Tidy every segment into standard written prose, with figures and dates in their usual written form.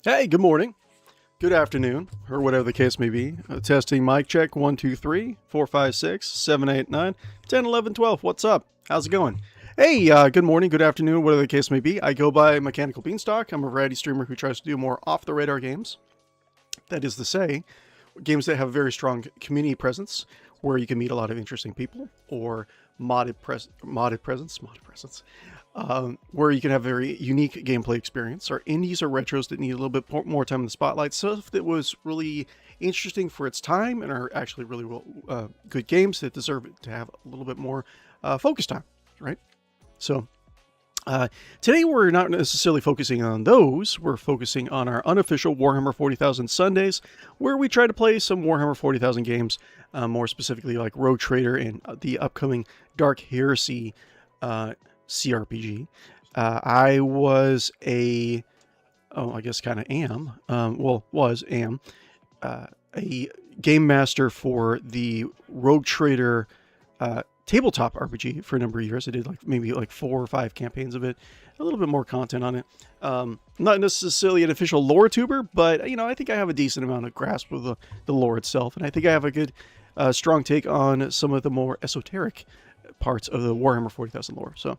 Hey, good morning, good afternoon, or whatever the case may be. Testing mic check 1, 2, 3, 4, 5, 6, 7, 8, 9, 10, 11, 12. What's up? How's it going? Hey, good morning, good afternoon, whatever the case may be. I go by Mechanical Beanstalk. I'm a variety streamer who tries to do more off the radar games. That is to say, games that have a very strong community presence where you can meet a lot of interesting people, or modded presence, where you can have a very unique gameplay experience, or indies or retros that need a little bit more time in the spotlight, stuff that was really interesting for its time and are actually really good games that deserve to have a little bit more focus time, right? So today we're not necessarily focusing on those. We're focusing on our unofficial Warhammer 40,000 Sundays, where we try to play some Warhammer 40,000 games, more specifically like Rogue Trader and the upcoming Dark Heresy cRPG. I was I guess kind of am, a game master for the Rogue Trader tabletop RPG for a number of years. I did maybe 4 or 5 campaigns of it, a little bit more content on it. Not necessarily an official LoreTuber, but I think I have a decent amount of grasp of the lore itself, and I think I have a good, strong take on some of the more esoteric parts of the Warhammer 40,000 lore. So,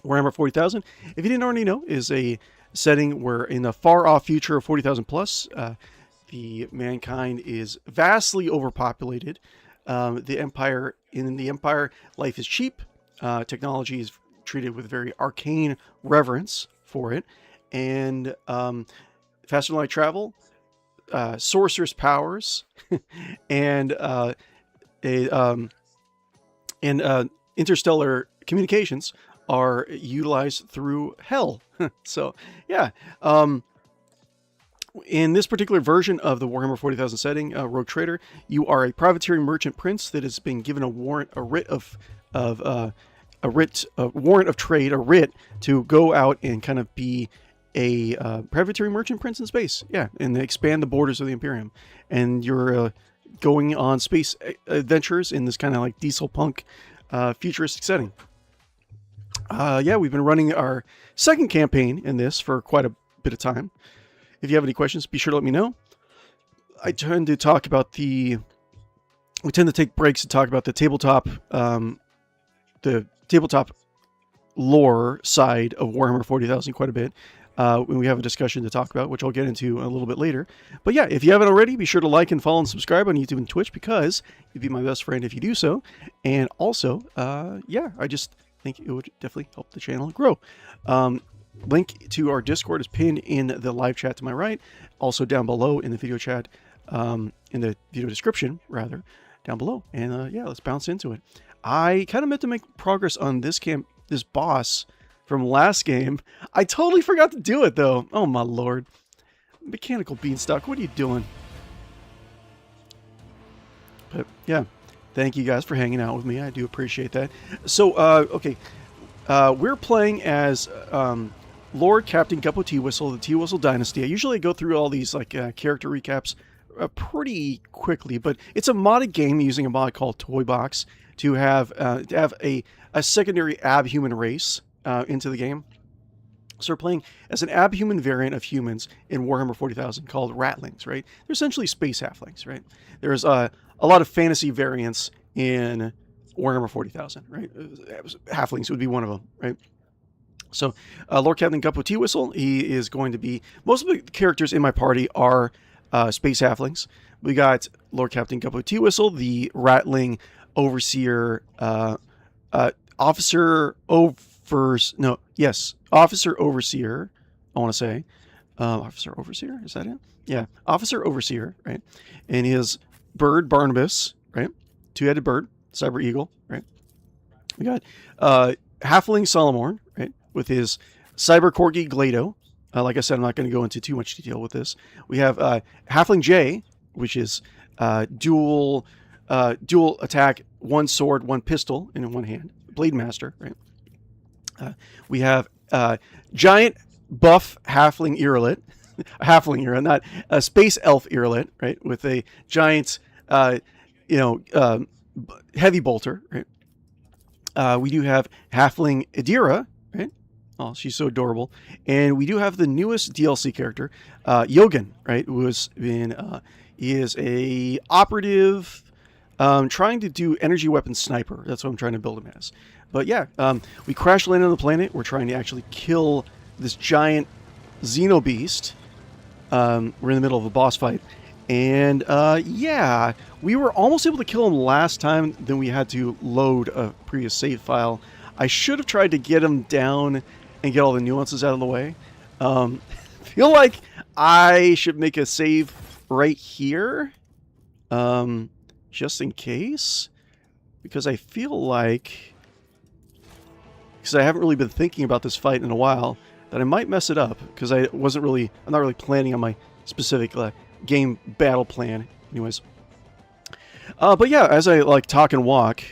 Warhammer 40,000, if you didn't already know, is a setting where in the far-off future of 40,000 plus, the mankind is vastly overpopulated. In the Empire, life is cheap. Technology is treated with very arcane reverence for it, and faster than light travel, sorcerer's powers, and interstellar communications are utilized through hell. So, yeah. In this particular version of the Warhammer 40,000 setting, Rogue Trader, you are a privateering merchant prince that has been given a warrant of trade, a writ to go out and kind of be a privateering merchant prince in space. Yeah, and expand the borders of the Imperium. And you're going on space adventures in this kind of like diesel punk futuristic setting. Yeah, we've been running our second campaign in this for quite a bit of time. If you have any questions, be sure to let me know. We tend to take breaks to talk about the tabletop lore side of Warhammer 40,000 quite a bit. When we have a discussion to talk about, which I'll get into a little bit later. But yeah, if you haven't already, be sure to like and follow and subscribe on YouTube and Twitch, because you'd be my best friend if you do so. And also, yeah, I just think it would definitely help the channel grow. Link to our Discord is pinned in the live chat to my right. Also down below in the video chat, in the video description, rather, down below. And yeah, let's bounce into it. I kind of meant to make progress on this boss from last game. I totally forgot to do it, though. Oh, my lord. Mechanical Beanstalk, what are you doing? But yeah, thank you guys for hanging out with me. I do appreciate that. So, okay. We're playing as Lord Captain Guppo Teawhistle, the Teawhistle Dynasty. I usually go through all these character recaps pretty quickly, but it's a modded game using a mod called Toybox to have a secondary abhuman race into the game. So we're playing as an abhuman variant of humans in Warhammer 40,000 called Ratlings, right? They're essentially space halflings, right? There's a lot of fantasy variants in Warhammer 40,000, right? Halflings would be one of them, right? So, Lord Captain Guppo Teawhistle, he is going to be... Most of the characters in my party are space halflings. We got Lord Captain Guppo Teawhistle, the Ratling Overseer... Officer Overseer, I want to say. Officer Overseer, is that it? Yeah, Officer Overseer, right? And his bird, Barnabas, right? Two-headed bird, Cyber Eagle, right? We got Halfling Solomorn, right? With his Cyber Corgi Glado. Like I said, I'm not going to go into too much detail with this. We have Halfling J, which is dual attack, one sword, one pistol in one hand. Blade Master, right? We have giant buff halfling Irolet, halfling Irolet, not a space elf Irolet, right? With a giant, heavy bolter, right? We do have halfling Adira, right? Oh, she's so adorable. And we do have the newest DLC character, Yogan, right? Who has been, he is a operative, trying to do energy weapon sniper. That's what I'm trying to build him as. But yeah, we crash landed on the planet. We're trying to actually kill this giant Xenobeast. We're in the middle of a boss fight. And yeah, we were almost able to kill him last time. Then we had to load a previous save file. I should have tried to get him down and get all the nuances out of the way. Feel like I should make a save right here, just in case, because I feel like, because I haven't really been thinking about this fight in a while, that I might mess it up, because I'm not really planning on my specific game battle plan. Anyways, but yeah, as I talk and walk,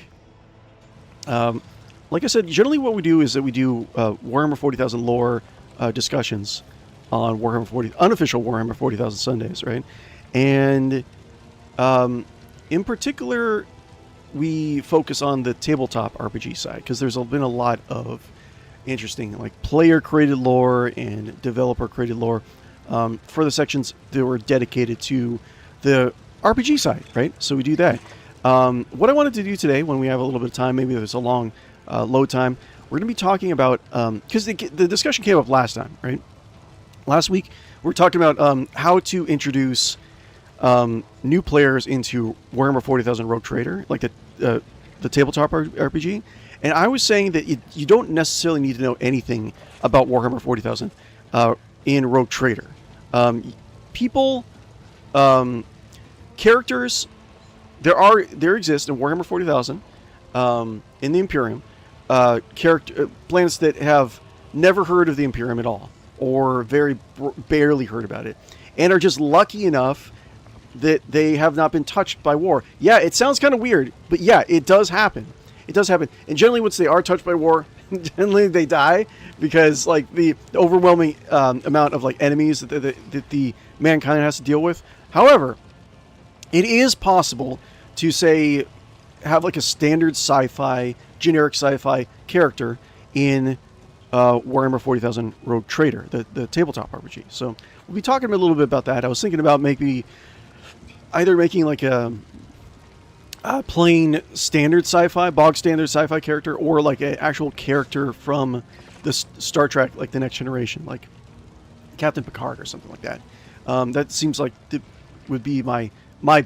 like I said, generally what we do is that we do Warhammer 40,000 lore discussions on unofficial Warhammer 40,000 Sundays, right? And in particular, we focus on the tabletop RPG side, because there's been a lot of interesting player-created lore and developer-created lore for the sections that were dedicated to the RPG side, right? So we do that. What I wanted to do today, when we have a little bit of time, maybe there's a long load time, we're going to be talking about, because the discussion came up last time, right? Last week, we were talking about how to introduce new players into Warhammer 40,000 Rogue Trader, like the tabletop RPG. And I was saying that you don't necessarily need to know anything about Warhammer 40,000 in Rogue Trader. Characters, there exist in Warhammer 40,000 in the Imperium, planets that have never heard of the Imperium at all, or very barely heard about it, and are just lucky enough that they have not been touched by war. Yeah, it sounds kind of weird, but yeah, it does happen. It does happen. And generally, once they are touched by war, generally they die, because the overwhelming amount of enemies that the mankind has to deal with. However, it is possible to say have a standard sci-fi, generic sci-fi character in Warhammer 40,000 Rogue Trader, the tabletop RPG. So we'll be talking a little bit about that. I was thinking about maybe either making a plain standard sci-fi, bog standard sci-fi character, or an actual character from the Star Trek, The Next Generation, like Captain Picard or something like that. That seems like it would be my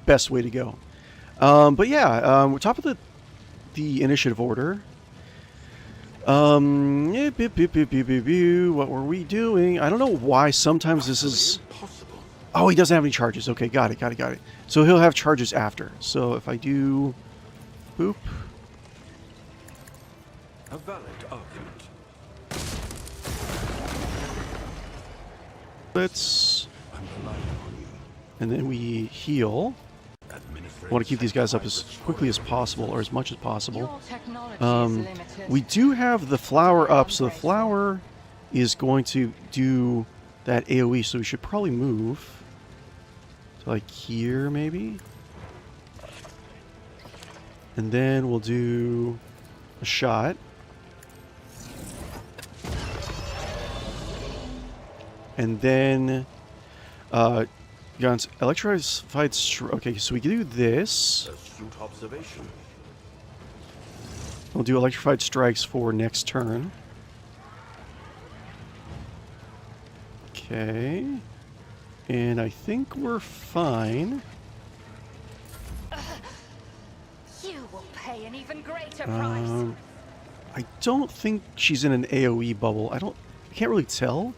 best way to go. But yeah, we're top of the initiative order. What were we doing? I don't know why sometimes this is... Oh, he doesn't have any charges. Okay, got it. So he'll have charges after. So if I do... Boop. A valid argument. Let's... And then we heal. I want to keep these guys up as quickly as possible, or as much as possible. We do have the flower up, so the flower is going to do that AoE, so we should probably move to here, maybe. And then we'll do a shot. And then guns, electrified strike. Okay, so we can do this. Astute observation. We'll do electrified strikes for next turn. Okay. And I think we're fine. You will pay an even greater price. I don't think she's in an AoE bubble. I can't really tell.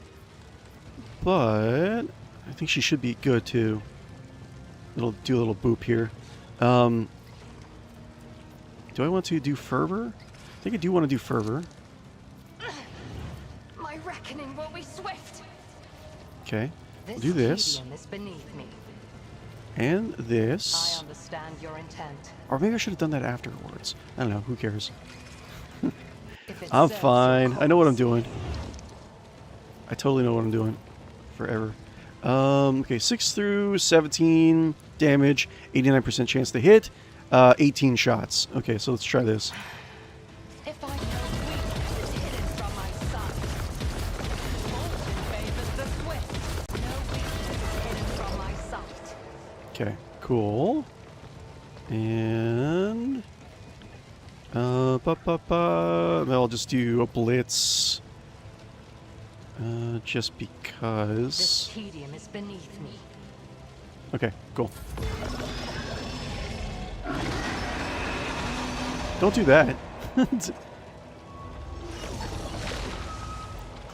But I think she should be good too. It'll do a little boop here. Do I want to do fervor? I think I do want to do fervor. My reckoning will be swift. Okay. We'll do this. Is beneath me. And this. I understand your intent. Or maybe I should have done that afterwards. I don't know. Who cares? I'm fine. I know what I'm doing. I totally know what I'm doing. Forever. Okay, 6 through 17 damage, 89% chance to hit, 18 shots. Okay, so let's try this. If I know weakness hidden from my son. Okay, cool. And I'll just do a blitz. Just This because. tedium is beneath me. Okay, cool. Don't do that.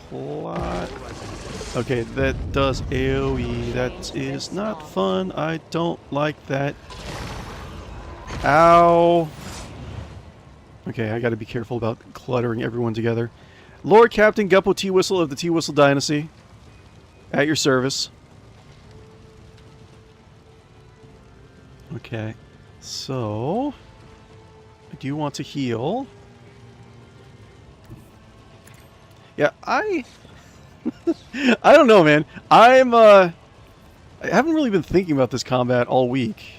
Clot. Okay, that does AoE. That is not fun. I don't like that. Ow. Okay, I gotta be careful about cluttering everyone together. Lord Captain Guppo Teawhistle of the Teawhistle Dynasty. At your service. Okay. So... I do want to heal. Yeah, I don't know, man. I haven't really been thinking about this combat all week.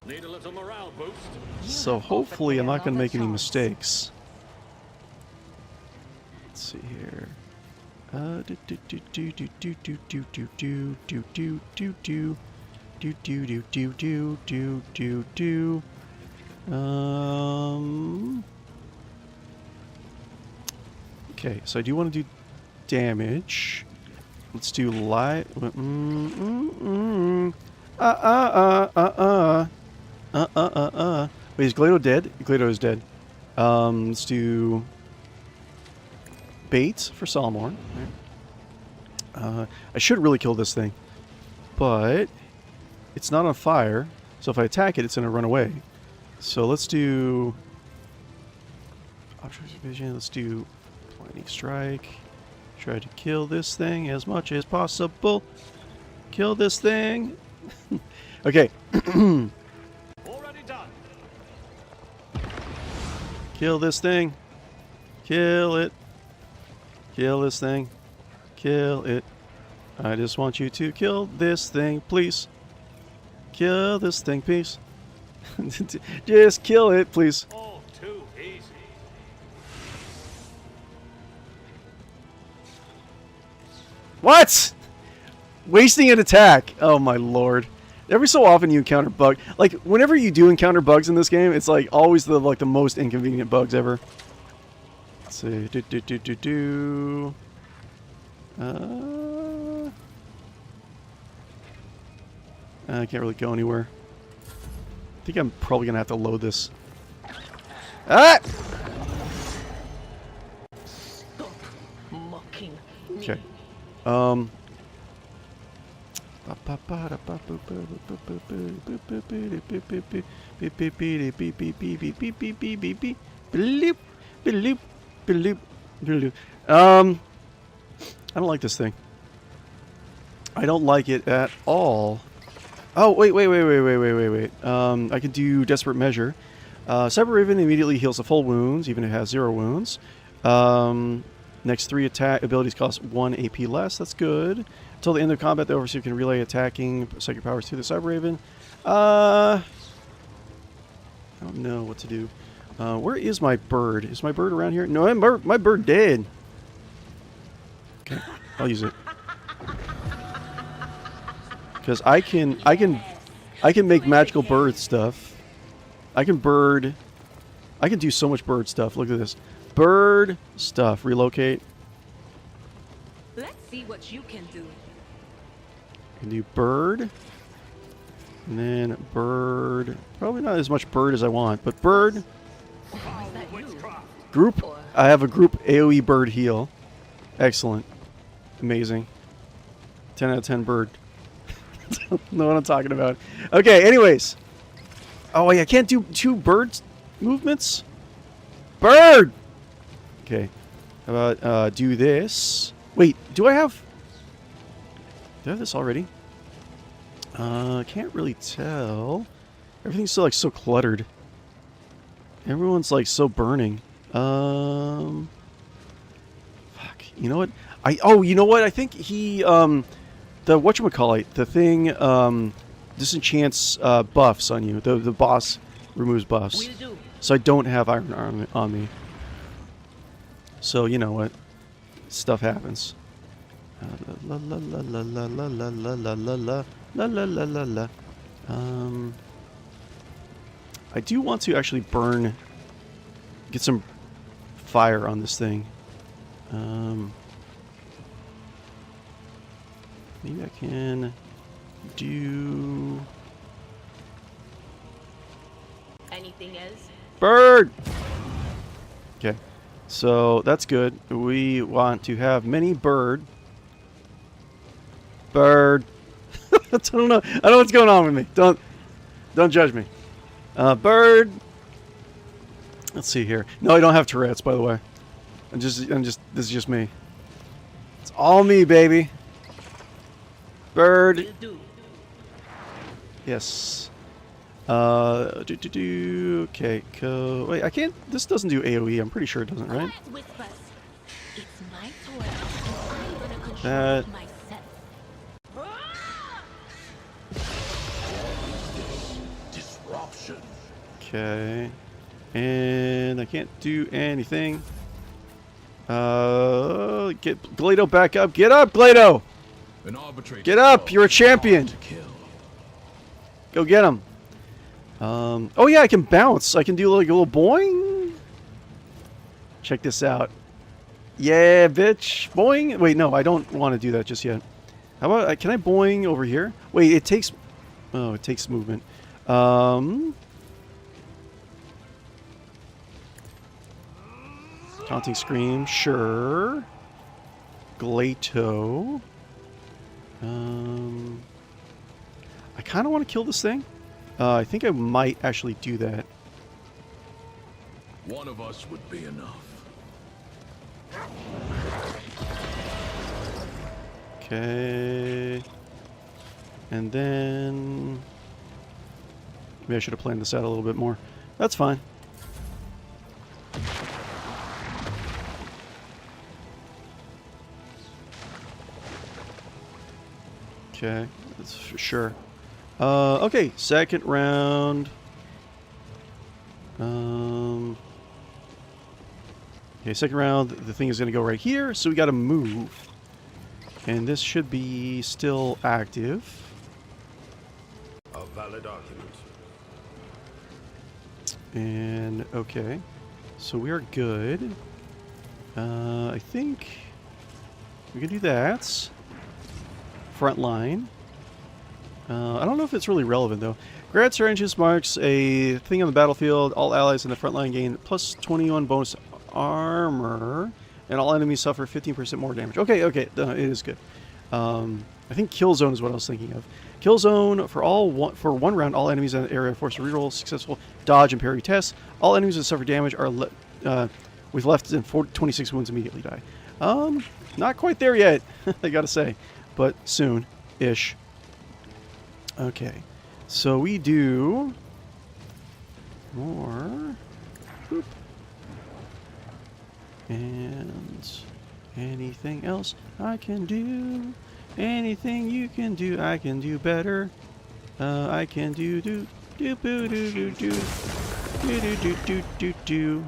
Need a little morale boost? So hopefully I'm not going to make any mistakes. Let's see here. Okay, so I do want to do damage. Let's do light. Wait, is Glado dead? Glado is dead. Let's do bait for Salmorn. I should really kill this thing, but it's not on fire, so if I attack it, it's gonna run away. So let's do Object Vision. Let's do Lightning Strike. Try to kill this thing as much as possible. Kill this thing. Okay. Already done. Kill this thing. Kill it. Kill this thing. Kill it. I just want you to kill this thing, please. Kill this thing, please. Just kill it, please. All too easy. What? Wasting an attack. Oh my lord. Every so often you encounter bugs. Like, whenever you do encounter bugs in this game, it's like always the most inconvenient bugs ever. Let's see. I can't really go anywhere. I think I'm probably gonna have to load this. Ah! Mocking. Okay. I don't like this thing. I don't like it at all. Oh, wait. I can do Desperate Measure. Cyber Raven immediately heals the full wounds, even if it has 0 wounds. Next 3 attack abilities cost 1 AP less. That's good. Until the end of combat, the Overseer can relay attacking psychic powers to the Cyber Raven. I don't know what to do. Where is my bird? Is my bird around here? No, my bird dead. Okay, I'll use it. Because I can make magical bird stuff. I can do so much bird stuff. Look at this. Bird stuff. Relocate. Let's see what you can do. I can do bird. And then bird. Probably not as much bird as I want, but bird. Group. I have a group AoE bird heal. Excellent. Amazing. 10 out of 10 bird. Know what I'm talking about. Okay, anyways. Oh, wait, I can't do 2 bird movements? Bird! Okay. How about do this? Wait, do I have this already? Can't really tell. Everything's still like so cluttered. Everyone's like so burning. Fuck. You know what? You know what? I think he the whatchamacallit, the thing disenchants buffs on you. The boss removes buffs. So I don't have Iron Arm on me. So you know what? Stuff happens. I do want to actually get some fire on this thing. Maybe I can do... Anything else? Bird! Okay, so that's good. We want to have many bird. Bird. I don't know. I don't know what's going on with me. Don't judge me. Bird. Let's see here. No, I don't have Tourette's, by the way. This is just me. It's all me, baby. Bird. Yes. Okay, wait, I can't. This doesn't do AoE. I'm pretty sure it doesn't, right? It's my turn. I'm gonna control That. it myself. Disruption. Okay. And I can't do anything. Get Glado back up. Get up, Glado! Get up! You're a champion! Go get him. Oh yeah, I can bounce. I can do like a little boing. Check this out. Yeah, bitch. Boing. Wait, no, I don't want to do that just yet. How about, can I boing over here? Wait, it takes... Oh, it takes movement. Taunting Scream, sure. Glato. I kind of want to kill this thing. I think I might actually do that. One of us would be enough. Okay. And then... Maybe I should have planned this out a little bit more. That's fine. Okay, that's for sure. Okay, second round. Okay, second round, the thing is going to go right here, so we got to move. And this should be still active. A valid argument. And, okay. So we are good. I think we can do that. Front line. I don't know if it's really relevant, though. Grants or engines marks a thing on the battlefield. All allies in the front line gain plus 21 bonus armor, and all enemies suffer 15% more damage. Okay, it is good. I think kill zone is what I was thinking of. Kill zone for one round. All enemies in the area are forced to reroll successful dodge and parry tests. All enemies that suffer damage are with less than 26 wounds immediately die. Not quite there yet, I gotta say, but soon-ish. Okay, so we do more. Boop. And anything else I can do? Anything you can do, I can do better. I can do do do boo do do do do do do do do do.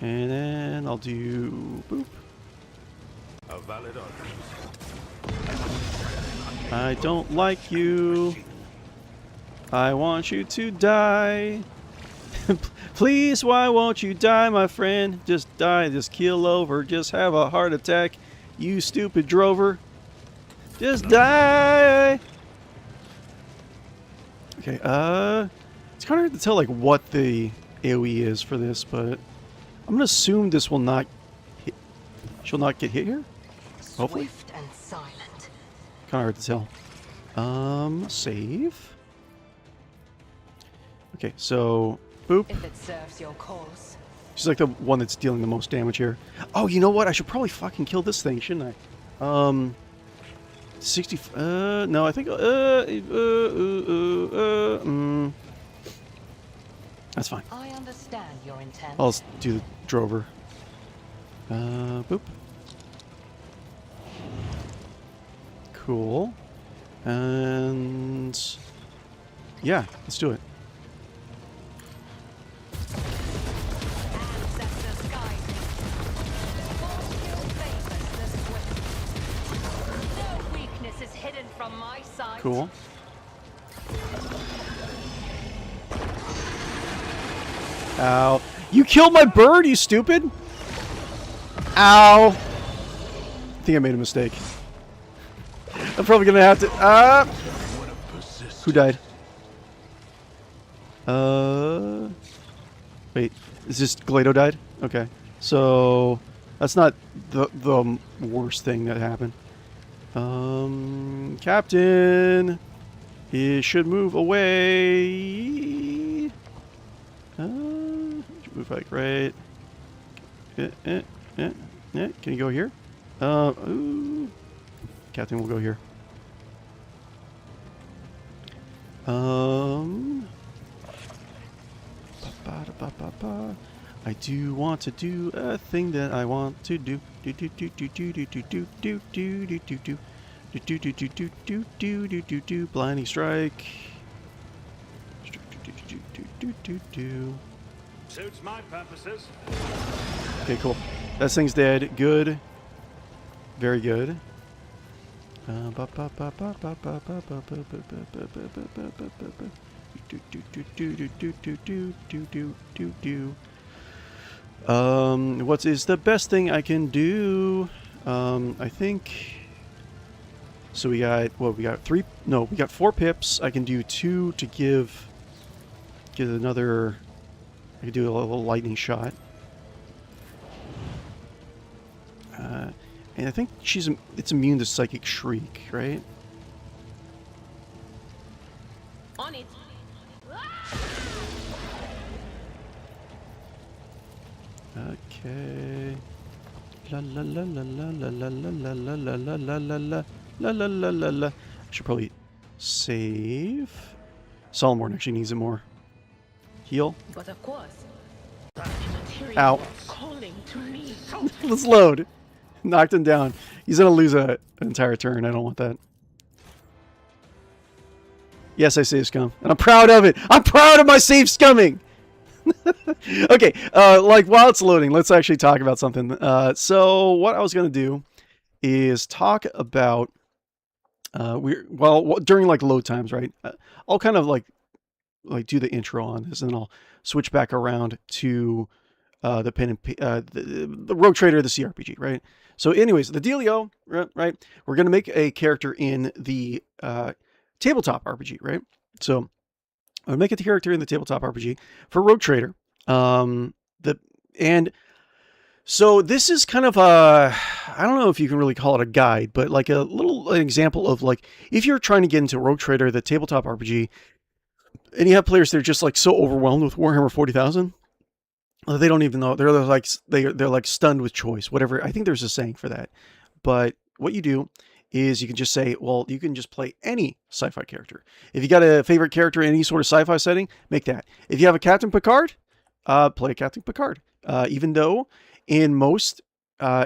And then I'll do boop. A valid argument. I don't like you. I want you to die. Please, why won't you die, my friend? Just die, just keel over, just have a heart attack, you stupid drover. Just die! Okay, it's kind of hard to tell, like, what the AoE is for this, but I'm gonna assume this will not hit. She'll not get hit here? Hopefully. Swift and silent. Kind of hard to tell. Save. Okay, so boop. If it serves your cause. She's like the one that's dealing the most damage here. Oh, you know what? I should probably fucking kill this thing, shouldn't I? 60. No, I think. That's fine. I understand your intent. I'll just do the drover. Boop. Cool. And yeah, let's do it. Ancestors guide me. Force kill favors the swift. No weakness is hidden from my sight. Cool. Ow. You killed my bird, you stupid! Ow! I think I made a mistake. I'm probably gonna have to... Who died? Wait. Is this Glado died? Okay. So... That's not the worst thing that happened. Captain... He should move away. Move like right. Can you go here? Ooh. Captain will go here. I do want to do a thing that I want to do. Blinding strike. Suits my purposes. Okay, cool. That thing's dead. Good. Very good. What is the best thing I can do? I think. So we got we got 3. No, we got 4 pips. I can do 2 to get another. I could do a little lightning shot. And I think it's immune to Psychic Shriek, right? On it. Okay. La la la la la la la la la la la la la la la la la la la. I should probably save. Solomorn actually needs it more. Heal. But of course, Ow. calling to me. Let's load. Knocked him down. He's gonna lose an entire turn. I don't want that. Yes, I save scum, and I'm proud of it. I'm proud of my save scumming. Okay, like while it's loading, let's actually talk about something. So what I was gonna do is talk about during like load times, right? I'll kind of like do the intro on this, and then I'll switch back around to the pen and the Rogue Trader, the cRPG, right? So, anyways, the dealio, right? We're gonna make a character in the tabletop RPG, right? So, I'll make a character in the tabletop RPG for Rogue Trader. So this is kind of I don't know if you can really call it a guide, but like a little example of like if you're trying to get into Rogue Trader, the tabletop RPG, and you have players that are just like so overwhelmed with Warhammer 40,000. They don't even know. They're like they're like stunned with choice, whatever. I think there's a saying for that. But what you do is you can just say, well, you can just play any sci-fi character. If you got a favorite character in any sort of sci-fi setting, make that. If you have a Captain Picard, play Captain Picard. Even though in most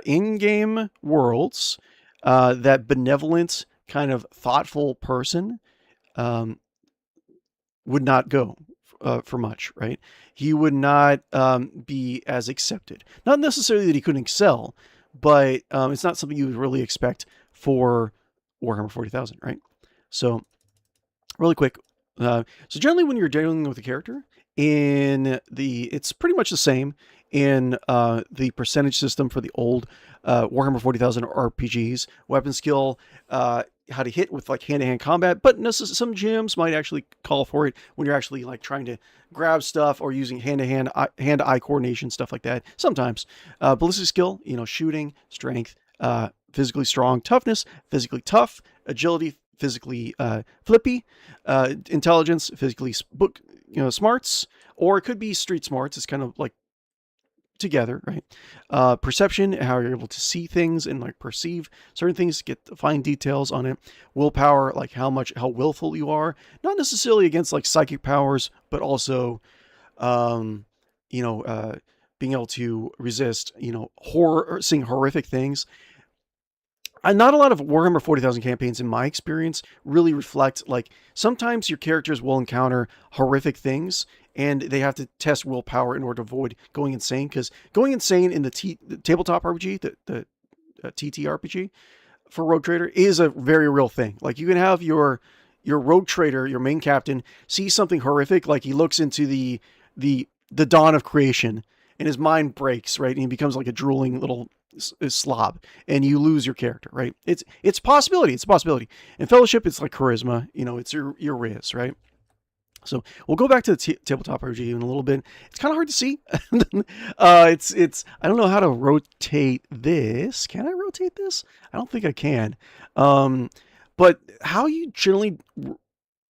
in-game worlds, that benevolent kind of thoughtful person would not go for much, right? He would not be as accepted. Not necessarily that he couldn't excel, but it's not something you would really expect for Warhammer 40,000, right? So, really quick. So generally when you're dealing with a character, it's pretty much the same in the percentage system for the old Warhammer 40,000 RPGs, weapon skill, how to hit with like hand-to-hand combat, but some gyms might actually call for it when you're actually like trying to grab stuff or using hand-to-hand, hand-eye coordination, stuff like that. Sometimes ballistic skill, shooting, strength, physically strong, toughness, physically tough, agility, physically flippy, intelligence, physically smarts, or it could be street smarts. It's kind of like together, right? Perception, how you're able to see things and like perceive certain things, get fine details on it. Willpower, like how willful you are, not necessarily against like psychic powers, but also, being able to resist, horror or seeing horrific things. Not a lot of Warhammer 40,000 campaigns, in my experience, really reflect, like, sometimes your characters will encounter horrific things, and they have to test willpower in order to avoid going insane, because going insane in the tabletop RPG, the TTRPG, for Rogue Trader, is a very real thing. Like, you can have your your rogue trader, your main captain, sees something horrific, like he looks into the dawn of creation, and his mind breaks, right? And he becomes like a drooling little slob, and you lose your character, right? It's a possibility. It's a possibility. In Fellowship, it's like charisma. It's your riz, right? So we'll go back to the tabletop RPG in a little bit. It's kind of hard to see. It's I don't know how to rotate this. Can I rotate this? I don't think I can. But how you generally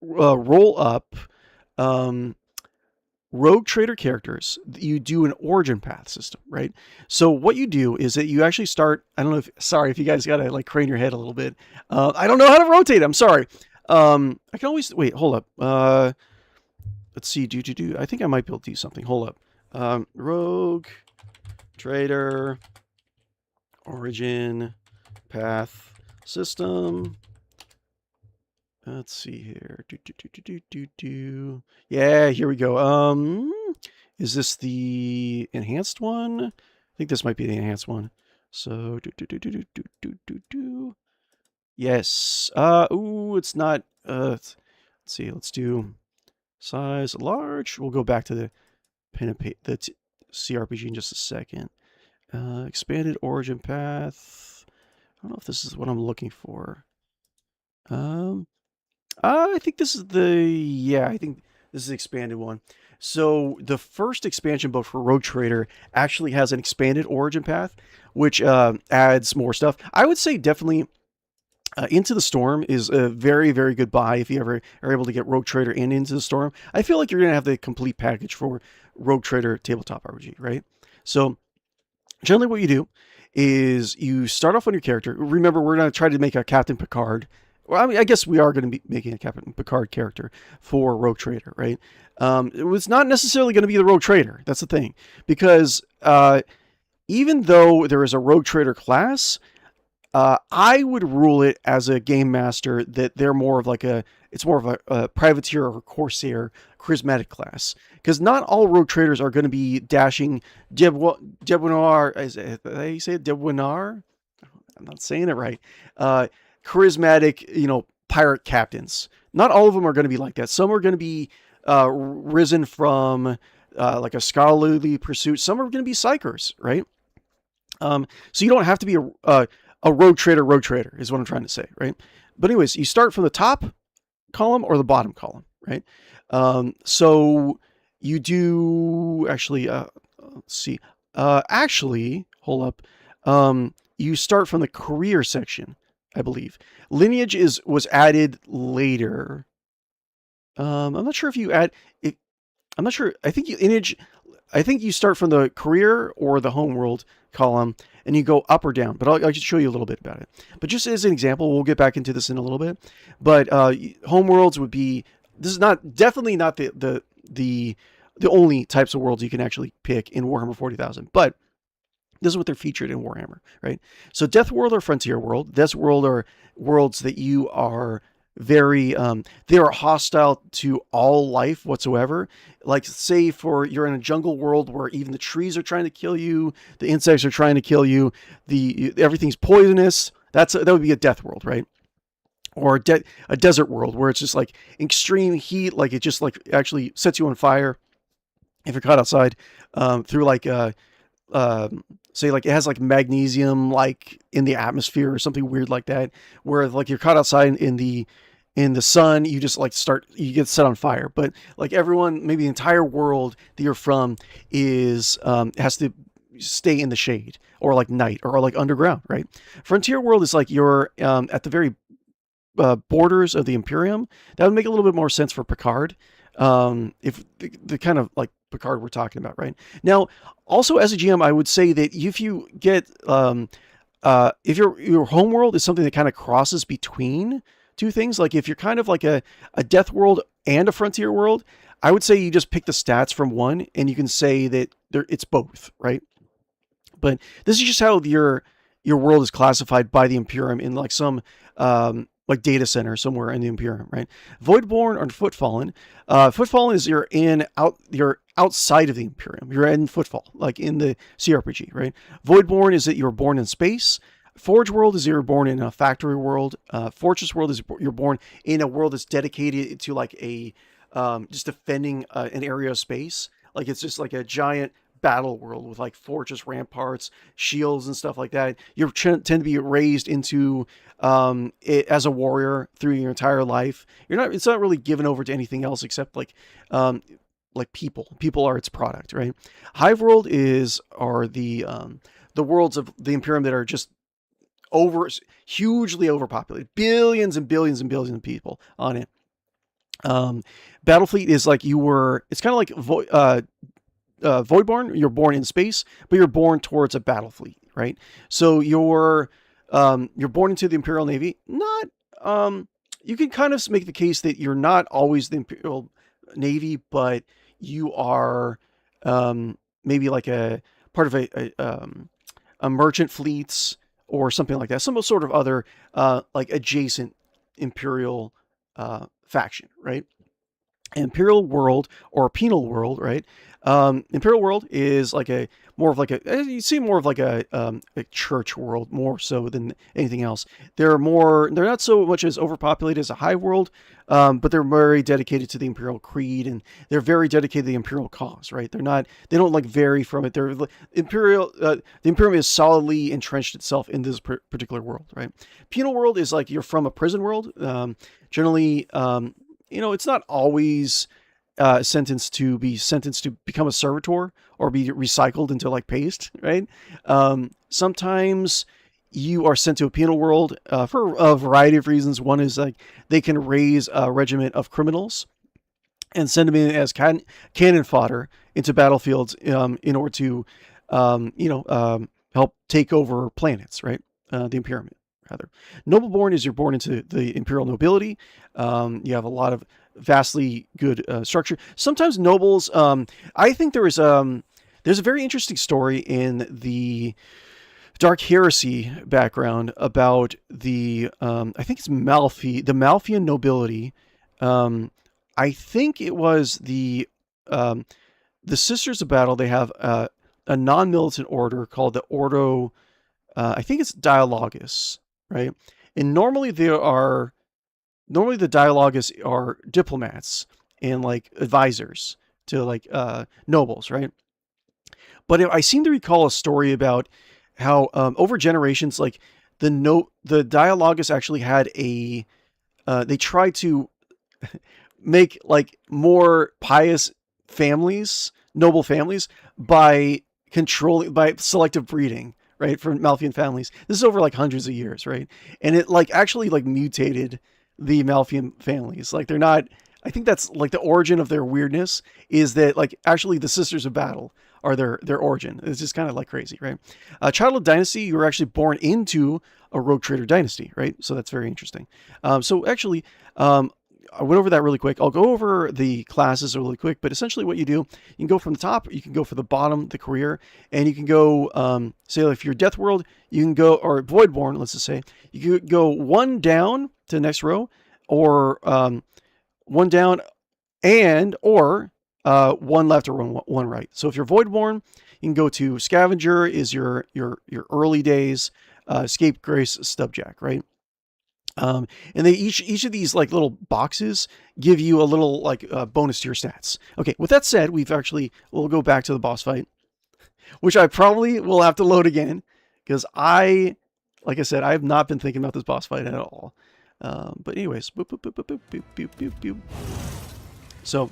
roll up rogue trader characters, you do an origin path system, right? So what you do is that you actually start. I don't know if you guys gotta like crane your head a little bit. I don't know how to rotate. I'm sorry. I can always wait. Hold up. Let's see. Do. I think I might be able to do something. Hold up. Rogue trader origin path system. Let's see here. Yeah, here we go. Is this the enhanced one? I think this might be the enhanced one. So yes. Ooh, it's not. Let's see. Let's do size large. We'll go back to the pen and paper, the cRPG in just a second. Expanded origin path. I don't know if this is what I'm looking for. I think this is I think this is the expanded one. So the first expansion book for Rogue Trader actually has an expanded origin path, which adds more stuff. I would say definitely Into the Storm is a very, very good buy if you ever are able to get Rogue Trader and Into the Storm. I feel like you're going to have the complete package for Rogue Trader tabletop RPG, right? So generally what you do is you start off on your character. Remember, we're going to try to make a Captain Picard. Well, I mean, I guess we are going to be making a Captain Picard character for Rogue Trader, right? It was not necessarily going to be the Rogue Trader. That's the thing. Because even though there is a Rogue Trader class, I would rule it as a game master that they're more of like it's more of a privateer or corsair charismatic class. Because not all Rogue Traders are going to be dashing debonair. Is it, they say debonair? I'm not saying it right. Charismatic, pirate captains. Not all of them are going to be like that. Some are going to be risen from like a scholarly pursuit. Some are going to be psychers, right? So you don't have to be a rogue trader is what I'm trying to say, right? But anyways, you start from the top column or the bottom column, right? So you do actually, let's see. Actually, hold up. You start from the career section, I believe. Lineage was added later. I'm not sure if you add it. I'm not sure. I think you start from the career or the homeworld column and you go up or down, but I'll just show you a little bit about it. But just as an example, we'll get back into this in a little bit, but homeworlds would be, this is definitely not the only types of worlds you can actually pick in Warhammer 40,000, but this is what they're featured in Warhammer, right? So Death World or Frontier World. Death World are worlds that you are very, they are hostile to all life whatsoever. Like say you're in a jungle world where even the trees are trying to kill you, the insects are trying to kill you, everything's poisonous. That would be a Death World, right? Or a desert world where it's just like extreme heat, like it just like actually sets you on fire if you're caught outside, through like say like it has like magnesium like in the atmosphere or something weird like that, where like you're caught outside in the sun, you just like you get set on fire. But like everyone, maybe the entire world that you're from has to stay in the shade or like night or like underground, right? Frontier World is like you're at the very borders of the Imperium. That would make a little bit more sense for Picard. If the kind of like Picard we're talking about, right? Now, also as a GM, I would say that if you get, if your homeworld is something that kind of crosses between two things, like if you're kind of like a Death World and a Frontier World, I would say you just pick the stats from one and you can say that it's both, right? But this is just how your world is classified by the Imperium in like some like data center somewhere in the Imperium, right? Voidborn or Footfallen. Footfallen is you're outside of the Imperium. You're in Footfall, like in the cRPG, right? Voidborn is that you're born in space. Forge world is you're born in a factory world. Fortress world is you're born in a world that's dedicated to like a just defending an area of space. Like it's just like a giant battle world with like fortress ramparts, shields, and stuff like that. You tend to be raised into it as a warrior through your entire life. You're not. It's not really given over to anything else except like people. People are its product, right? Hive world are the worlds of the Imperium that are just hugely overpopulated, billions and billions and billions of people on it. Battlefleet is like it's kind of like Voidborn. You're born in space, but you're born towards a battle fleet, right? So you're born into the Imperial Navy. Not you can kind of make the case that you're not always the Imperial Navy, but you are maybe like a part of a merchant fleets or something like that. Some sort of other like adjacent Imperial faction, right? Imperial world or penal world, right? Imperial world is like you see more of like a church world more so than anything else. They're not so much as overpopulated as a hive world, but they're very dedicated to the Imperial creed and they're very dedicated to the Imperial cause, right? They don't like vary from it. The Imperium is solidly entrenched itself in this particular world, right? Penal world is like you're from a prison world. Generally, it's not always sentenced to become a servitor or be recycled into like paste, right? Sometimes you are sent to a penal world for a variety of reasons. One is like they can raise a regiment of criminals and send them in as cannon fodder into battlefields in order to, help take over planets, right? The Imperium, rather. Nobleborn is you're born into the Imperial nobility. You have a lot of vastly good structure. Sometimes nobles. I think there's a very interesting story in the Dark Heresy background about the I think it's the Malfian nobility. I think it was the Sisters of Battle. They have a non-militant order called the Ordo. I think it's Dialogus, right? And normally the Dialogus are diplomats and like advisors to like nobles, right? But I seem to recall a story about how over generations, like the Dialogus actually had they tried to make like more pious noble families by selective breeding, right, for Malfian families. This is over like hundreds of years, right? And it like actually like mutated the Malfian families. Like they're not. I think that's like the origin of their weirdness is that like actually the Sisters of Battle are their origin. It's just kind of like crazy, right? Child of Dynasty, you were actually born into a rogue trader dynasty, right? So that's very interesting. So actually, I went over that really quick. I'll go over the classes really quick, but essentially what you do, you can go from the top, you can go for the bottom, the career, and you can go, say if you're Death World, you can go, or Voidborn, let's just say, you could go one down to the next row, or one down or one left or one right. So if you're Voidborn, you can go to Scavenger is your early days, Scapegrace, Stubjack, right? And they each of these like little boxes give you a little like bonus to your stats. Okay, with that said, we'll go back to the boss fight, which I probably will have to load again because like I said, I have not been thinking about this boss fight at all. But anyways, boop, boop, boop, boop, boop, boop, boop, boop. So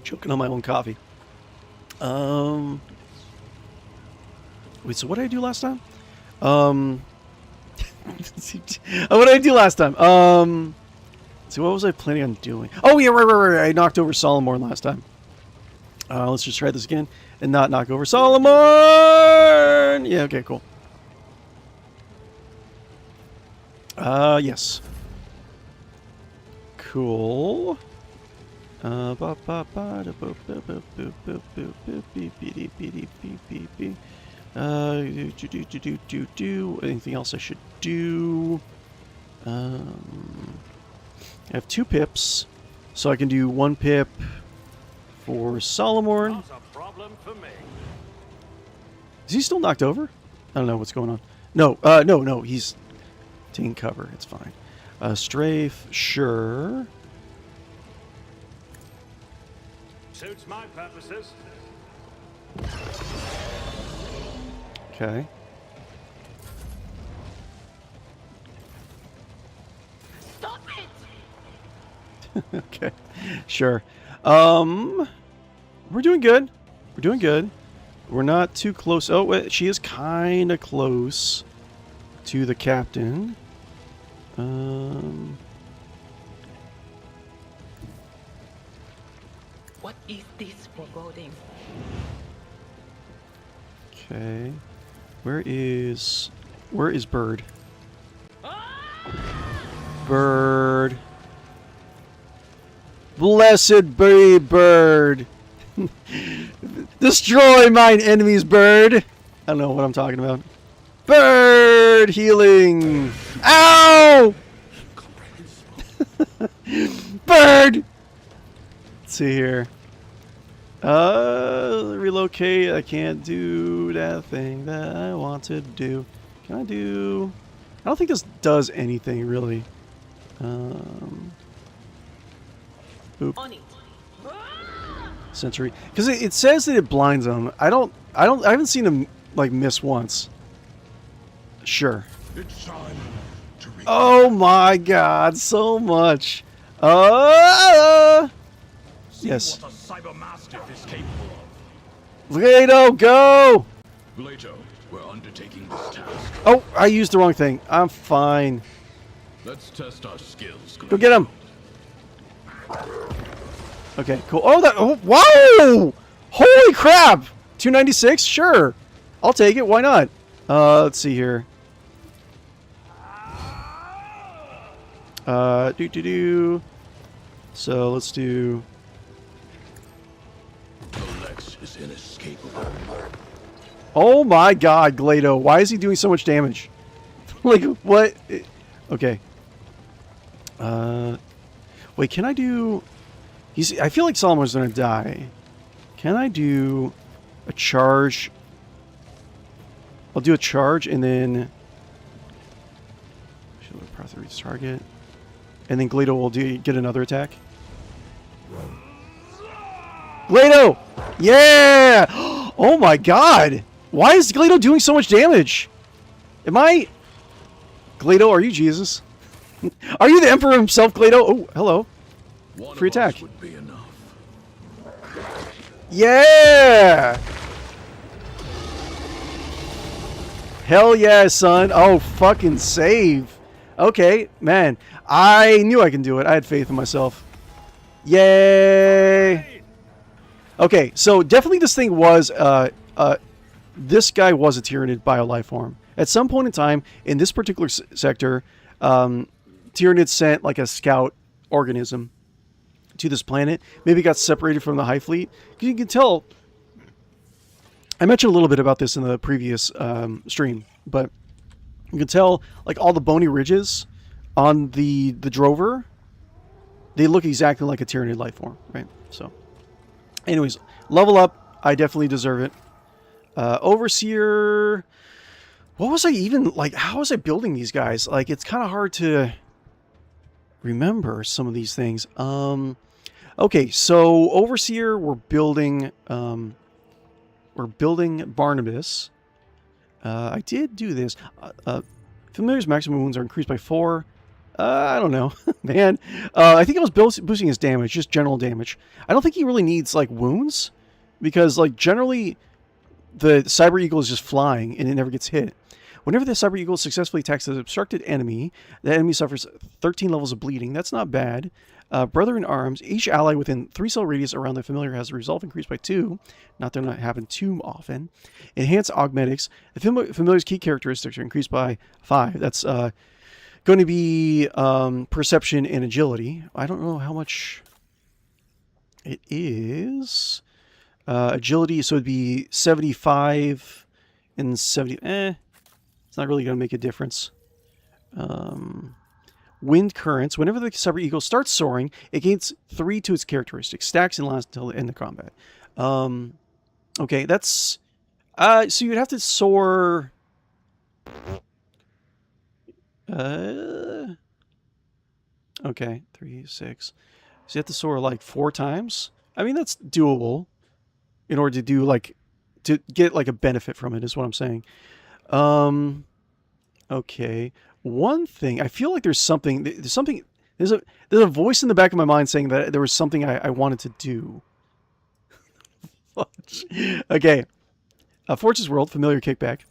choking on my own coffee. Wait, so what did I do last time? What did I do last time? So what was I planning on doing? Oh yeah, right. I knocked over Solomon last time. Let's just try this again and not knock over Solomon. Yeah, okay, cool. Yes. Cool. Anything else I should do? I have 2 pips, so I can do 1 pip for Solomon. problem for me. Is he still knocked over? I don't know what's going on. No, no, he's taking cover. It's fine. Strafe, sure. Suits my purposes. Okay. Stop it! Okay, sure. We're doing good. We're doing good. We're not too close. Oh, wait, she is kind of close to the captain. What is this foreboding? Okay. Where is Bird? Bird. Blessed be Bird. Destroy mine enemies, Bird. I don't know what I'm talking about. Bird healing. Ow! Bird. Let's see here. Relocate. I can't do that thing that I want to do. Can I do? I don't think this does anything really. Oop. On it. Sentry, because it says that it blinds them. I haven't seen him like miss once. Sure. It's time to Oh my God, so much. Yes. what a cybermastiff is capable of. Leto, go! Leto, we're undertaking this task. Oh, I used the wrong thing. I'm fine. Let's test our skills. Go get him. Okay, cool. Oh, that. Oh, wow! Holy crap! 296? Sure. I'll take it. Why not? Let's see here. So let's do. The Lex is inescapable. Oh my God, Glado! Why is he doing so much damage? Like what? Okay. Wait, can I do? I feel like Solomon's gonna die. Can I do a charge? I'll do a charge and then. Probably reach target. And then Glado will get another attack. Glado! Yeah! Oh my God! Why is Glado doing so much damage? Am I... Glado, are you Jesus? Are you the Emperor himself, Glado? Oh, hello. Free attack. Would be enough. Yeah! Hell yeah, son. Oh, fucking save. Okay, man. I knew I can do it. I had faith in myself. Yay! Okay, so definitely this thing was... this guy was a Tyranid biolife At some point in time, in this particular sector, Tyranids sent like a scout organism to this planet. Maybe got separated from the High Fleet. You can tell... I mentioned a little bit about this in the previous stream, but you can tell like all the bony ridges on the drover, they look exactly like a Tyranid life form, right? So, anyways, level up. I definitely deserve it. Overseer. What was I even like? How was I building these guys? Like, it's kind of hard to remember some of these things. Okay, so Overseer, we're building Barnabas. I did do this. Familiar's maximum wounds are increased by 4. I don't know, man. I think I was boosting his damage, just general damage. I don't think he really needs like wounds, because like generally, the Cyber Eagle is just flying and it never gets hit. Whenever the Cyber Eagle successfully attacks an obstructed enemy, the enemy suffers 13 levels of bleeding. That's not bad. Brother in Arms. Each ally within 3-cell radius around the familiar has a resolve increased by 2. Not that not happen too often. Enhanced Augmetics. The familiar's key characteristics are increased by 5. That's going to be Perception and Agility. I don't know how much it is. Agility, so it'd be 75 and 70. It's not really going to make a difference. Wind Currents. Whenever the Cyber Eagle starts soaring, it gains 3 to its characteristics. Stacks and lasts until the end of combat. Okay, that's so you'd have to soar. Okay, 3, 6. So you have to soar like 4 times. I mean, that's doable in order to do like to get like a benefit from it. Is what I'm saying. Um, okay. One thing I feel like there's something. There's a voice in the back of my mind saying that there was something I wanted to do. Okay. Fortress World, familiar kickback.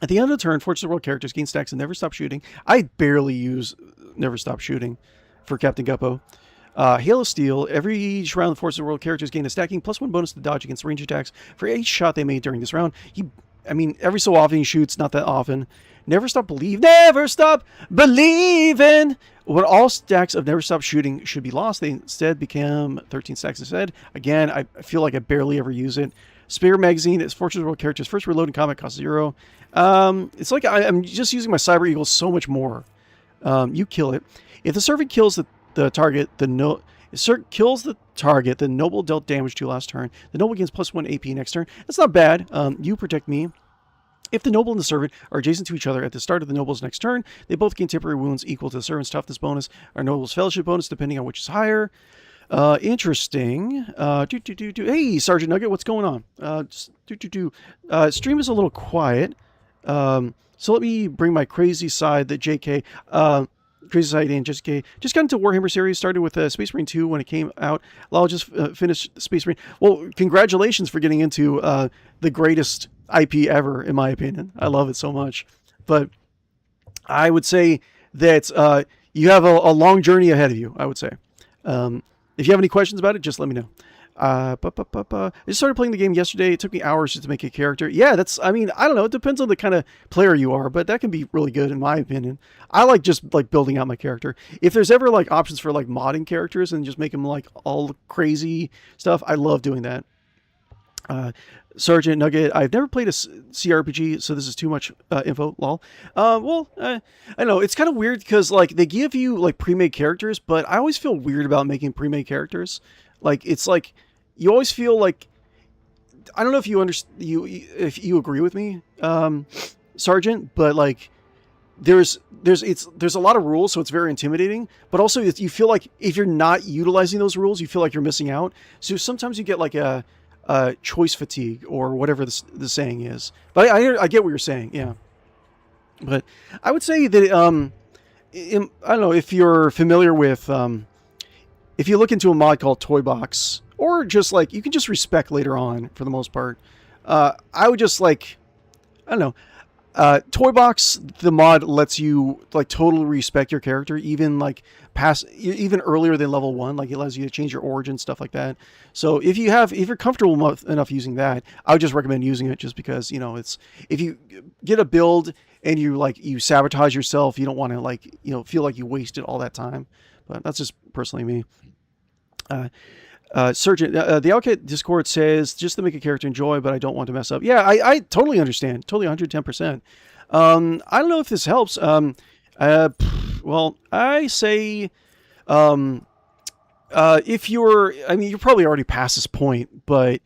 At the end of the turn, Fortress World characters gain stacks and never stop shooting. I barely use never stop shooting for Captain Guppo. Hail of Steel. Every each round, the Fortress World characters gain a stacking +1 bonus to dodge against range attacks for each shot they made during this round. I mean, every so often he shoots, not that often. Never stop believing. When all stacks of never stop shooting should be lost, they instead become 13 stacks instead. Again, I feel like I barely ever use it. Spear Magazine is Fortress World characters first reload in combat costs 0. It's like I'm just using my Cyber Eagle so much more. You kill it. If the servant kills the target, kills the target, the noble dealt damage to last turn. The noble gains +1 AP next turn. That's not bad. You protect me. If the noble and the servant are adjacent to each other at the start of the noble's next turn, they both gain temporary wounds equal to the servant's toughness bonus or noble's fellowship bonus, depending on which is higher. Interesting. Hey, Sergeant Nugget, what's going on? Stream is a little quiet. So let me bring my crazy side that JK, crazy side in just got into Warhammer series, started with Space Marine 2 when it came out. I'll just finished Space Marine. Well, congratulations for getting into the greatest IP ever, in my opinion. I love it so much. But I would say that you have a long journey ahead of you, I would say. If you have any questions about it, just let me know. I just started playing the game yesterday. It took me hours just to make a character. Yeah, I don't know. It depends on the kind of player you are, but that can be really good in my opinion. I like just like building out my character. If there's ever like options for like modding characters and just make them like all crazy stuff, I love doing that. Sergeant Nugget, I've never played a cRPG, so this is too much info, lol. I know, it's kind of weird because like they give you like pre-made characters, but I always feel weird about making pre-made characters. Like, it's like, you always feel like, I don't know if if you agree with me, Sergeant, but like, there's a lot of rules, so it's very intimidating, but also you feel like if you're not utilizing those rules, you feel like you're missing out. So sometimes you get like a choice fatigue or whatever the saying is. But I get what you're saying, yeah. But I would say that, I don't know if you're familiar with, if you look into a mod called Toy Box, or just like, you can just respec later on for the most part. I would just like, I don't know, Toy Box, the mod lets you like totally respec your character, even like even earlier than level 1. Like it allows you to change your origin, stuff like that. So if you're comfortable enough using that, I would just recommend using it just because, you know, if you get a build and you sabotage yourself, you don't want to like, you know, feel like you wasted all that time. But that's just personally me. Sergeant, the owlcat Discord says, just to make a character enjoy, but I don't want to mess up. Yeah, I totally understand. Totally 110%. I don't know if this helps. Well, I say, if you're probably already past this point, but,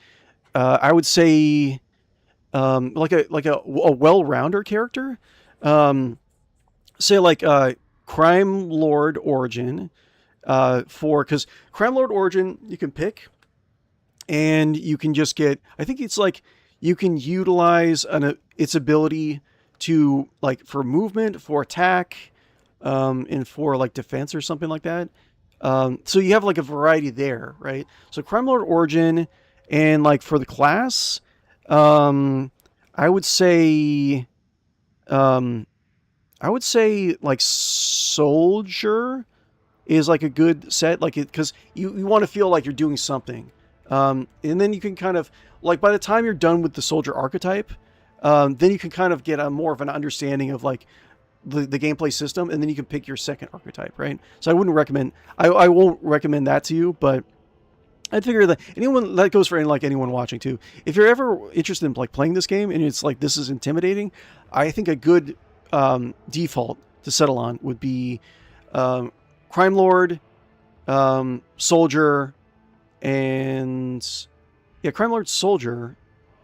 I would say, like a well-rounder character, say like, Crime Lord Origin, because Crime Lord Origin you can pick, and you can just get, I think it's like you can utilize its ability to like for movement, for attack, and for like defense or something like that. So you have like a variety there, right? So Crime Lord Origin, and like for the class, I would say like Soldier is like a good set, like it, because you want to feel like you're doing something, and then you can kind of like by the time you're done with the soldier archetype, then you can kind of get a more of an understanding of like the gameplay system, and then you can pick your second archetype, right? So I wouldn't recommend, I won't recommend that to you, but I'd figure that that goes for anyone watching too. If you're ever interested in like playing this game and it's like this is intimidating, I think a good default to settle on would be Crime Lord, Soldier, and Crime Lord, Soldier,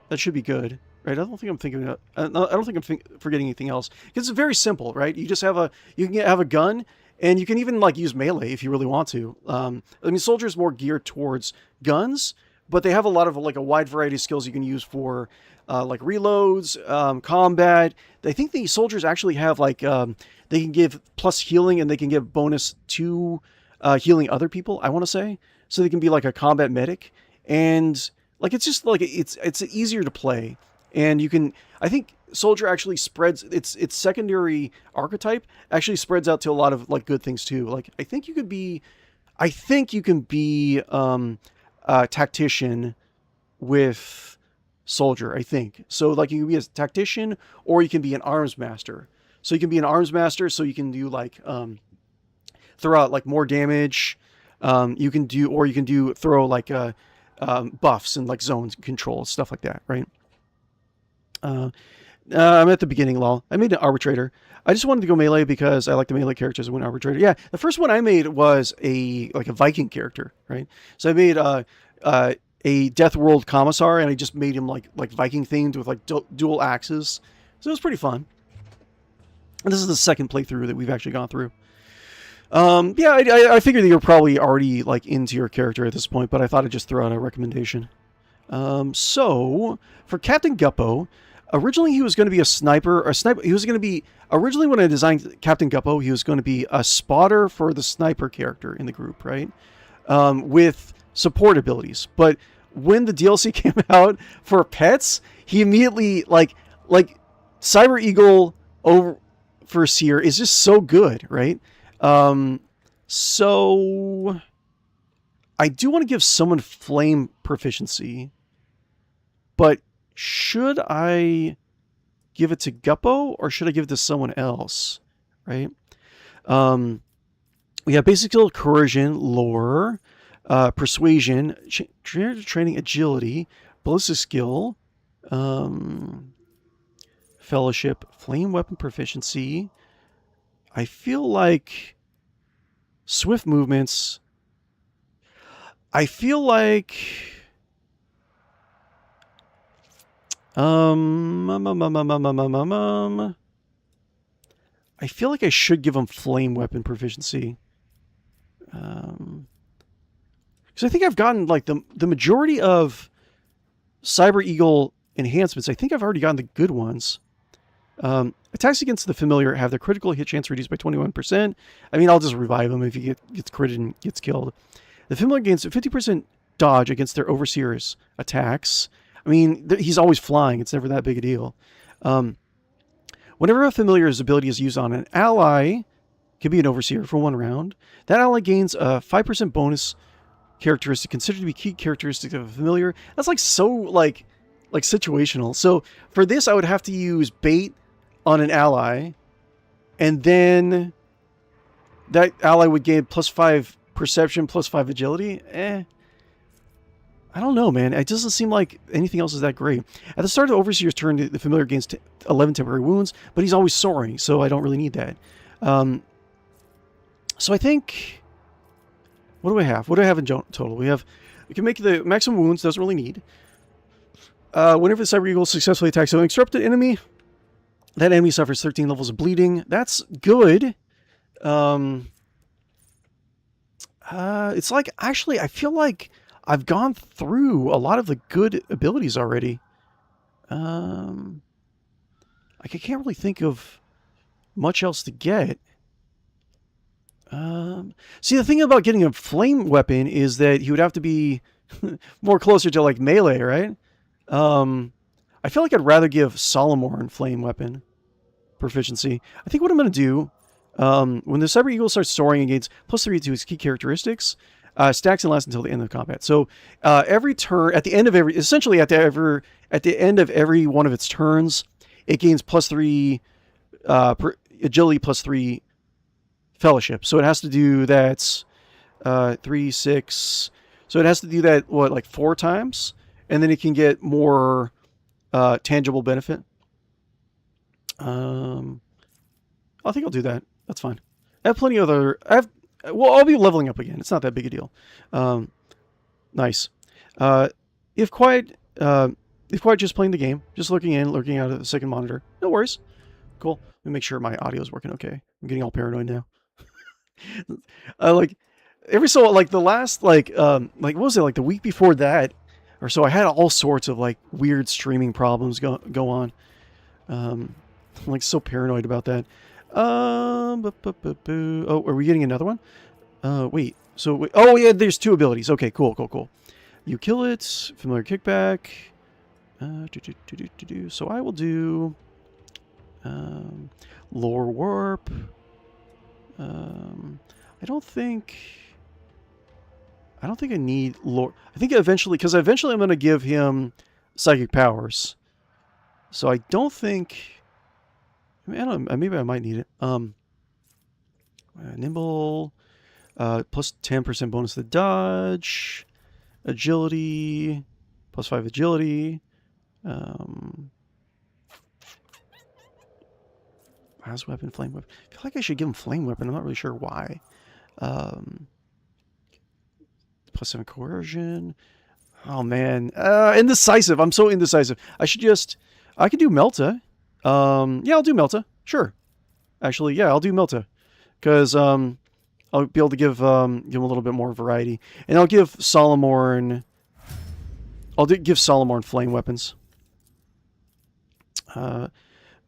That should be good, right? I don't think I'm thinking. I don't think I'm forgetting anything else. It's very simple, right? You just have you can have a gun, and you can even like use melee if you really want to. I mean, soldiers more geared towards guns, but they have a lot of like a wide variety of skills you can use for like reloads, combat. I think the soldiers actually have like they can give plus healing, and they can give bonus to healing other people. I want to say so they can be like a combat medic, and like it's just like it's easier to play, and you can. I think soldier actually spreads its secondary archetype actually spreads out to a lot of like good things too. Like I think you can be a tactician with soldier. I think so. Like you can be a tactician, or you can be an arms master. So you can be an arms master, so you can do like throw out like more damage. You can do throw like buffs and like zones control, stuff like that, right? I'm at the beginning, lol. I made an arbitrator. I just wanted to go melee because I like the melee characters and went arbitrator. Yeah, the first one I made was a Viking character, right? So I made a Death World Commissar, and I just made him like Viking themed with like dual axes. So it was pretty fun. And this is the second playthrough that we've actually gone through. Yeah, I figured that you're probably already like into your character at this point, but I thought I'd just throw out a recommendation. So for Captain Guppo, originally he was going to be a sniper. He was going to be originally when I designed Captain Guppo, he was going to be a spotter for the sniper character in the group, right? With support abilities. But when the DLC came out for pets, he immediately like Cyber Eagle over for Seer is just so good, right? So I do want to give someone flame proficiency, but should I give it to Guppo or should I give it to someone else? Right? We have basic skill, coercion, lore, persuasion, training, agility, ballistic skill, fellowship, flame weapon proficiency. I feel like swift movements. I feel like I feel like I should give him flame weapon proficiency. Because I think I've gotten like the majority of Cyber Eagle enhancements. I think I've already gotten the good ones. Attacks against the familiar have their critical hit chance reduced by 21%. I mean, I'll just revive him if he gets critted and gets killed. The familiar gains a 50% dodge against their overseer's attacks. I mean, he's always flying. It's never that big a deal. Whenever a familiar's ability is used on an ally, can be an overseer for 1 round, that ally gains a 5% bonus characteristic considered to be key characteristic of a familiar. That's like so like situational. So for this, I would have to use bait on an ally, and then that ally would gain +5 perception, +5 agility. I don't know, man. It doesn't seem like anything else is that great. At the start of the Overseer's turn, the familiar gains 11 temporary wounds, but he's always soaring, so I don't really need that. So I think... What do I have? What do I have in total? We can make the maximum wounds, doesn't really need. Whenever the Cyber Eagle successfully attacks an interrupted enemy, that enemy suffers 13 levels of bleeding. That's good. It's like, actually, I feel like I've gone through a lot of the good abilities already. I can't really think of much else to get. See, the thing about getting a flame weapon is that he would have to be more closer to like melee, right? I feel like I'd rather give Solomorn flame weapon proficiency. I think what I'm going to do, when the Cyber Eagle starts soaring and gains +3 to his key characteristics, stacks and lasts until the end of the combat. So every turn, at the end of every one of its turns, it gains +3 agility, +3 fellowship. So it has to do that 3, 6. So it has to do that, what, like 4 times? And then it can get more tangible benefit. I think I'll do that. That's fine. I have plenty of other... I'll be leveling up again. It's not that big a deal. Nice. If quiet If quite just playing the game, just looking out at the second monitor. No worries. Cool. Let me make sure my audio is working okay. I'm getting all paranoid now. Like every so like the last like what was it, like the week before that or so, I had all sorts of like weird streaming problems go on. I'm like so paranoid about that. Oh, are we getting another one? Wait. So oh yeah, there's 2 abilities. Okay, cool. You kill it. Familiar kickback. So I will do lore warp. I don't think I need lore. I think eventually, because eventually I'm going to give him psychic powers. So I don't think. I mean, I don't know, maybe I might need it. Nimble, plus 10% bonus to dodge, agility, plus 5 agility. Last weapon, flame weapon. I feel like I should give him flame weapon. I'm not really sure why. Plus 7 coercion. Oh man, indecisive. I'm so indecisive. I could do Melta. Yeah, I'll do Melta. Sure. Actually, yeah, I'll do Melta. Because I'll be able to give him a little bit more variety. And I'll give Solomorn... give Solomorn flame weapons.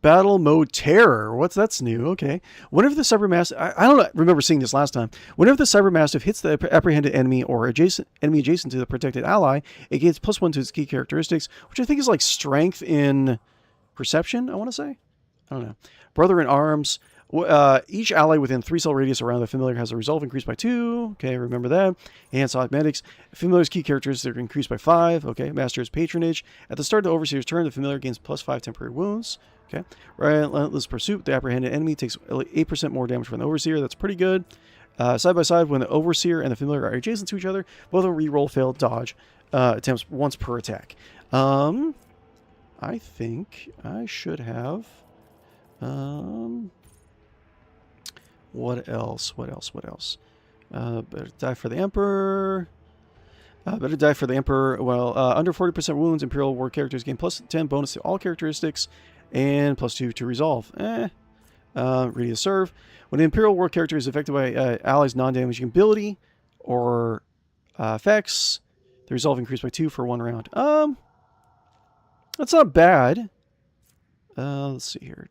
Battle mode terror. That's new? Okay. Whenever the cybermastiff... I don't remember seeing this last time. Whenever the cybermastiff hits the apprehended enemy or enemy adjacent to the protected ally, it gains +1 to its key characteristics, which I think is like strength in perception, I want to say. I don't know. Brother in arms. Each ally within 3 cell radius around the familiar has a resolve increased by 2. Okay, remember that. Enhanced Augmentics. Familiar's key characteristics are increased by 5. Okay, Master's Patronage. At the start of the Overseer's turn, the familiar gains +5 temporary wounds. Okay. Relentless Pursuit. The apprehended enemy takes 8% more damage from the Overseer. That's pretty good. Side by side, when the Overseer and the familiar are adjacent to each other, both will reroll failed dodge attempts once per attack. I think I should have... What else? Better die for the Emperor. Well, under 40% wounds, Imperial War characters gain +10 bonus to all characteristics and +2 to resolve. Ready to serve. When an Imperial War character is affected by allies' non-damaging ability or effects, the resolve increased by 2 for 1 round. That's not bad. Let's see here.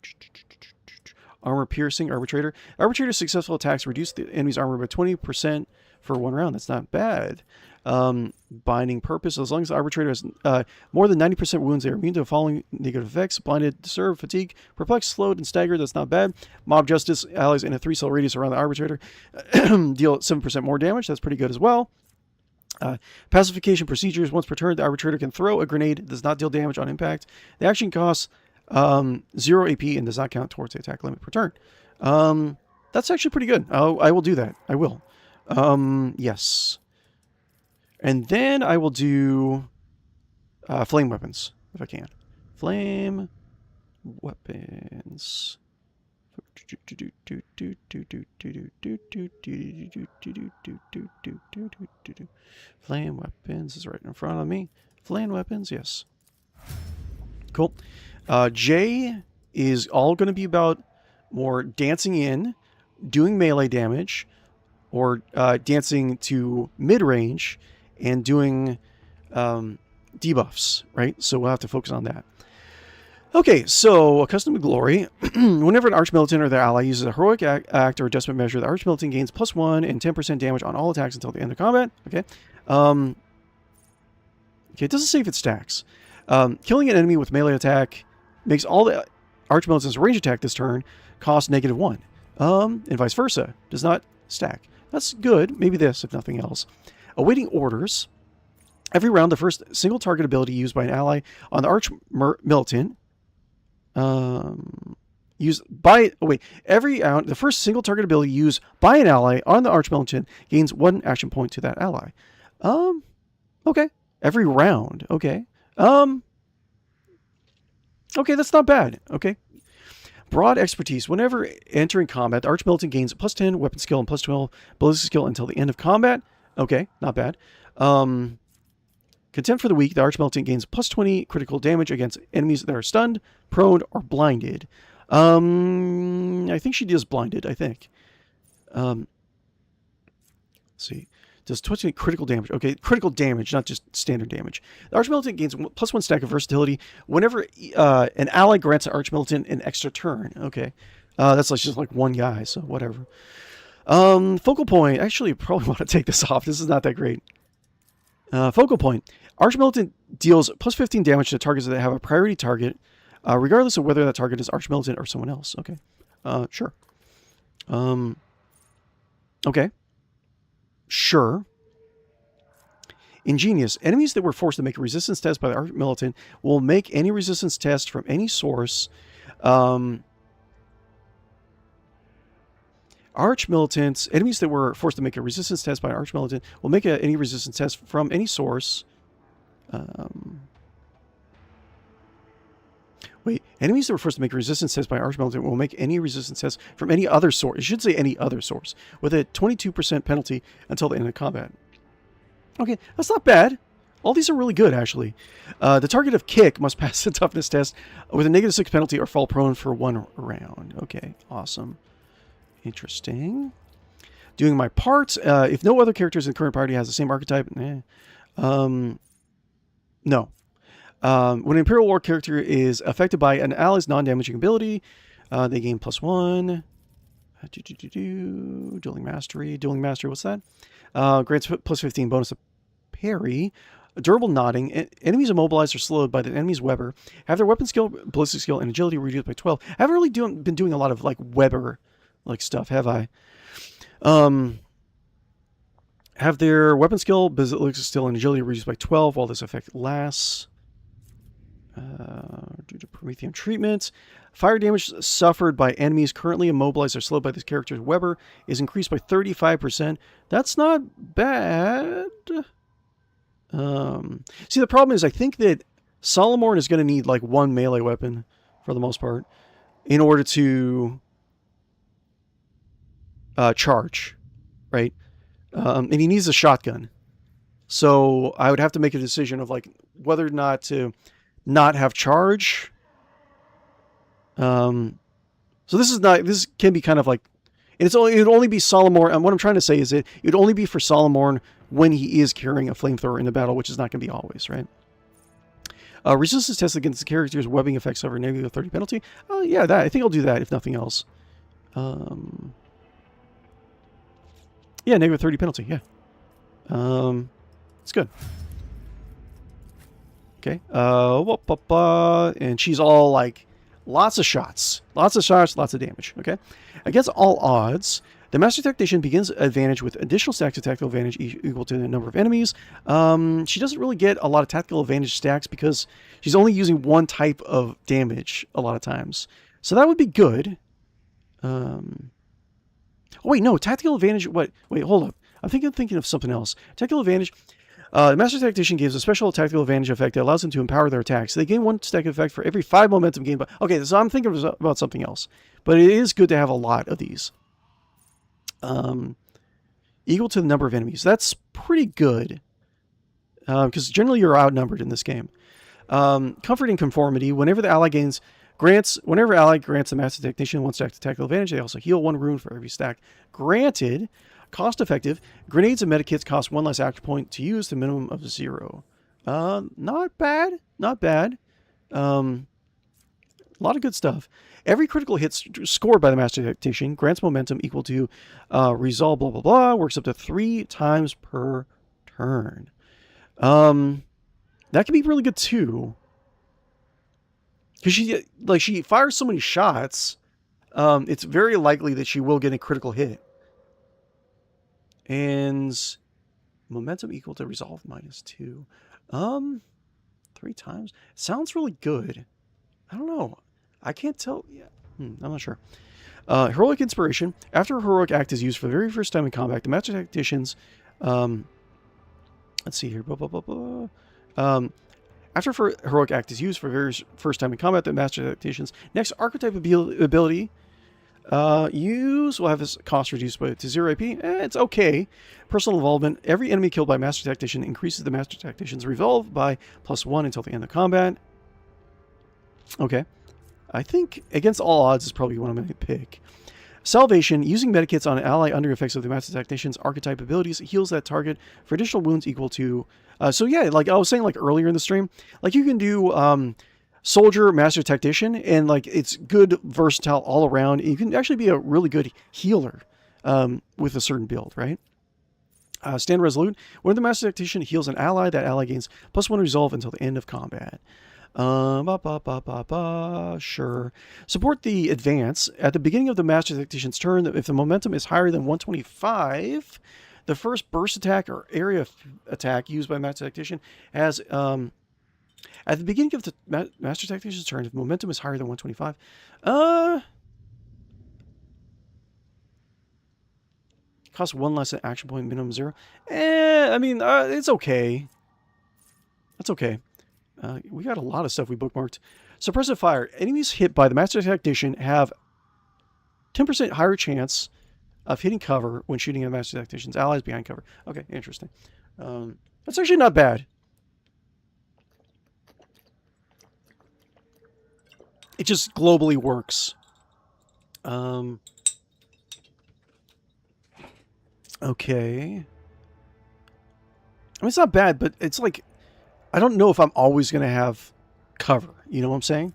Armor piercing, arbitrator. Arbitrator's successful attacks reduce the enemy's armor by 20% for 1 round. That's not bad. Binding purpose. As long as the arbitrator has more than 90% wounds, they are immune to the following negative effects: blinded, disturbed, fatigue, perplexed, slowed, and staggered. That's not bad. Mob justice. Allies in a 3 cell radius around the arbitrator deal 7% more damage. That's pretty good as well. Pacification procedures. Once per turn, the arbitrator can throw a grenade. It does not deal damage on impact. The action costs 0 AP and does not count towards the attack limit per turn. That's actually pretty good. I will do that. I will. Yes. And then I will do flame weapons, if I can. Flame weapons. Flame weapons is right in front of me. Flame weapons, yes. Cool. J is all going to be about more dancing in, doing melee damage, or dancing to mid-range, and doing debuffs, right? So we'll have to focus on that. Okay, so Accustomed to Glory. Whenever an Archmilitant or their ally uses a heroic act or adjustment measure, the Archmilitant gains +1 and 10% damage on all attacks until the end of combat. Okay. Okay, it doesn't say if it stacks. Killing an enemy with melee attack makes all the Archmilitant's range attack this turn cost -1. And vice versa. Does not stack. That's good. Maybe this, if nothing else. Awaiting orders. Every round, the first single target ability used by an ally on the Archmilitant the first single target ability used by an ally on the Archmilitant gains 1 action point to that ally. Okay. Every round. Okay. Okay, that's not bad. Okay. Broad expertise. Whenever entering combat, the Archmilitant gains +10 weapon skill and +12 ballistic skill until the end of combat. Okay, not bad. Contempt for the weak, the Archmilitant gains plus 20 critical damage against enemies that are stunned, prone, or blinded. I think she does blinded, I think. Let's see. Does 20 critical damage. Okay, critical damage, not just standard damage. The Archmilitant gains plus 1 stack of versatility whenever an ally grants an Archmilitant an extra turn. Okay. That's like just like one guy, so whatever. Focal point. Actually, probably want to take this off. This is not that great. Focal point. Archmilitant deals plus 15 damage to targets that have a priority target, regardless of whether that target is Archmilitant or someone else. Okay. Sure. Okay. Sure. Ingenious. Enemies that were forced to make a resistance test by the Archmilitant will make any resistance test from any source. Archmilitants, enemies that were forced to make a resistance test by an Archmilitant will make any resistance test from any source. Wait, enemies that were forced to make a resistance test by an Archmilitant will make any resistance test from any other source. It should say any other source, with a 22% penalty until the end of combat. Okay, that's not bad. All these are really good, actually. The target of kick must pass the toughness test with a -6 penalty or fall prone for 1 round. Okay, awesome. Interesting. Doing my part. If no other characters in the current party has the same archetype, no. When an Imperial War character is affected by an ally's non-damaging ability, they gain +1. Dueling Mastery. Dueling Mastery, what's that? Grants plus 15 bonus to parry. Durable Nodding. Enemies immobilized or slowed by the enemy's Weber have their weapon skill, ballistic skill, and agility reduced by 12. I haven't really been doing a lot of like Weber like stuff, have I? Have their weapon skill, ballistic skill, and agility reduced by 12 while this effect lasts. Due to Promethean treatment. Fire damage suffered by enemies currently immobilized or slowed by this character's Weber is increased by 35%. That's not bad. See, the problem is I think that Solomorn is going to need like one melee weapon for the most part in order to charge, right? And he needs a shotgun. So I would have to make a decision of like whether or not to not have charge. So this can be kind of like, and it would only be Solomorn. And what I'm trying to say is it would only be for Solomorn when he is carrying a flamethrower in the battle, which is not going to be always, right? Resistance test against the character's webbing effects over -30 penalty. Yeah, that I think I'll do that if nothing else. Yeah, -30 penalty. Yeah, it's good. Okay. And she's all like lots of shots, lots of damage. Okay. Against all odds, the Master Tactician begins advantage with additional stacks of tactical advantage equal to the number of enemies. She doesn't really get a lot of tactical advantage stacks because she's only using one type of damage a lot of times. So that would be good. Oh, wait, no, tactical advantage. What? Wait, hold up. I'm thinking of something else. Tactical advantage. The Master Tactician gives a special tactical advantage effect that allows them to empower their attacks. They gain 1 stack effect for every 5 momentum gained. Okay, so I'm thinking about something else. But it is good to have a lot of these. Equal to the number of enemies. That's pretty good. Because generally you're outnumbered in this game. Comfort and Conformity. Whenever ally grants the Master Tactician 1 stack of tactical advantage, they also heal 1 wound for every stack granted. Cost effective. Grenades and medikits cost 1 less action point to use to a minimum of 0. Not bad. Not bad. A lot of good stuff. Every critical hit scored by the Master Tactician grants momentum equal to resolve blah blah blah. Works up to 3 times per turn. That can be really good too. Because she fires so many shots, it's very likely that she will get a critical hit. And momentum equal to resolve -2. 3 times. Sounds really good. I don't know. I can't tell. Yeah, I'm not sure. Heroic Inspiration. After a heroic act is used for the very first time in combat, the Master Tacticians. Let's see here. After a heroic act is used for the very first time in combat, the Master Tactician's next archetype ability Use will have its cost reduced to 0 AP. It's okay. Personal involvement. Every enemy killed by Master Tactician increases the Master Tactician's resolve by +1 until the end of combat. Okay. I think against all odds is probably what I'm going to pick. Salvation. Using medikits on an ally under effects of the Master Tactician's archetype abilities heals that target for additional wounds equal to... so yeah, like I was saying like earlier in the stream, like you can do... Soldier, Master Tactician, and like it's good, versatile all around. You can actually be a really good healer with a certain build, right? Stand Resolute. When the Master Tactician heals an ally, that ally gains +1 resolve until the end of combat. Sure. Support the advance. At the beginning of the Master Tactician's turn, if the momentum is higher than 125, the first burst attack or area attack used by Master Tactician has... at the beginning of the Master Tactician's turn, if momentum is higher than 125, costs 1 less than action point, minimum 0. I mean, it's okay. That's okay. We got a lot of stuff we bookmarked. Suppressive fire. Enemies hit by the Master Tactician have 10% higher chance of hitting cover when shooting at Master Tactician's allies behind cover. Okay, interesting. That's actually not bad. It just globally works. Okay. I mean, it's not bad, but it's like, I don't know if I'm always going to have cover. You know what I'm saying?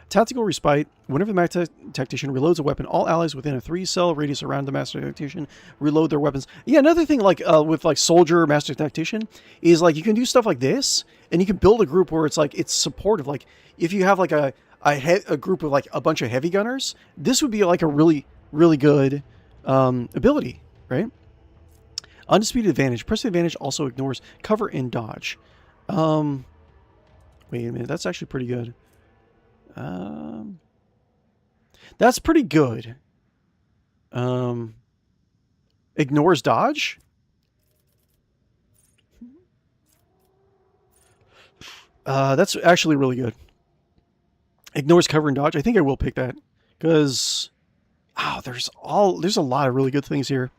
Tactical Respite. Whenever the Master Tactician reloads a weapon, all allies within a 3-cell radius around the Master Tactician reload their weapons. Yeah, another thing like with like Soldier, Master Tactician is like you can do stuff like this, and you can build a group where it's like it's supportive. Like if you have like a group of like a bunch of heavy gunners, this would be like a really, really good ability, right? Undisputed Advantage. Press advantage also ignores cover and dodge. Wait a minute, that's actually pretty good. That's pretty good. Ignores dodge? That's actually really good. Ignores cover and dodge. I think I will pick that because there's a lot of really good things here.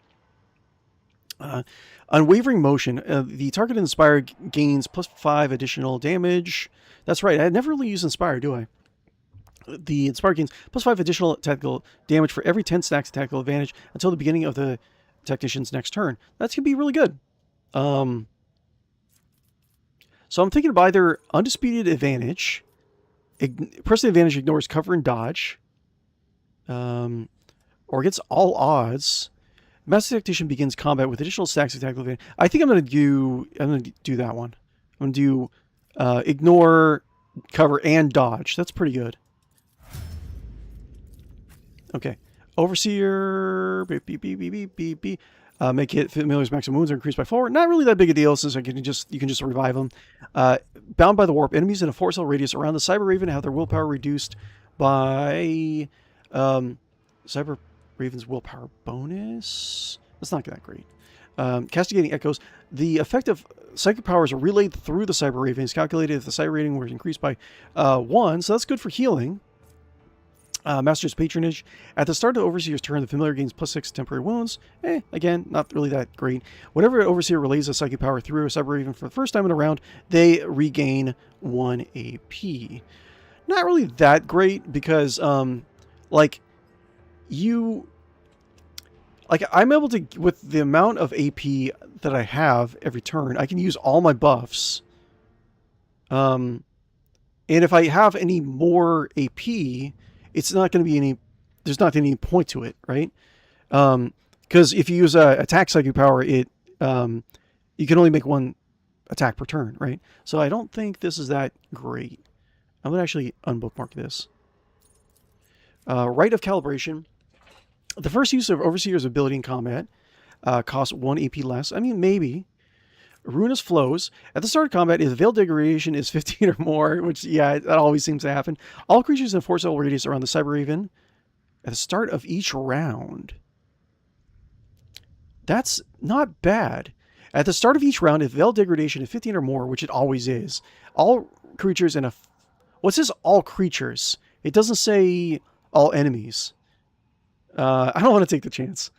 Unwavering motion. The target Inspire gains +5 additional damage. That's right. I never really use Inspire, do I? The Inspire gains +5 additional tactical damage for every 10 stacks of tactical advantage until the beginning of the Tactician's next turn. That's going to be really good. So I'm thinking of either Undisputed Advantage. Press the advantage ignores cover and dodge. Or against all odds. Master Tactician begins combat with additional stacks of tactical advantage. I think I'm going to do that one. I'm going to do ignore cover and dodge. That's pretty good. Okay. Overseer. Beep, beep, beep, beep, beep, beep, beep. Make hit familiars maximum wounds are increased by 4. Not really that big a deal since you can just revive them. Bound by the warp. Enemies in a 4-cell radius around the Cyber Raven have their willpower reduced by Cyber Raven's willpower bonus. That's not that great. Castigating Echoes. The effect of psychic powers are relayed through the Cyber Raven. Is calculated if the Cyber rating were increased by 1, so that's good for healing. Master's Patronage. At the start of the Overseer's turn, the familiar gains +6 temporary wounds. Again, not really that great. Whenever an Overseer relays a psychic power through a Cyber Raven for the first time in a round, they regain 1 AP. Not really that great because, I'm able to, with the amount of AP that I have every turn, I can use all my buffs. And if I have any more AP, it's not going to be there's not any point to it, right? Because if you use attack psychic power, you can only make 1 attack per turn, right? So I don't think this is that great. I'm going to actually unbookmark this. Rite of Calibration. The first use of Overseer's ability in combat costs 1 AP less. I mean, maybe. Ruinous Flows. At the start of combat, if the Veil Degradation is 15 or more, which, yeah, that always seems to happen, all creatures in a 4-cell radius around the Cyber Raven at the start of each round. That's not bad. At the start of each round, if Veil Degradation is 15 or more, which it always is, all creatures in a... Well, it says all creatures. It doesn't say all enemies. I don't want to take the chance.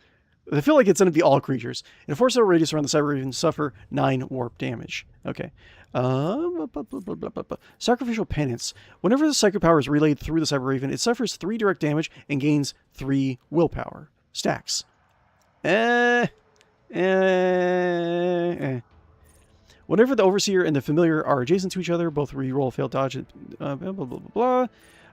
I feel like it's going to be all creatures. In a 4-cell radius around the Cyber Raven, suffer 9 warp damage. Okay. Sacrificial Penance. Whenever the psychic power is relayed through the Cyber Raven, it suffers 3 direct damage and gains 3 willpower. Stacks. Whenever the Overseer and the Familiar are adjacent to each other, both reroll, fail, dodge, blah, blah, blah, blah,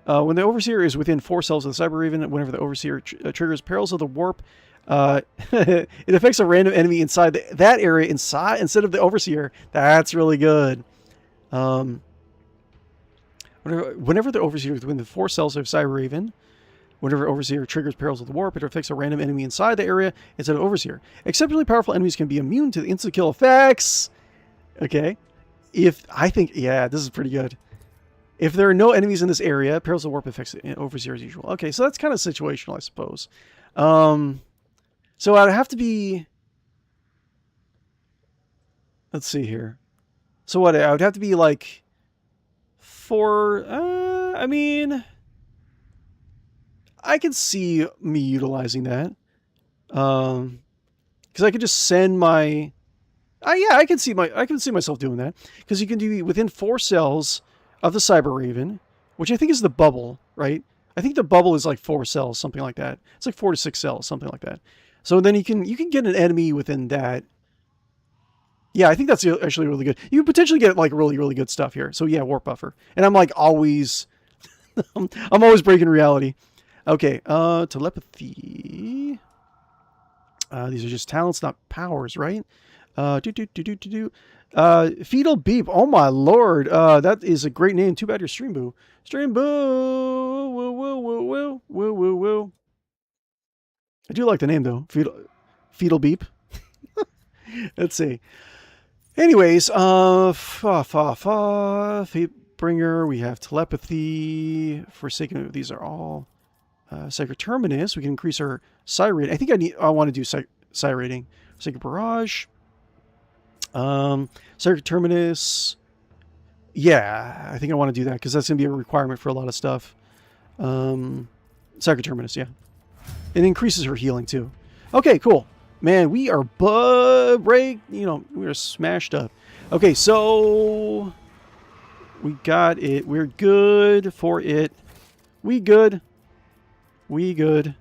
blah. When the Overseer is within 4 cells of the Cyber Raven, whenever the Overseer triggers Perils of the Warp, it affects a random enemy inside that area instead of the Overseer. That's really good. Whenever the Overseer is within the 4 cells of Cyber Raven, whenever Overseer triggers Perils of the Warp, it affects a random enemy inside the area instead of Overseer. Exceptionally powerful enemies can be immune to the instant kill effects. Okay. This is pretty good. If there are no enemies in this area, Perils of the Warp affects Overseer as usual. Okay, so that's kind of situational, I suppose. So I'd have to be... Let's see here. So what? I would have to be like... I mean... I can see me utilizing that. Because I could just send my... I can see myself doing that. Because you can do within 4 cells of the Cyber Raven, which I think is the bubble, right? I think the bubble is like 4 cells, something like that. It's like 4 to 6 cells, something like that. So then you can get an enemy within that. Yeah, I think that's actually really good. You can potentially get like really, really good stuff here. So yeah, warp buffer. And I'm like always, I'm always breaking reality. Okay, telepathy. These are just talents, not powers, right? Fetal Beep. Oh my lord. That is a great name. Too bad you're Stream Boo. Stream Boo. Woo, woo, woo, woo, woo, woo, woo. I do like the name though. Fetal Beep. Let's see. Anyways, Fatebringer. We have Telepathy. Forsaken. These are all. Sacred Terminus. We can increase our psi rating. I think I want to do psi rating. Sacred Barrage. Sacred Terminus. Yeah, I think I want to do that because that's going to be a requirement for a lot of stuff. Sacred Terminus, yeah. It increases her healing too. Okay, cool. Man, we are we are smashed up. Okay, so we got it. We're good for it. We good. Okay.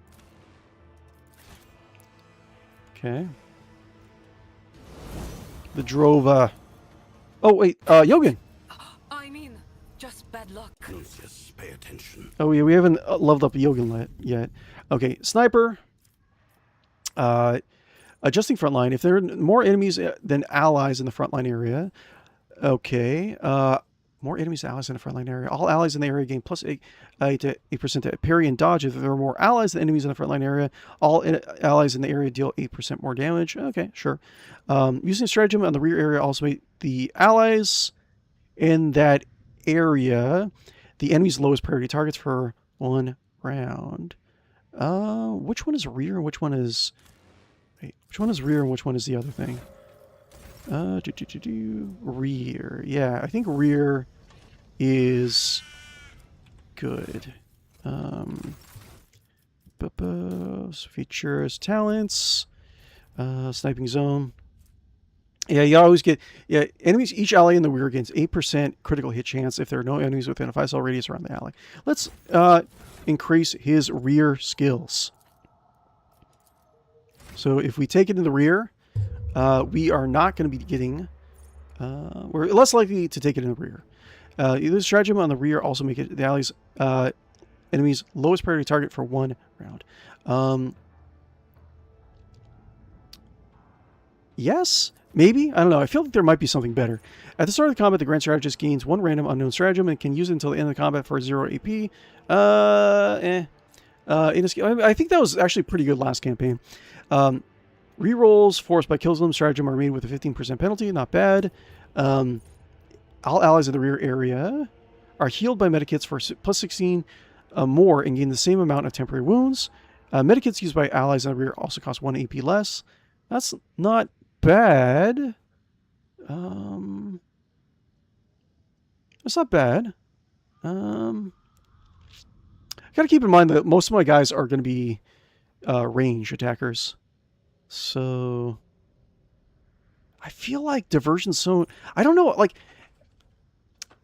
The Drova. Oh, wait. Yogan. I mean, just bad luck. Lucius, pay attention. Oh, yeah. We haven't leveled up Yogan yet. Okay. Sniper. Adjusting front line. If there are more enemies than allies in the front line area. Okay. More enemies than allies in the front line area. All allies in the area gain plus 8% to parry and dodge. If there are more allies than enemies in the front line area, all allies in the area deal 8% more damage. Okay, sure. Using stratagem on the rear area also make the allies in that area the enemy's lowest priority targets for 1 round. Which one is rear and which one is... Wait, which one is rear and which one is the other thing? Rear. Yeah, I think rear is good. Features, talents, sniping zone. Yeah, you always get enemies. Each ally in the rear gains 8% critical hit chance if there are no enemies within a 5-cell radius around the ally. Let's increase his rear skills. So if we take it in the rear, we are not going to be getting... we're less likely to take it in the rear. Either stratagem on the rear also make it the allies enemy's lowest priority target for 1 round. Yes? Maybe? I don't know. I feel like there might be something better. At the start of the combat, the Grand Strategist gains 1 random unknown stratagem and can use it until the end of the combat for 0 AP. I think that was actually pretty good last campaign. Rerolls forced by Killzone stratagem are made with a 15% penalty. Not bad. All allies in the rear area are healed by medikits for plus 16 more and gain the same amount of temporary wounds. Medikits used by allies in the rear also cost 1 AP less. That's not bad. That's not bad. Gotta keep in mind that most of my guys are going to be range attackers. So I feel like diversion zone. I don't know. Like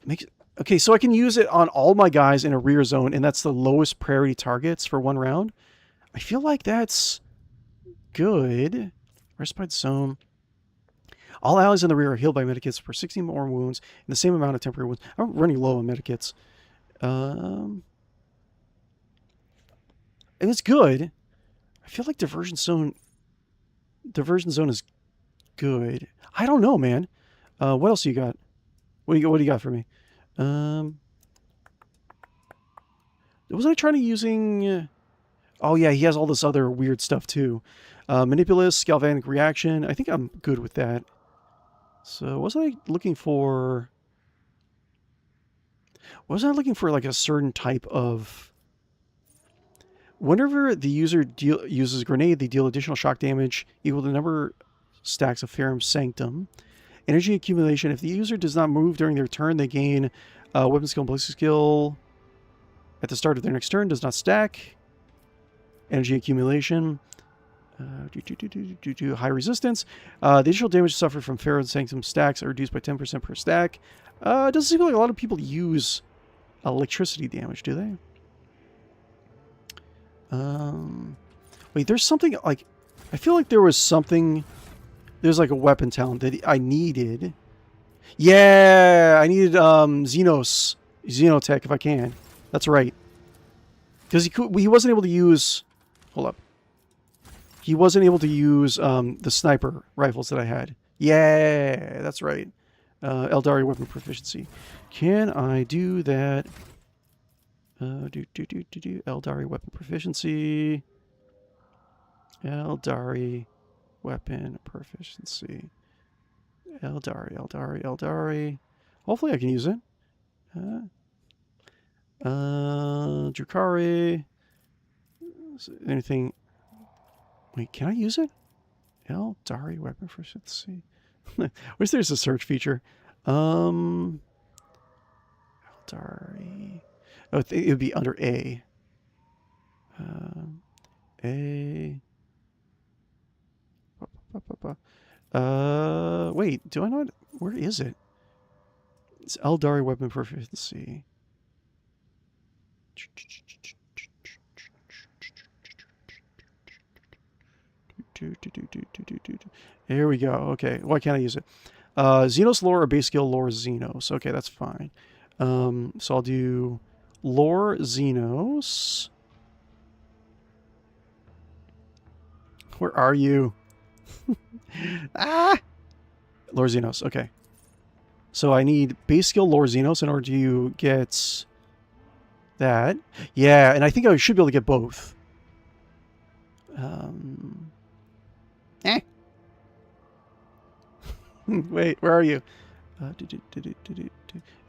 makes okay. So I can use it on all my guys in a rear zone, and that's the lowest priority targets for 1 round. I feel like that's good. Respite zone. All allies in the rear are healed by medikits for 16 more wounds and the same amount of temporary wounds. I'm running low on medikits. It was good. I feel like diversion zone is good. I don't know, man. What else you got? What do you got for me? Wasn't I trying to using? Oh yeah, he has all this other weird stuff too. Manipulus, galvanic reaction. I think I'm good with that. So wasn't I looking for like a certain type of? Whenever the user uses a grenade, they deal additional shock damage equal to the number stacks of Ferrum Sanctum. Energy accumulation. If the user does not move during their turn, they gain weapon skill and ballistic skill at the start of their next turn. Does not stack. Energy accumulation. High resistance. The additional damage suffered from Ferrum Sanctum stacks are reduced by 10% per stack. It doesn't seem like a lot of people use electricity damage, do they? Wait, there's something like, I feel like there was something, there's like a weapon talent that I needed. Yeah, I needed Xenotech if I can. That's right. Because he wasn't able to use, hold up. He wasn't able to use the sniper rifles that I had. Yeah, that's right. Eldari weapon proficiency. Can I do that? Eldari weapon proficiency. Eldari weapon proficiency. Eldari. Hopefully I can use it. Drukari. Anything? Wait, can I use it? Eldari weapon proficiency. Wish there's a search feature. Eldari. Oh, it would be under A. A. Wait, do I not? Where is it? It's Eldari weapon proficiency. Here we go. Okay, why can't I use it? Xenos lore or base skill lore Xenos. Okay, that's fine. So I'll do lore Xenos. Where are you? Lore Xenos. Okay. So I need base skill lore Xenos in order to get that. Yeah, and I think I should be able to get both. Wait, where are you?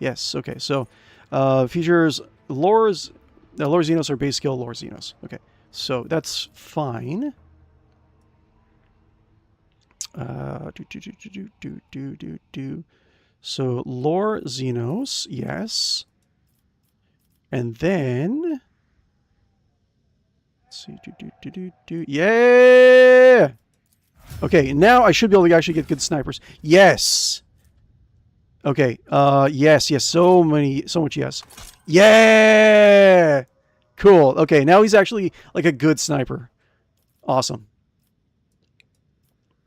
Yes, okay. So features lore Xenos or base skill lore Xenos. Okay, so that's fine. So lore Xenos, yes. And then let's see. Yeah. Okay, now I should be able to actually get good snipers. Yes. Okay. Yes. So much yes. Yeah. Cool. Okay, now he's actually like a good sniper. Awesome.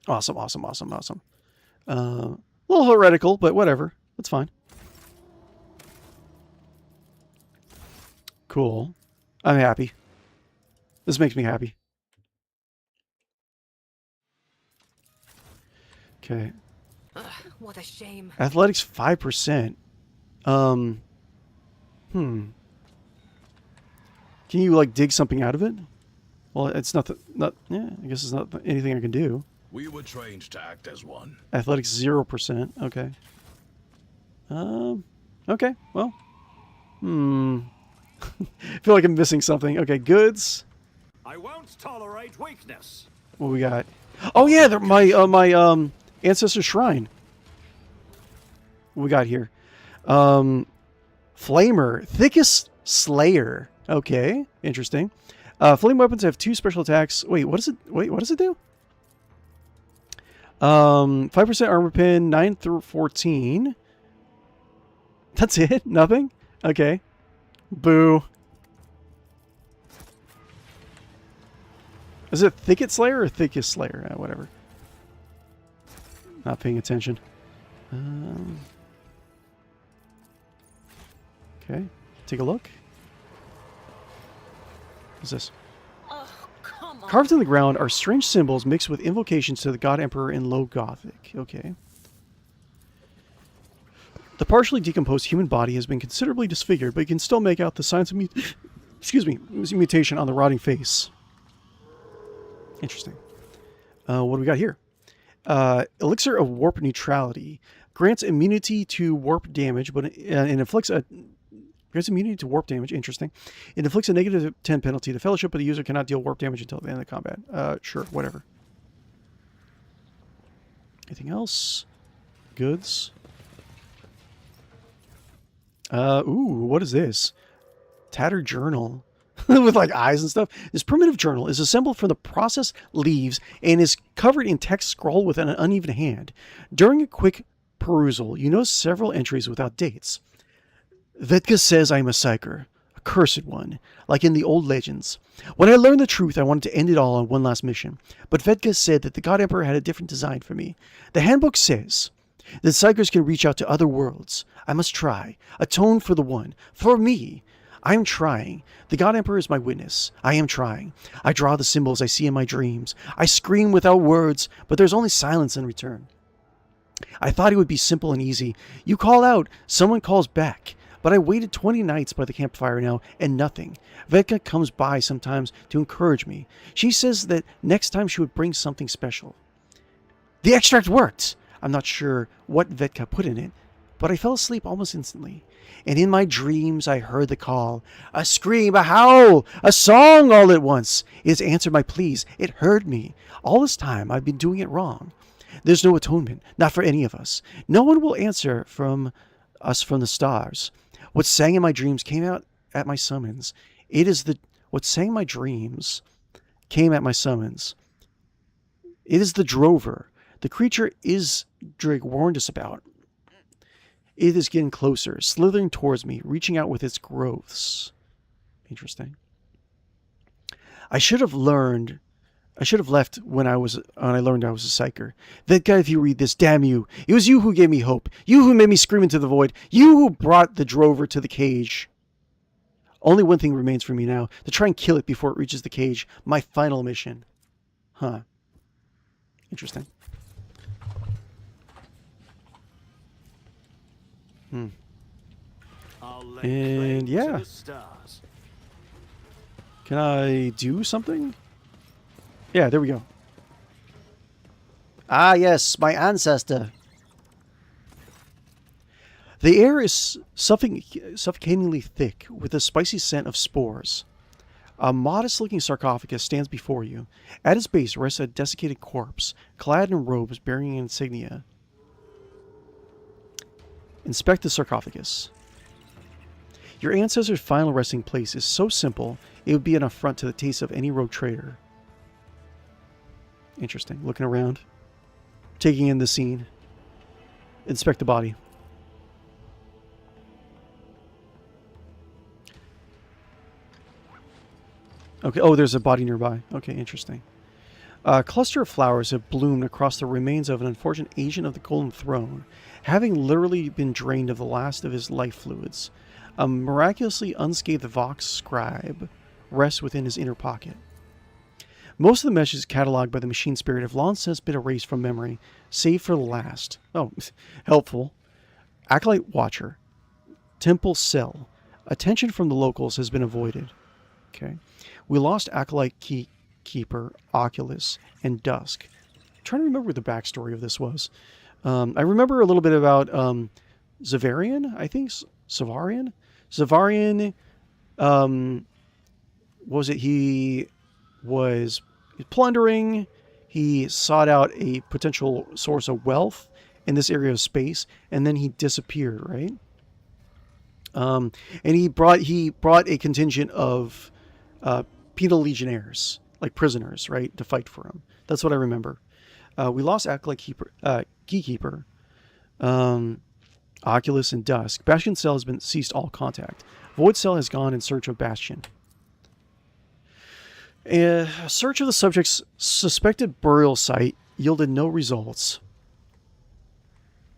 Awesome. A little heretical, but whatever. That's fine. Cool. I'm happy. This makes me happy. Okay. Ugh, what a shame. Athletics 5%. Can you like dig something out of it? Well, it's not yeah, I guess it's not anything I can do. We were trained to act as one. Athletics 0%. Okay. Okay. Well. I feel like I'm missing something. Okay, goods. I won't tolerate weakness. What we got? Oh yeah, my ancestor shrine. What we got here? Flamer, thickest slayer. Okay, interesting. Flame weapons have 2 special attacks. Wait, what does it? Wait, what does it do? 5% armor pin, 9 through 14. That's it? Nothing? Okay. Boo. Is it Thicket Slayer or Thickest Slayer? Whatever. Not paying attention. Okay. Take a look. What's this? Oh, come on. Carved in the ground are strange symbols mixed with invocations to the God Emperor in Low Gothic. Okay. The partially decomposed human body has been considerably disfigured, but you can still make out the signs of mutation on the rotting face. Interesting. What do we got here? Elixir of Warp Neutrality. Grants immunity to warp damage, but and inflicts a... Grants immunity to warp damage. Interesting. It inflicts a negative 10 penalty to Fellowship, but the user cannot deal warp damage until the end of the combat. Sure, whatever. Anything else? Goods. Ooh, what is this? Tattered journal. With like eyes and stuff. This primitive journal is assembled from the processed leaves and is covered in text scrawled with an uneven hand. During a quick perusal, you notice several entries without dates. Vetka says I'm a psyker, a cursed one, like in the old legends. When I learned the truth, I wanted to end it all on one last mission. But Vetka said that the God Emperor had a different design for me. The handbook says that psykers can reach out to other worlds. I must try, atone for the one, for me. I'm trying. The God Emperor is my witness. I am trying. I draw the symbols I see in my dreams. I scream without words, but there's only silence in return. I thought it would be simple and easy. You call out, someone calls back. But I waited 20 nights by the campfire now, and nothing. Vetka comes by sometimes to encourage me. She says that next time she would bring something special. The extract worked! I'm not sure what Vetka put in it, but I fell asleep almost instantly. And in my dreams I heard the call. A scream, a howl, a song all at once. It has answered my pleas. It heard me. All this time I've been doing it wrong. There's no atonement, not for any of us. No one will answer from us from the stars. What sang in my dreams came out at my summons. What sang in my dreams came at my summons. It is the drover. The creature Drake warned us about. It is getting closer, slithering towards me, reaching out with its growths. Interesting. I should have left when I learned I was a psyker. Vetka, if you read this, damn you. It was you who gave me hope. You who made me scream into the void. You who brought the drover to the cage. Only one thing remains for me now. To try and kill it before it reaches the cage. My final mission. Huh. Interesting. And yeah. Can I do something? Yeah, there we go. Ah, yes, my ancestor. The air is suffocatingly thick with a spicy scent of spores. A modest-looking sarcophagus stands before you. At its base rests a desiccated corpse, clad in robes bearing an insignia. Inspect the sarcophagus. Your ancestor's final resting place is so simple, it would be an affront to the taste of any rogue trader. Interesting. Looking around. Taking in the scene. Inspect the body. Okay. Oh, there's a body nearby. Okay, interesting. A cluster of flowers have bloomed across the remains of an unfortunate agent of the Golden Throne, having literally been drained of the last of his life fluids. A miraculously unscathed Vox scribe rests within his inner pocket. Most of the messages cataloged by the machine spirit have long since been erased from memory, save for the last. Oh, helpful. Acolyte Watcher. Temple Cell. Attention from the locals has been avoided. Okay. We lost Acolyte Keeper, Oculus, and Dusk. I'm trying to remember what the backstory of this was. I remember a little bit about Zavarian, I think. Zavarian? Zavarian, was it he was plundering, he sought out a potential source of wealth in this area of space, and then he disappeared, right? And he brought a contingent of penal legionnaires, like prisoners, right, to fight for him. That's what I remember. We lost Acolyte Keeper, Keykeeper, Oculus, and Dusk. Bastion Cell has been ceased all contact. Void Cell has gone in search of Bastion. A search of the subject's suspected burial site yielded no results.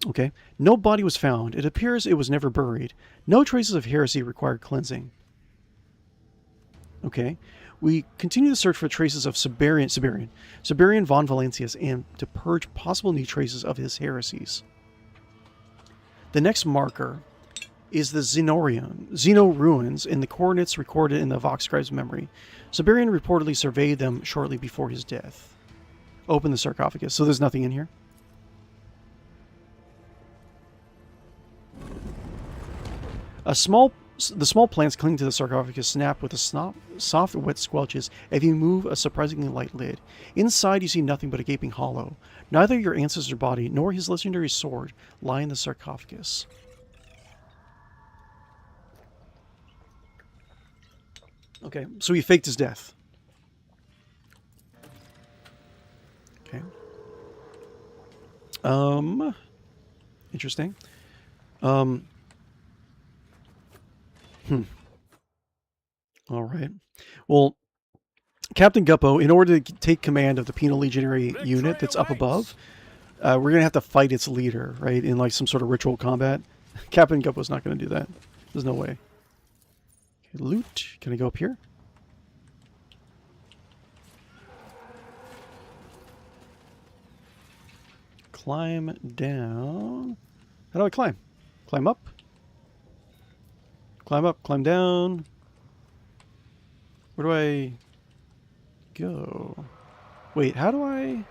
Okay. No body was found. It appears it was never buried. No traces of heresy required cleansing. Okay. We continue to search for traces of Siberian von Valencius and to purge possible new traces of his heresies. The next marker is the Zeno ruins in the coordinates recorded in the Vox Scribe's memory. Siberian reportedly surveyed them shortly before his death. Open the sarcophagus. So there's nothing in here? The small plants clinging to the sarcophagus snap with a soft, wet squelches if you move a surprisingly light lid. Inside, you see nothing but a gaping hollow. Neither your ancestor's body nor his legendary sword lie in the sarcophagus. Okay, so he faked his death. Okay. Interesting. All right. Well, Captain Guppo, in order to take command of the penal legionary unit that's up above, we're going to have to fight its leader, right, in like some sort of ritual combat. Captain Guppo's not going to do that. There's no way. Okay, loot. Can I go up here? Climb down. How do I climb? Climb up? Climb up, climb down. Where do I go? Wait, how do I...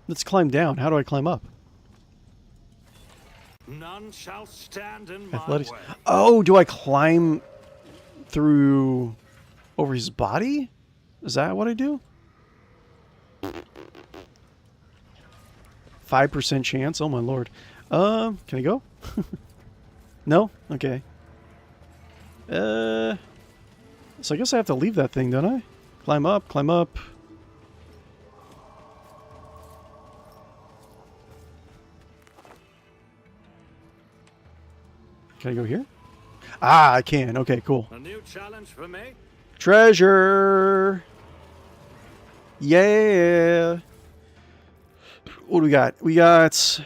Let's climb down. How do I climb up? None shall stand in my Athletics. way. Oh, do I climb through over his body? Is that what I do? 5% chance. Oh my lord. Can I go? No? Okay. So I guess I have to leave that thing, don't I? Climb up, climb up. Can I go here? Ah, I can. Okay, cool. A new challenge for me? Treasure! Yeah! What do we got? We got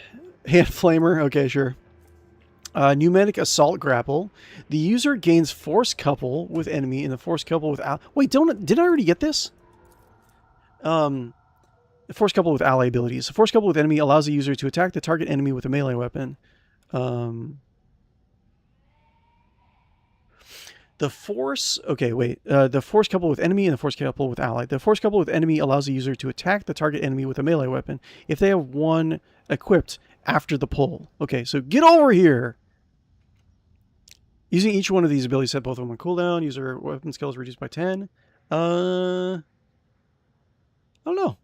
hand flamer. Okay, sure. Pneumatic assault grapple. The user gains force couple with enemy and the force couple with wait, did I already get this? Force couple with ally abilities. The force couple with enemy allows the user to attack the target enemy with a melee weapon. The force... Okay, wait. The force couple with enemy and the force couple with ally. The force couple with enemy allows the user to attack the target enemy with a melee weapon if they have one equipped after the pull. Okay, so get over here! Using each one of these abilities, set both of them on cooldown. User weapon skill is reduced by 10. I don't know.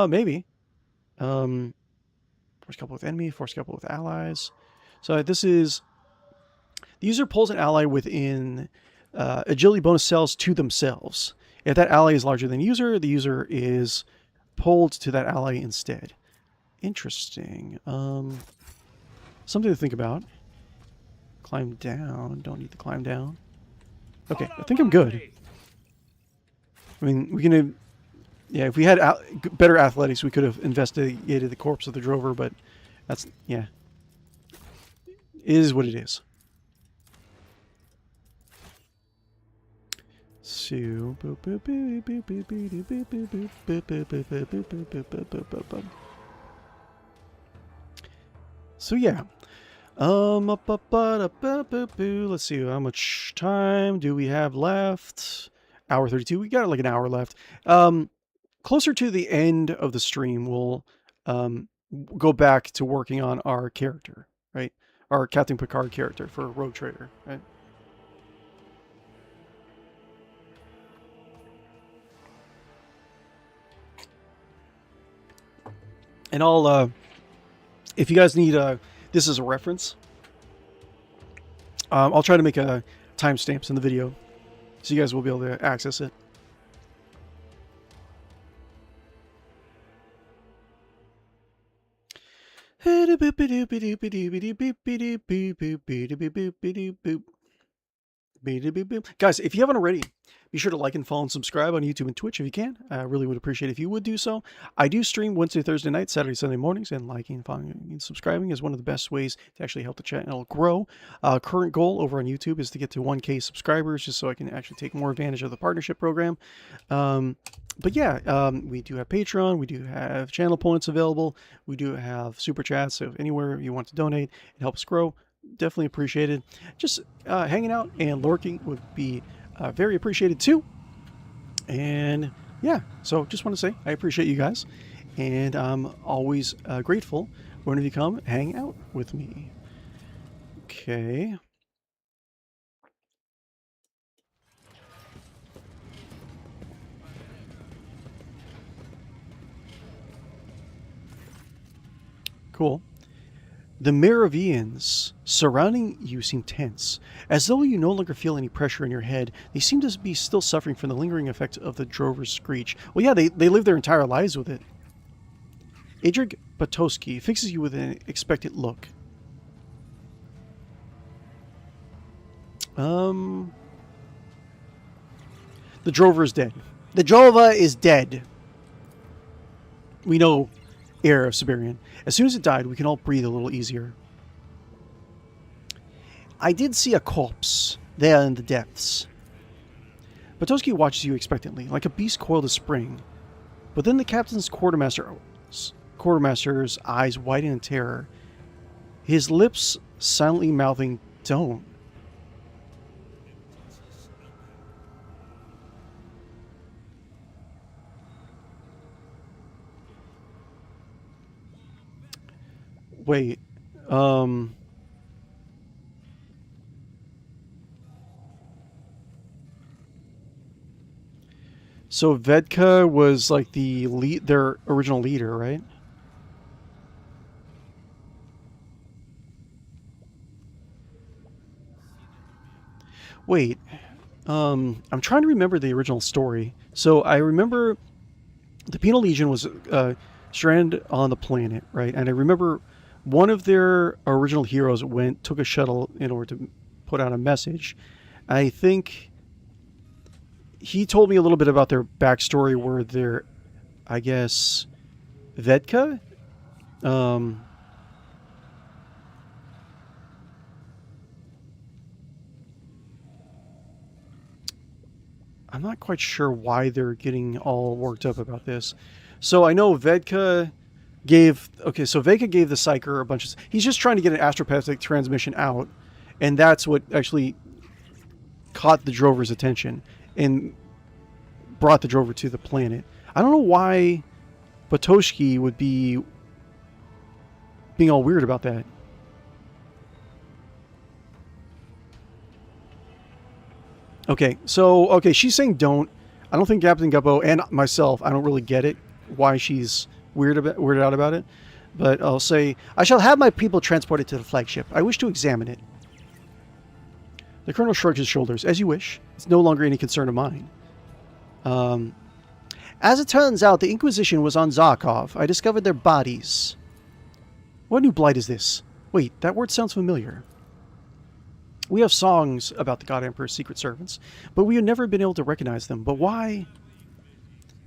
Maybe. Force couple with enemy, force couple with allies. So this is... The user pulls an ally within agility bonus cells to themselves. If that ally is larger than the user is pulled to that ally instead. Interesting. Something to think about. Climb down. Don't need to climb down. Okay, I think I'm good. I mean, we can... Yeah, if we had better athletics, we could have investigated the corpse of the drover, but that's... Yeah. It is what it is. So... So, yeah. Let's see, how much time do we have left? Hour 32. We got like an hour left. Closer to the end of the stream, we'll go back to working on our character, right? Our Captain Picard character for Rogue Trader, right? And I'll, if you guys need this is a reference, I'll try to make timestamps in the video So you guys will be able to access it. Guys, if you haven't already, be sure to like and follow and subscribe on YouTube and Twitch if you can. I really would appreciate it if you would do so. I do stream Wednesday, Thursday nights, Saturday, Sunday mornings, and liking, following, and subscribing is one of the best ways to actually help the channel grow. Current goal over on YouTube is to get to 1K subscribers, just so I can actually take more advantage of the partnership program. But yeah, we do have Patreon, we do have channel points available, we do have super chats, so anywhere you want to donate, it helps grow. Definitely appreciated. Just hanging out and lurking would be very appreciated too. And yeah, so just want to say I appreciate you guys, and I'm always grateful whenever you come hang out with me. Okay. Cool. The Meravians surrounding you seem tense. As though you no longer feel any pressure in your head, they seem to be still suffering from the lingering effect of the drover's screech. Well, yeah, they live their entire lives with it. Adric Batowski fixes you with an expectant look. The drover is dead. The drover is dead. We know, heir of Siberian. As soon as it died, we can all breathe a little easier. I did see a corpse there in the depths. Batowski watches you expectantly, like a beast coiled to spring. But then the captain's quartermaster's eyes widen in terror, his lips silently mouthing, "Don't." Wait, so Vedka was like the lead, their original leader, right? Wait, I'm trying to remember the original story. So I remember the Penal Legion was stranded on the planet, right? And I remember one of their original heroes took a shuttle in order to put out a message. I think he told me a little bit about their backstory, where they're, I guess, Vedka. I'm not quite sure why they're getting all worked up about this. So I know Vedka gave the Psyker a bunch of... He's just trying to get an astropathic transmission out, and that's what actually caught the drover's attention and brought the drover to the planet. I don't know why Batowski would be being all weird about that. Okay, so she's saying don't. I don't think Captain Guppo and myself, I don't really get it, why she's weirded out about it. But I'll say, I shall have my people transported to the flagship. I wish to examine it. The colonel shrugs his shoulders. As you wish. It's no longer any concern of mine. As it turns out, the Inquisition was on Zarkov. I discovered their bodies. What new blight is this? Wait, that word sounds familiar. We have songs about the God Emperor's secret servants, but we have never been able to recognize them. But why?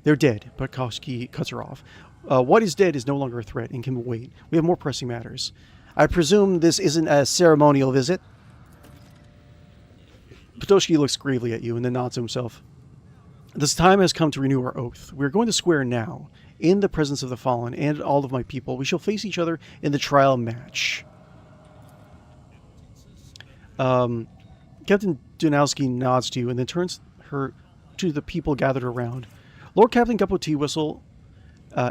They're dead, Batowski cuts her off. What is dead is no longer a threat and can wait. We have more pressing matters. I presume this isn't a ceremonial visit? Batowski looks gravely at you and then nods to himself. This time has come to renew our oath. We are going to swear now, in the presence of the fallen and all of my people, we shall face each other in the trial match. Captain Dunowski nods to you and then turns her to the people gathered around. Lord Captain Guppo Teawhistle,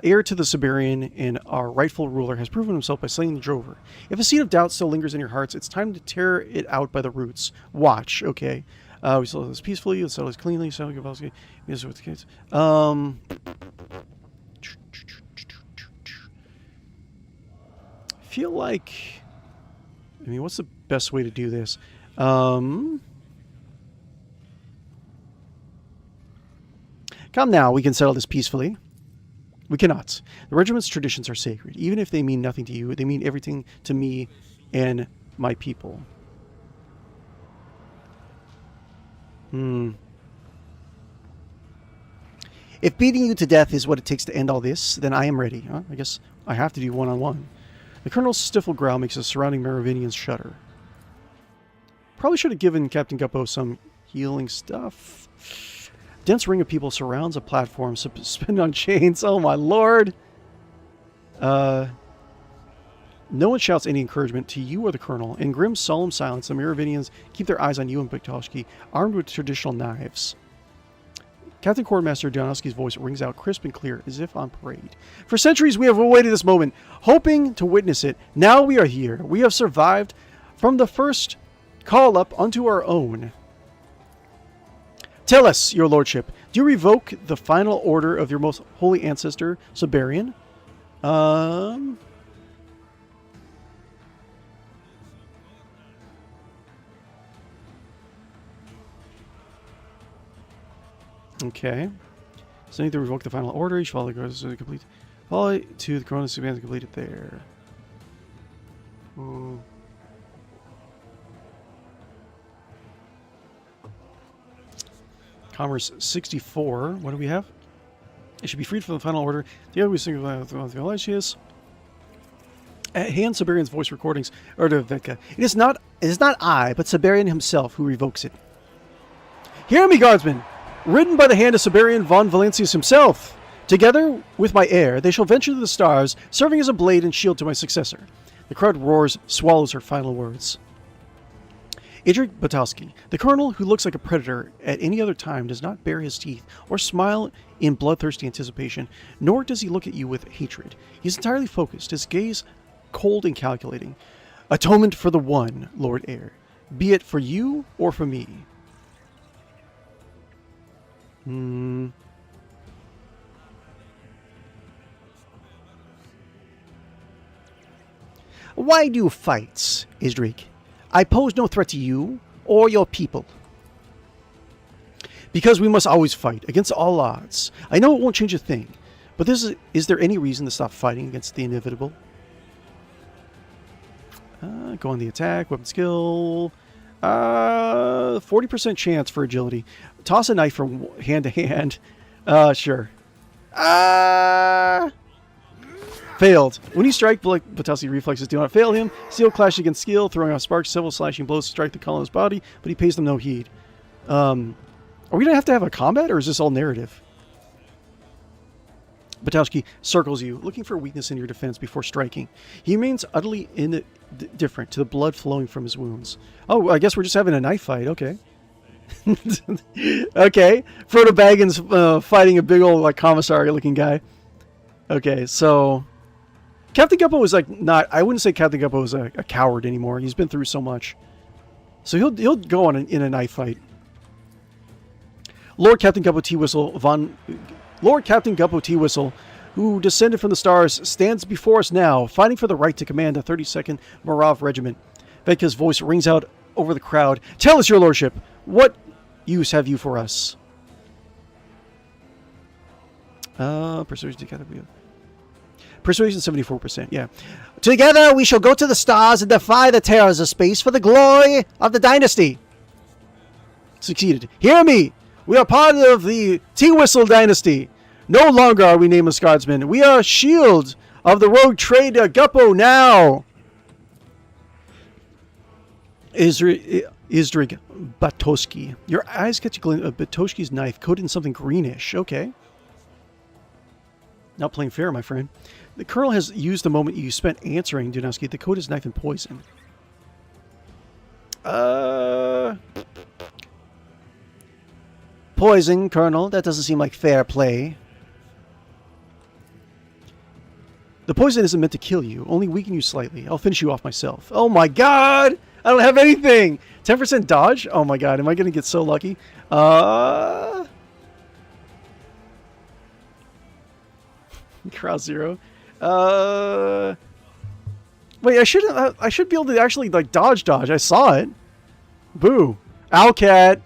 heir to the Siberian and our rightful ruler, has proven himself by slaying the drover. If a seed of doubt still lingers in your hearts, it's time to tear it out by the roots. Watch, okay? We settle this peacefully, let's settle this cleanly, so Gavalski is with the kids. Feel like, I mean, what's the best way to do this? Come now, we can settle this peacefully. We cannot. The regiment's traditions are sacred. Even if they mean nothing to you, they mean everything to me and my people. If beating you to death is what it takes to end all this, then I am ready. Huh? I guess I have to do one-on-one. The colonel's stifled growl makes the surrounding Merovingians shudder. Probably should have given Captain Guppo some healing stuff. Dense ring of people surrounds a platform suspended on chains. Oh my lord! No one shouts any encouragement to you or the colonel. In grim, solemn silence, the Merovingians keep their eyes on you and Buktoshki, armed with traditional knives. Captain Quartermaster Donowski's voice rings out crisp and clear, as if on parade. For centuries we have awaited this moment, hoping to witness it. Now we are here. We have survived from the first call up unto our own. Tell us, your lordship, do you revoke the final order of your most holy ancestor, Siberian? Okay. So I need to revoke the final order. Each follow goes to complete. Follow to the Cronus command completed there. Ooh. Commerce 64. What do we have? It should be freed from the final order. The other we sing about the Aloysius. At hand Siberian's voice recordings or to Vetka. It is not I, but Siberian himself who revokes it. Hear me, guardsmen! Ridden by the hand of Siberian von Valancius himself. Together with my heir, they shall venture to the stars, serving as a blade and shield to my successor. The crowd roars, swallows her final words. Idrik Batowski, the colonel who looks like a predator at any other time, does not bare his teeth or smile in bloodthirsty anticipation, nor does he look at you with hatred. He is entirely focused, his gaze cold and calculating. Atonement for the one, Lord Heir. Be it for you or for me. Why do fights, Idrik? I pose no threat to you or your people. Because we must always fight, against all odds. I know it won't change a thing, but is there any reason to stop fighting against the inevitable? Go on the attack, weapon skill. 40% chance for agility. Toss a knife from hand to hand. Sure. Failed. When you strike, Batowski reflexes do not fail him. Steel clashes against steel, throwing out sparks, several slashing blows to strike the colonel's body, but he pays them no heed. Are we going to have a combat, or is this all narrative? Batowski circles you, looking for weakness in your defense before striking. He remains utterly indifferent to the blood flowing from his wounds. Oh, I guess we're just having a knife fight. Okay. Okay. Frodo Baggins fighting a big old commissary-looking guy. Okay, so Captain Guppo was I wouldn't say Captain Guppo is a coward anymore. He's been through so much. So he'll go on in a knife fight. Lord Captain Guppo Teawhistle, who descended from the stars, stands before us now, fighting for the right to command the 32nd Morav Regiment. Vetka's voice rings out over the crowd. Tell us, your lordship, what use have you for us? Persuasion 74%, yeah. Together we shall go to the stars and defy the terrors of space for the glory of the dynasty. Succeeded. Hear me! We are part of the Teawhistle dynasty. No longer are we nameless guardsmen. We are a shield of the rogue trader Guppo now. Idrik Batowski. Your eyes catch a glint of Batowski's knife coated in something greenish. Okay. Not playing fair, my friend. The colonel has used the moment you spent answering Donowski to coat his knife in poison. Poison, Colonel. That doesn't seem like fair play. The poison isn't meant to kill you, only weaken you slightly. I'll finish you off myself. Oh my god! I don't have anything! 10% dodge? Oh my god, am I going to get so lucky? Crowd zero. Wait, I should be able to actually dodge. I saw it. Boo. Owlcat.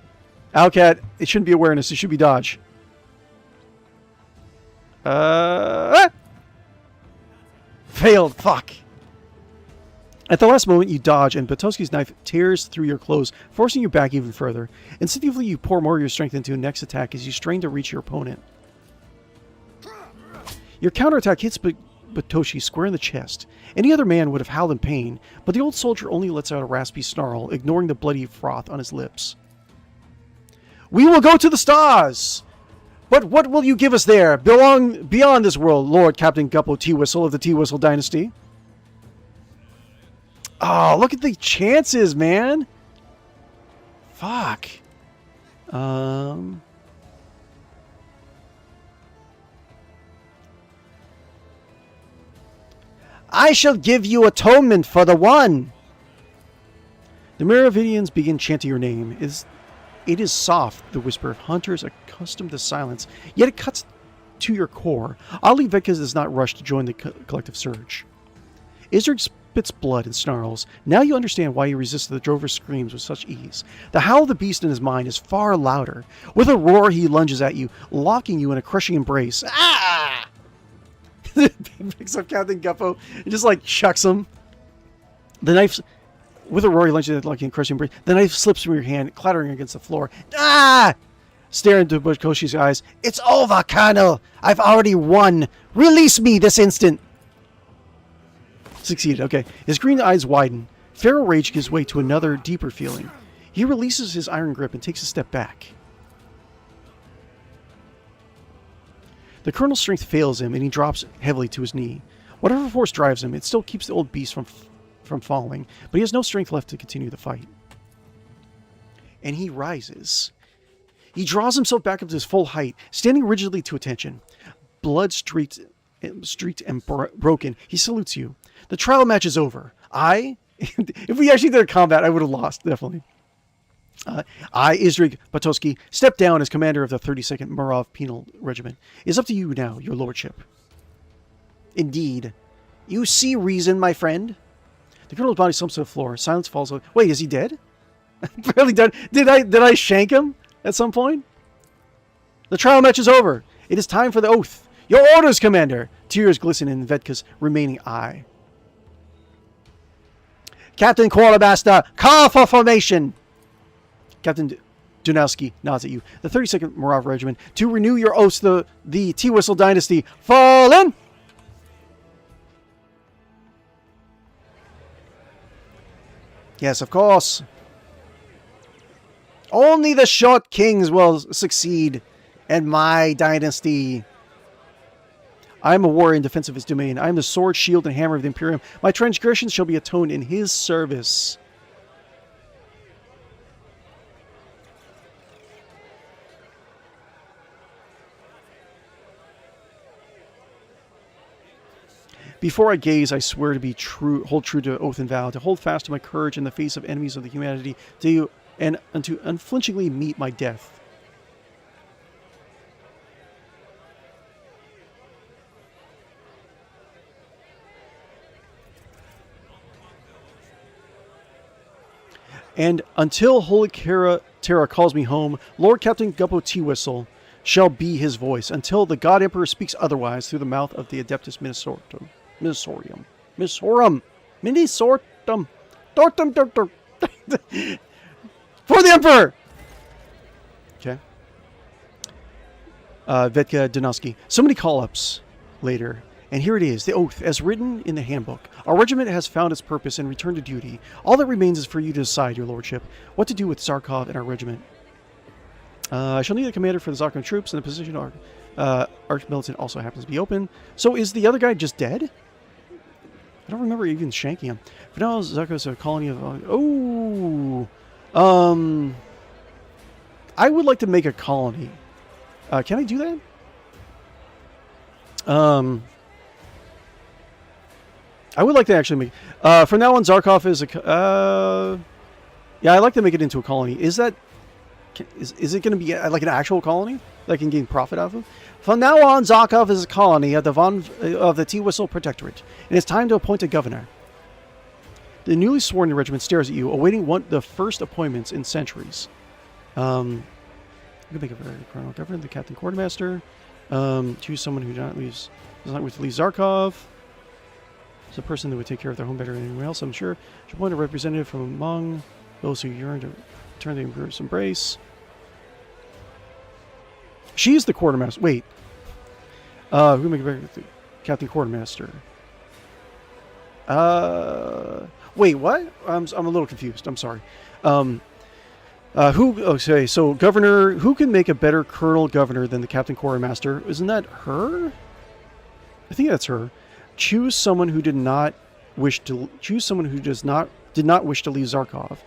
Owlcat. It shouldn't be awareness. It should be dodge. Failed. Fuck. At the last moment, you dodge, and Batoski's knife tears through your clothes, forcing you back even further. Instinctively, you pour more of your strength into a next attack as you strain to reach your opponent. Your counterattack hits Batoshi square in the chest. Any other man would have howled in pain, but the old soldier only lets out a raspy snarl, ignoring the bloody froth on his lips. We will go to the stars! But what will you give us there, beyond this world, Lord Captain Guppo Teawhistle of the Teawhistle Dynasty? Oh, look at the chances, man! Fuck. I shall give you atonement for the one! The Meravidians begin chanting your name. It is soft, the whisper of hunters accustomed to silence, yet it cuts to your core. Oddly, Vekas does not rush to join the collective surge. Isrog spits blood and snarls. Now you understand why he resisted the drover's screams with such ease. The howl of the beast in his mind is far louder. With a roar, he lunges at you, locking you in a crushing embrace. Ah! Picks up Captain Guppo and just like chucks him. The knife, with a roar, he lunges at you, locking in a crushing embrace. The knife slips from your hand, clattering against the floor. Ah! Staring into Bakoshi's eyes. It's over, Colonel. I've already won. Release me this instant. Succeeded. Okay. His green eyes widen. Feral rage gives way to another, deeper feeling. He releases his iron grip and takes a step back. The colonel's strength fails him, and he drops heavily to his knee. Whatever force drives him, it still keeps the old beast from falling, but he has no strength left to continue the fight. And he rises. He draws himself back up to his full height, standing rigidly to attention. Blood streaked and broken, he salutes you. The trial match is over. If we actually did a combat, I would have lost, definitely. I, Isrog Batoski, step down as commander of the 32nd Murav Penal Regiment. It is up to you now, your lordship. Indeed. You see reason, my friend? The colonel's body slumps to the floor. Silence falls over. Wait, is he dead? Really dead? Did I shank him at some point? The trial match is over. It is time for the oath. Your orders, Commander! Tears glisten in Vedka's remaining eye. Captain Quartermaster, call for formation! Captain Dunowski nods at you. The 32nd Murav Regiment, to renew your oaths, the Teawhistle Dynasty, fall in! Yes, of course. Only the short kings will succeed, and my dynasty. I am a warrior in defense of his domain. I am the sword, shield, and hammer of the Imperium. My transgressions shall be atoned in his service. Before I gaze, I swear to be true, hold true to oath and vow, to hold fast to my courage in the face of enemies of the humanity, and to unflinchingly meet my death. And until Holy Terra calls me home, Lord Captain Guppo Teawhistle shall be his voice, until the God Emperor speaks otherwise through the mouth of the Adeptus Minisorum. For the Emperor! Okay. Vedka Dunowski. So many call-ups later. And here it is, the oath, as written in the handbook. Our regiment has found its purpose and returned to duty. All that remains is for you to decide, your lordship, what to do with Zarkov and our regiment. I shall need a commander for the Zarkov troops, and the position of Archmilitant also happens to be open. So is the other guy just dead? I don't remember even shanking him. For now, Zarkov is a colony of... I would like to make a colony. Can I do that? I would like to actually make... from now on, Zarkov is a... yeah, I'd like to make it into a colony. Is that... Is it going to be like an actual colony that I can gain profit out of? From now on, Zarkov is a colony of the Teawhistle Protectorate. And it's time to appoint a governor. The newly sworn regiment stares at you, awaiting the first appointments in centuries. I'm going to make a colonel governor, the captain quartermaster. Choose someone who does not wish to leave Zarkov. It's a person that would take care of their home better than anyone else, I'm sure. Should appoint a representative from among those who yearn to return the Emperor's embrace. She's the quartermaster. Wait. Who make it back to Captain Quartermaster? Wait, what? I'm a little confused. I'm sorry. Okay, so Governor, who can make a better Colonel Governor than the Captain Quartermaster? Isn't that her? I think that's her. Choose someone who did not wish to did not wish to leave Zarkov.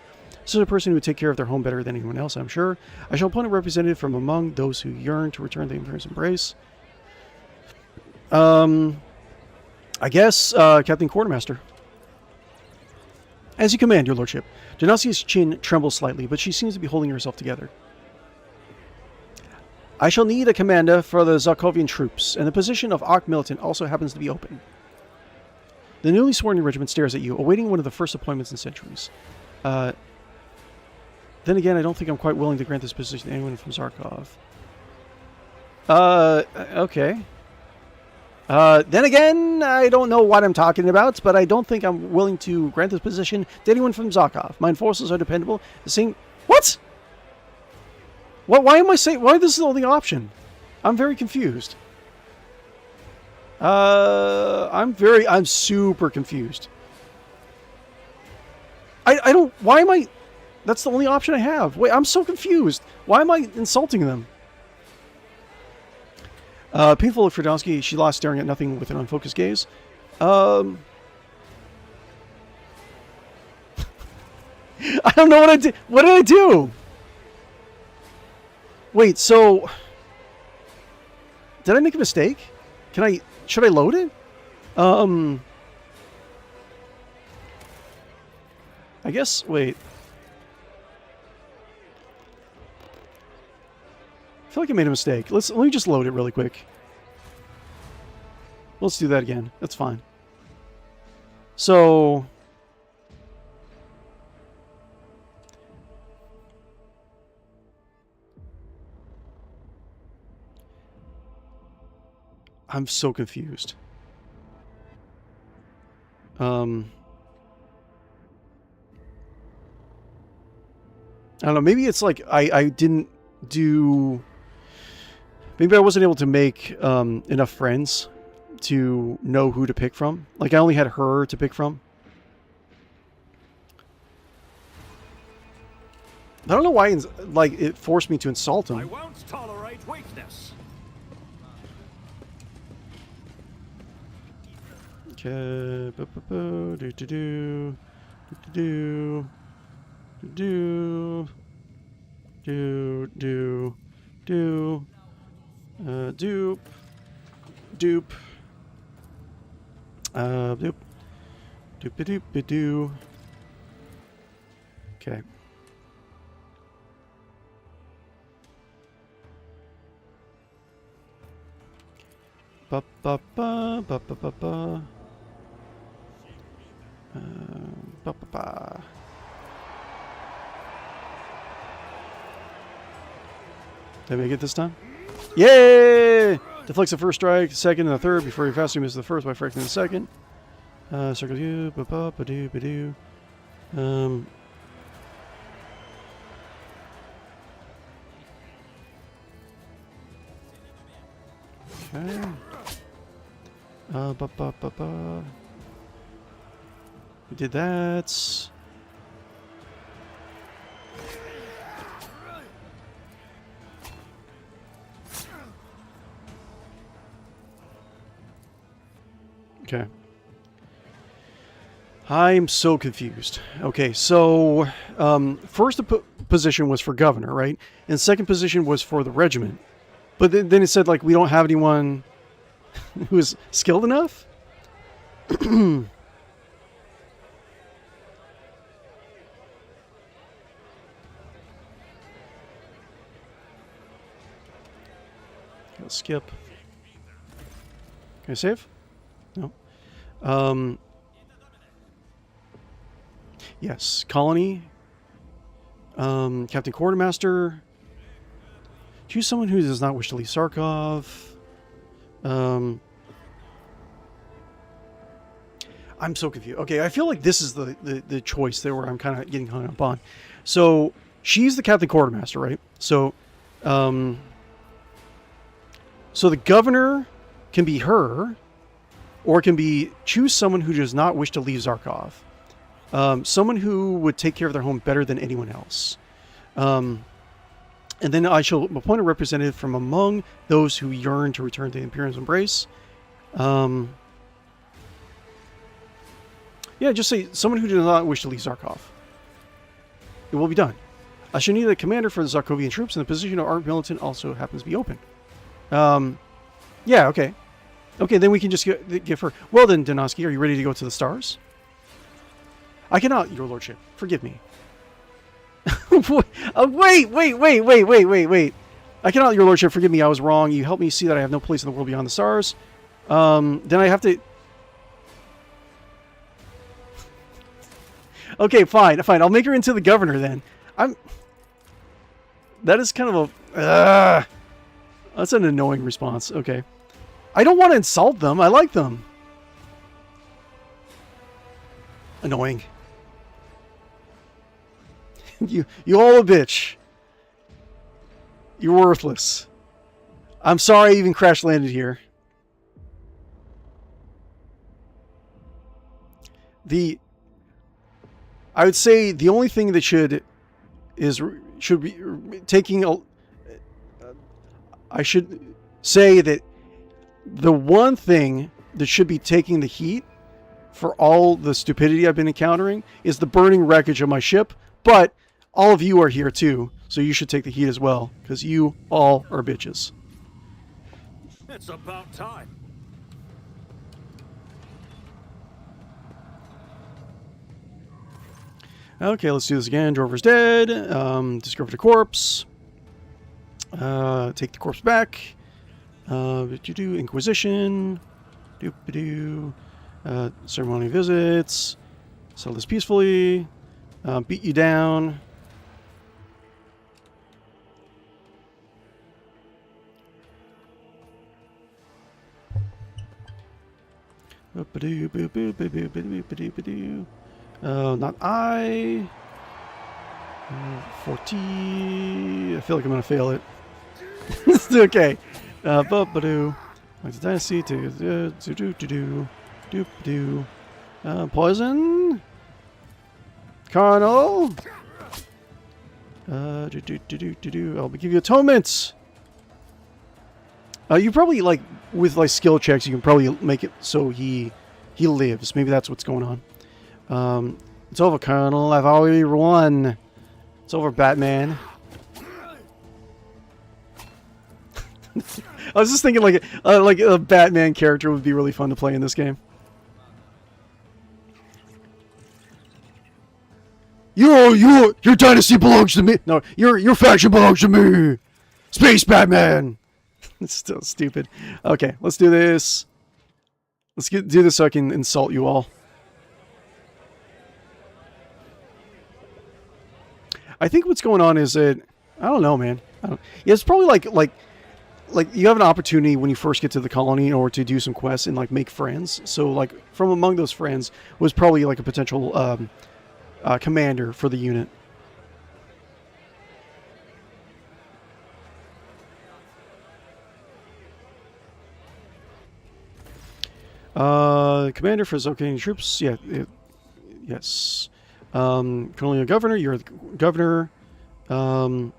This is a person who would take care of their home better than anyone else, I'm sure. I shall appoint a representative from among those who yearn to return the Emperor's embrace. I guess Captain Quartermaster. As you command, your lordship. Genasia's chin trembles slightly, but she seems to be holding herself together. I shall need a commander for the Zarkovian troops, and the position of Arch Militant also happens to be open. The newly sworn in regiment stares at you, awaiting one of the first appointments in centuries. Then again, I don't think I'm quite willing to grant this position to anyone from Zarkov. Okay. Then again, I don't know what I'm talking about, but I don't think I'm willing to grant this position to anyone from Zarkov. My enforcers are dependable. The same... What? Why am I saying... Why this is the only option? I'm very confused. I'm super confused. I don't... Why am I... That's the only option I have. Wait, I'm so confused. Why am I insulting them? Painful look for Donsky. She lost, staring at nothing with an unfocused gaze. I don't know what I did. What did I do? Wait, so... Did I make a mistake? Should I load it? I guess, wait. I feel like I made a mistake. Let me just load it really quick. Let's do that again. That's fine. So... I'm so confused. I don't know. Maybe it's like I didn't do... Maybe I wasn't able to make enough friends to know who to pick from. Like, I only had her to pick from. I don't know why, like, it forced me to insult him. I won't tolerate weakness. Okay. Do. Dupe. Doop. Doop-a-doop-a-doo. Okay. Ba-ba-ba, ba-ba-ba-ba. Ba-ba-ba. Did I make it this time? Yay! Deflects the first strike, the second, and the third before he fastly misses the first by fracting the second. Circle you, ba-ba-ba-doo-ba-doo. Okay. Ba-ba-ba-ba. We did that. Okay. I'm so confused. Okay, so first position was for governor, right? And second position was for the regiment. But then it said, like, we don't have anyone who is skilled enough? I'll skip. Can I save? No. Yes, colony. Captain Quartermaster. Choose someone who does not wish to leave Zarkov. I'm so confused. Okay, I feel like this is the choice there where I'm kind of getting hung up on. So she's the captain quartermaster, right? So, so the governor can be her, or it can be choose someone who does not wish to leave Zarkov. Someone who would take care of their home better than anyone else. And then I shall appoint a representative from among those who yearn to return to the Imperium's embrace. Yeah, just say someone who does not wish to leave Zarkov. It will be done. I shall need a commander for the Zarkovian troops, and the position of Art Militant also happens to be open. Yeah, okay. Okay, then we can just give her... Well then, Donosky, are you ready to go to the stars? I cannot, your lordship. Forgive me. Wait. I cannot, your lordship. Forgive me, I was wrong. You helped me see that I have no place in the world beyond the stars. Then I have to... Okay, fine. I'll make her into the governor then. That is kind of a... that's an annoying response. Okay. I don't want to insult them. I like them. Annoying. You all a bitch. You're worthless. I'm sorry I even crash landed here. I would say the only thing that should be taking a... I should say that the one thing that should be taking the heat for all the stupidity I've been encountering is the burning wreckage of my ship, but all of you are here too, so you should take the heat as well, because you all are bitches. It's about time. Okay, let's do this again. Drover's dead. Discovered a corpse. Take the corpse back. Inquisition. Ceremony visits. Settle this peacefully. Beat you down. Not I. 40. I feel like I'm gonna fail it. It's okay. Like the dynasty to poison. Carnal. I'll give you atonements. You probably like with like skill checks, you can probably make it so he lives. Maybe that's what's going on. It's over, Colonel. I've already won. It's over, Batman. I was just thinking like a Batman character would be really fun to play in this game. Your dynasty belongs to me. No, your faction belongs to me. Space Batman. It's still stupid. Okay, let's do this. Let's do this so I can insult you all. I think what's going on is that I don't know, man. Yeah, it's probably like you have an opportunity when you first get to the colony or to do some quests and like make friends. So like from among those friends was probably like a potential commander for the unit. Commander for Zocanian troops. Yeah. Yes. Currently a governor. You're the governor. Okay.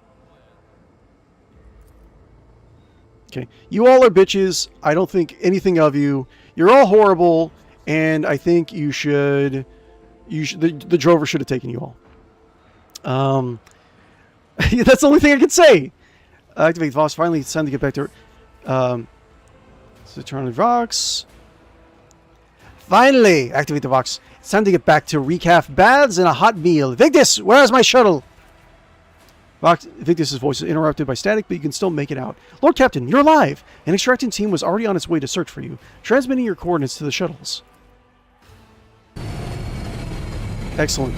You all are bitches. I don't think anything of you. You're all horrible, and I think you should. The drover should have taken you all. That's the only thing I can say. Activate the Vox. Finally, it's time to get back to. So turn on the Vox. Finally, activate the Vox. It's time to get back to recaf baths and a hot meal. Victus, where's my shuttle? Victus' voice is interrupted by static, but you can still make it out. Lord Captain, you're alive! An extracting team was already on its way to search for you, transmitting your coordinates to the shuttles. Excellent.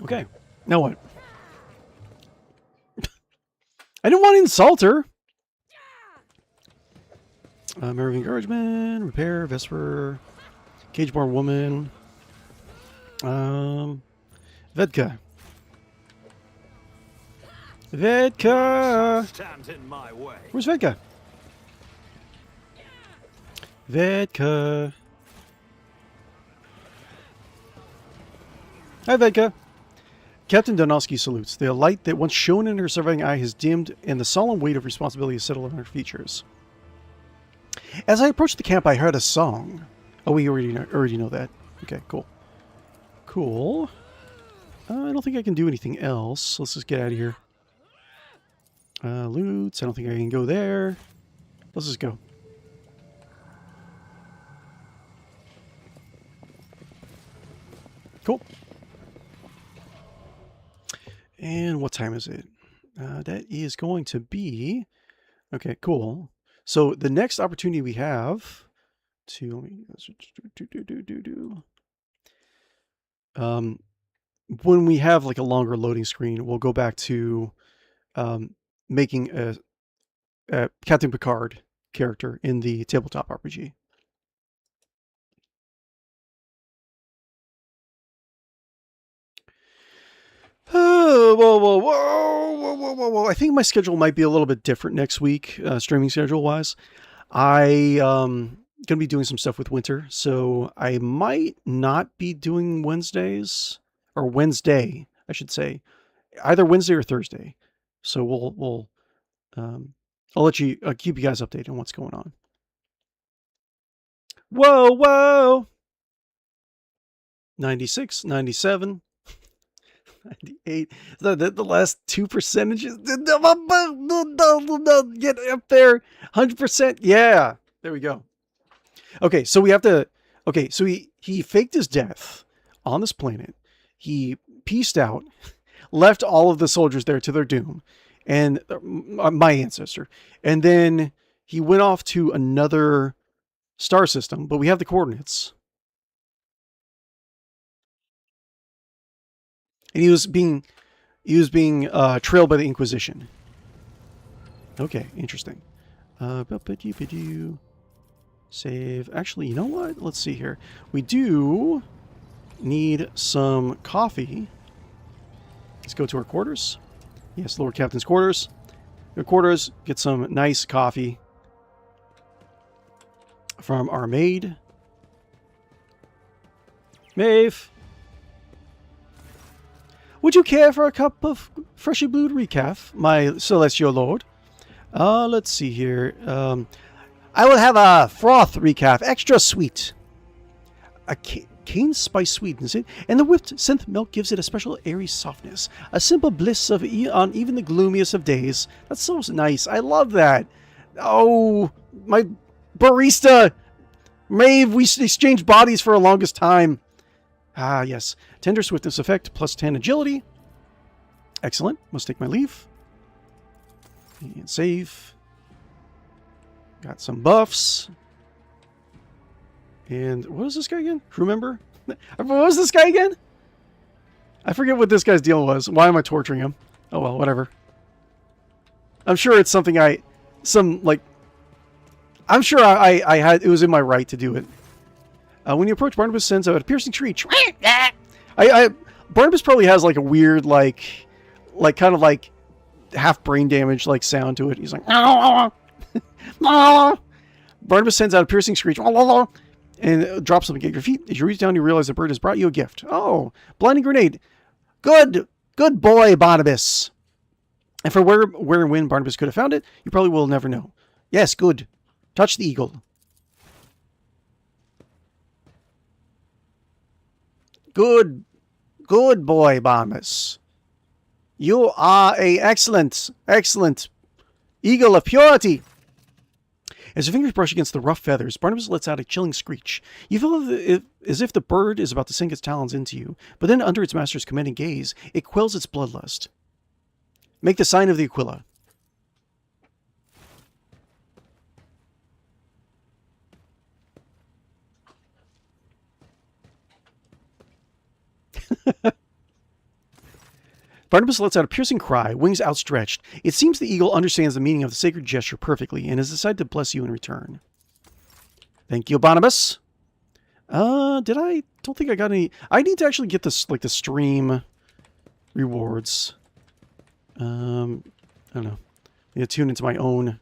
Okay. Now what? I didn't want to insult her. Memory of encouragement, repair, Vesper, cage-born woman. Vedka. Vedka! Stand in my way. Where's Vedka? Vedka. Hi, Vedka. Captain Donofsky salutes. The light that once shone in her surviving eye has dimmed, and the solemn weight of responsibility has settled on her features. As I approached the camp, I heard a song. Oh, we already know that. Okay, cool. Cool. I don't think I can do anything else. Let's just get out of here. Loots. I don't think I can go there. Let's just go. Cool. And what time is it? That is going to be... Okay, cool. So the next opportunity we have to... when we have like a longer loading screen, we'll go back to making a Captain Picard character in the tabletop RPG. Oh, whoa. I think my schedule might be a little bit different next week, streaming schedule-wise. I going to be doing some stuff with Winter, so I might not be doing Wednesdays, or Wednesday, I should say. Either Wednesday or Thursday. So we'll I'll keep you guys updated on what's going on. Whoa! 96, 97, 98. The last two percentages. Get up there. 100%. Yeah. There we go. Okay, so we have to... Okay, so he faked his death on this planet. He pieced out, left all of the soldiers there to their doom, and my ancestor. And then he went off to another star system, but we have the coordinates. And he was being trailed by the Inquisition. Okay, interesting. Save. Actually, you know what? Let's see here. We do need some coffee. Let's go to our quarters. Yes, Lord Captain's quarters. Your quarters. Get some nice coffee from our maid. Maeve. Would you care for a cup of freshly brewed recaf, my celestial lord? Let's see here. I will have a froth recaf, extra sweet. A cane spice sweetens it, and the whipped synth milk gives it a special airy softness. A simple bliss of on even the gloomiest of days. That's so nice. I love that. Oh, my barista. Maeve, we exchanged bodies for the longest time. Ah, yes. Tender swiftness effect, plus 10 agility. Excellent. Must take my leave. And save. Got some buffs. And what is this guy again? Crew member? What was this guy again? I forget what this guy's deal was. Why am I torturing him? Oh well, whatever. I'm sure it's something I'm sure I had, it was in my right to do it. When you approach, Barnabas sends out a piercing screech. Barnabas probably has like a weird, like kind of like half brain damage like sound to it. He's like, Barnabas sends out a piercing screech and drops something at your feet. As you reach down, you realize the bird has brought you a gift. Oh, blinding grenade. Good boy, Barnabas. And for where and when Barnabas could have found it, you probably will never know. Yes, good. Touch the eagle. Good boy, Barnabas. You are a excellent eagle of purity. As your fingers brush against the rough feathers, Barnabas lets out a chilling screech. You feel as if the bird is about to sink its talons into you, but then under its master's commanding gaze, it quells its bloodlust. Make the sign of the Aquila. Barnabas lets out a piercing cry, wings outstretched. It seems the eagle understands the meaning of the sacred gesture perfectly and has decided to bless you in return. Thank you, Barnabas. Don't think I got any. I need to actually get this, like, the stream rewards. I don't know. I need to tune into my own.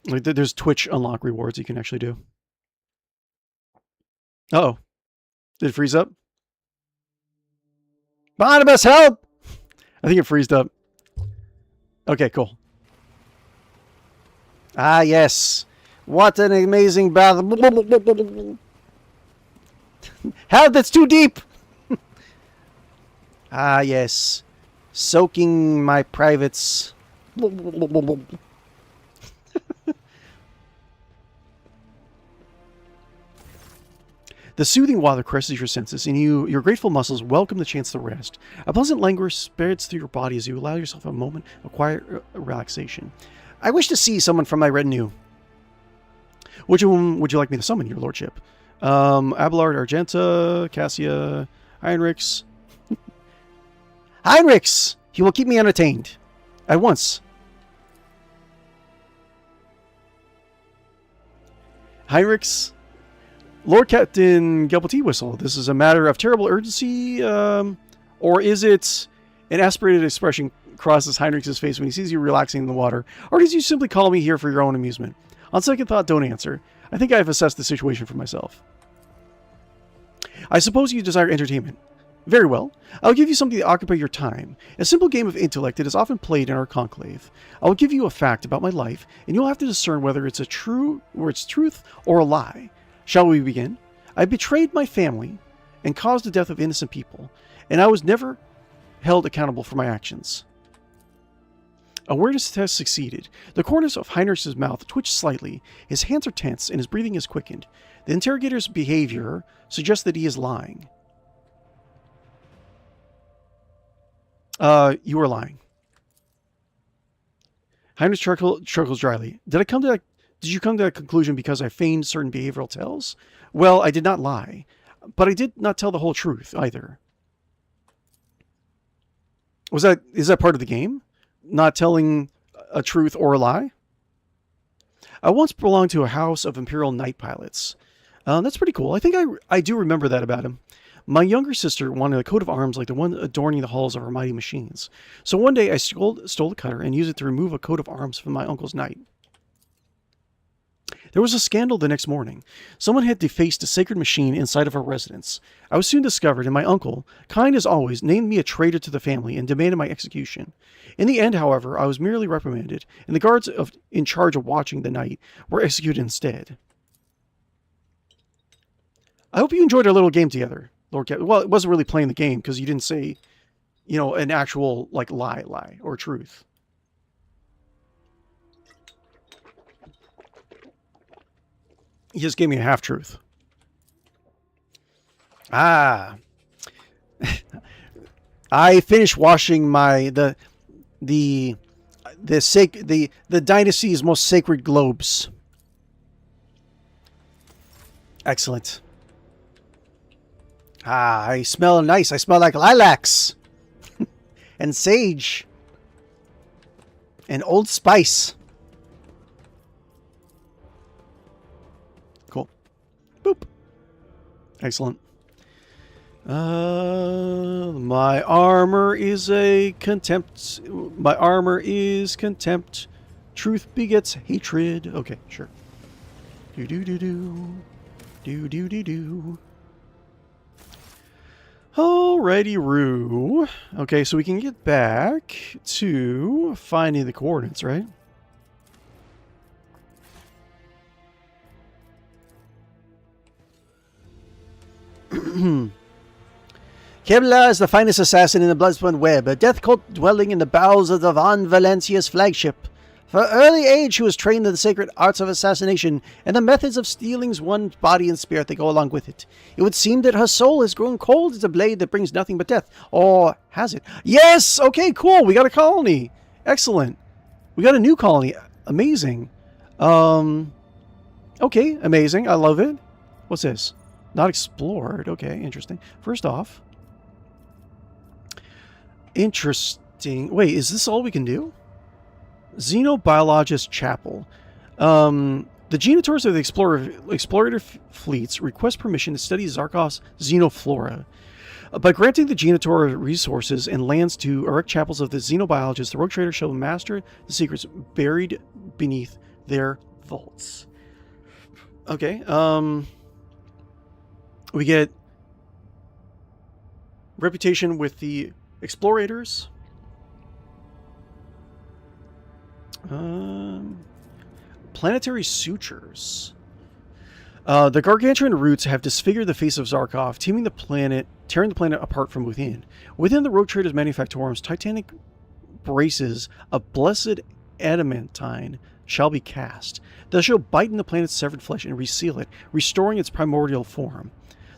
Like, there's Twitch unlock rewards you can actually do. Uh-oh. Did it freeze up? Barnabas, help! I think it freezed up. Okay, cool. Ah, yes. What an amazing bath. Help, that's too deep! Ah, yes. Soaking my privates. The soothing water caresses your senses, and your grateful muscles welcome the chance to rest. A pleasant languor spreads through your body as you allow yourself a moment of quiet relaxation. I wish to see someone from my retinue. Which one would you like me to summon, your lordship? Abelard, Argenta, Cassia, Heinrichs. Heinrichs! He will keep me entertained. At once. Heinrichs. Lord Captain Guppo Teawhistle, this is a matter of terrible urgency, or is it an aspirated expression crosses Heinrich's face when he sees you relaxing in the water, or does you simply call me here for your own amusement? On second thought, don't answer. I think I have assessed the situation for myself. I suppose you desire entertainment. Very well. I'll give you something to occupy your time. A simple game of intellect that is often played in our conclave. I will give you a fact about my life, and you'll have to discern whether it's truth or a lie. Shall we begin? I betrayed my family and caused the death of innocent people, and I was never held accountable for my actions. Awareness test succeeded. The corners of Heinrich's mouth twitched slightly. His hands are tense, and his breathing is quickened. The interrogator's behavior suggests that he is lying. You are lying. Heinrich chuckles dryly. Did you come to that conclusion because I feigned certain behavioral tells? Well, I did not lie, but I did not tell the whole truth either. Is that part of the game? Not telling a truth or a lie? I once belonged to a house of Imperial Knight pilots. That's pretty cool. I think I do remember that about him. My younger sister wanted a coat of arms like the one adorning the halls of our mighty machines. So one day I stole the cutter and used it to remove a coat of arms from my uncle's knight. There was a scandal the next morning. Someone had defaced a sacred machine inside of our residence. I was soon discovered, and my uncle, kind as always, named me a traitor to the family and demanded my execution. In the end, however, I was merely reprimanded, and the guards in charge of watching the night were executed instead. I hope you enjoyed our little game together, Lord Captain. Well, it wasn't really playing the game, because you didn't say, an actual, lie or truth. He just gave me a half-truth. Ah. I finished washing the dynasty's most sacred globes. Excellent. Ah, I smell nice. I smell like lilacs. And sage. And Old Spice. Cool. Boop. Excellent. My armor is contempt. My armor is contempt. Truth begets hatred. Okay, sure. Do. Alrighty-roo. Okay, so we can get back to finding the coordinates, right? Kevlar is the finest assassin in the Bloodspun web, a death cult dwelling in the bowels of the Von Valencia's flagship. For early age, he was trained in the sacred arts of assassination and the methods of stealing one's body and spirit that go along with it. It would seem that her soul has grown cold as a blade that brings nothing but death. Or has it? Yes! Okay, cool. We got a colony. Excellent. We got a new colony. Amazing. Okay, amazing. I love it. What's this? Not explored. Okay, interesting. First off, Interesting. Wait, is this all we can do? Xenobiologist Chapel. The genitors of the explorator fleets request permission to study Zarkov's xenoflora. By granting the genitor resources and lands to erect chapels of the xenobiologists, the rogue trader shall master the secrets buried beneath their vaults. Okay, we get reputation with the explorators. Planetary sutures. The gargantuan roots have disfigured the face of Zarkov, tearing the planet apart from within. Within the rogue trader's manufactorums, titanic braces of blessed adamantine shall be cast. They shall bite in the planet's severed flesh and reseal it, restoring its primordial form.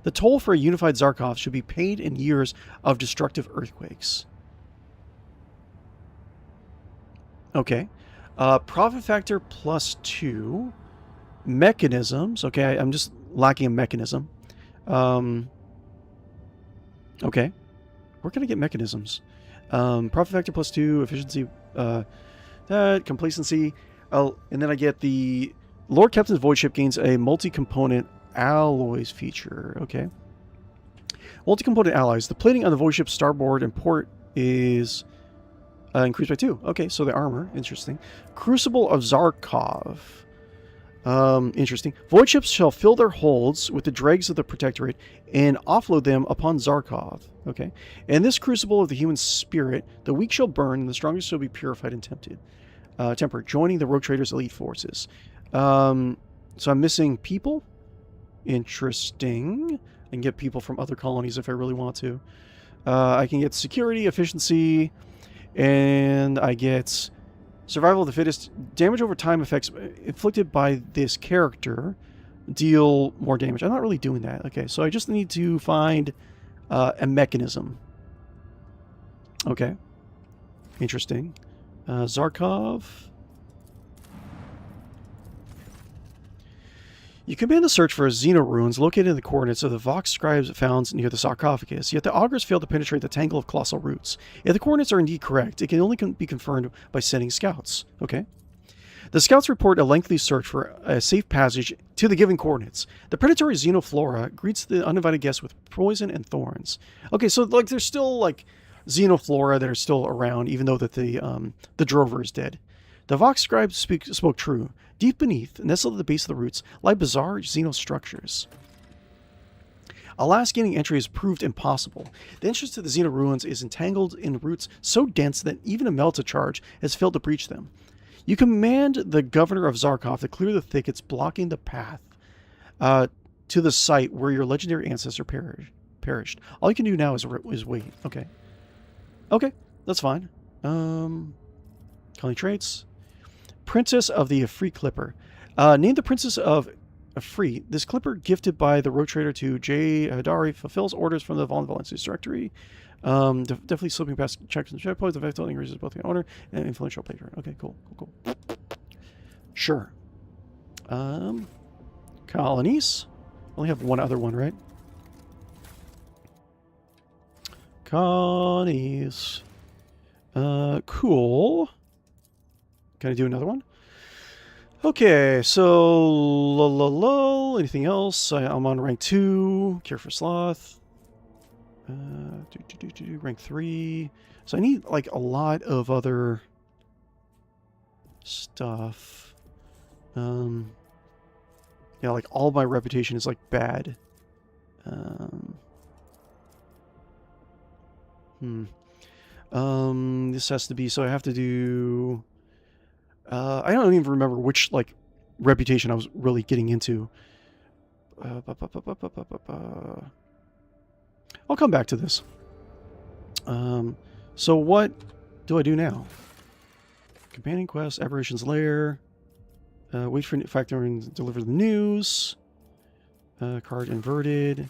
The toll for a unified Zarkov should be paid in years of destructive earthquakes. Okay. Profit factor +2. Mechanisms. Okay, I'm just lacking a mechanism. Okay. Where can I get mechanisms? Profit factor +2. Efficiency. Complacency. And then I get the Lord Captain's Void Ship gains a multi-component alloys feature. Okay. Multi-component alloys. The plating on the Void Ship's starboard and port is increased by 2. Okay, so the armor. Interesting. Crucible of Zarkov. Interesting. Void ships shall fill their holds with the dregs of the Protectorate and offload them upon Zarkov. Okay. And this crucible of the human spirit, the weak shall burn, and the strongest shall be purified and tempered, joining the rogue trader's elite forces. So I'm missing people. Interesting. I can get people from other colonies if I really want to. I can get security, efficiency, and I get survival of the fittest. Damage over time effects inflicted by this character deal more damage. I'm not really doing that. Okay, so I just need to find a mechanism. Okay. Interesting. Zarkov. You command the search for Xeno ruins located in the coordinates of the Vox scribes found near the sarcophagus, yet the augurs fail to penetrate the tangle of colossal roots. If the coordinates are indeed correct, it can only be confirmed by sending scouts. Okay. The scouts report a lengthy search for a safe passage to the given coordinates. The predatory xenoflora greets the uninvited guests with poison and thorns. Okay, so like there's still like xenoflora that are still around, even though that the drover is dead. The Vox scribes spoke true. Deep beneath, nestled at the base of the roots, lie bizarre xenostructures. Alas, gaining entry has proved impossible. The entrance to the Xeno ruins is entangled in roots so dense that even a Melta charge has failed to breach them. You command the governor of Zarkov to clear the thickets blocking the path to the site where your legendary ancestor perished. All you can do now is wait. Okay. Okay, that's fine. Calling traits. Princess of the Afri Clipper. Named the Princess of Afri. This clipper, gifted by the rogue trader to J. Hadari, fulfills orders from the Von Valencia's directory. Definitely slipping past checks and checkpoints. The effect increases both the owner and influential patron. Okay, cool. Sure. Colonies. Only have one other one, right? Colonies. Cool. Can I do another one? Okay, so anything else? I'm on rank 2. Care for Sloth. Rank 3. So I need like a lot of other stuff. Yeah, like all my reputation is like bad. This has to be, so I have to do I don't even remember which like reputation I was really getting into. I'll come back to this. So what do I do now? Companion quest, Aberration's Lair. Wait for factor and deliver the news. Card inverted.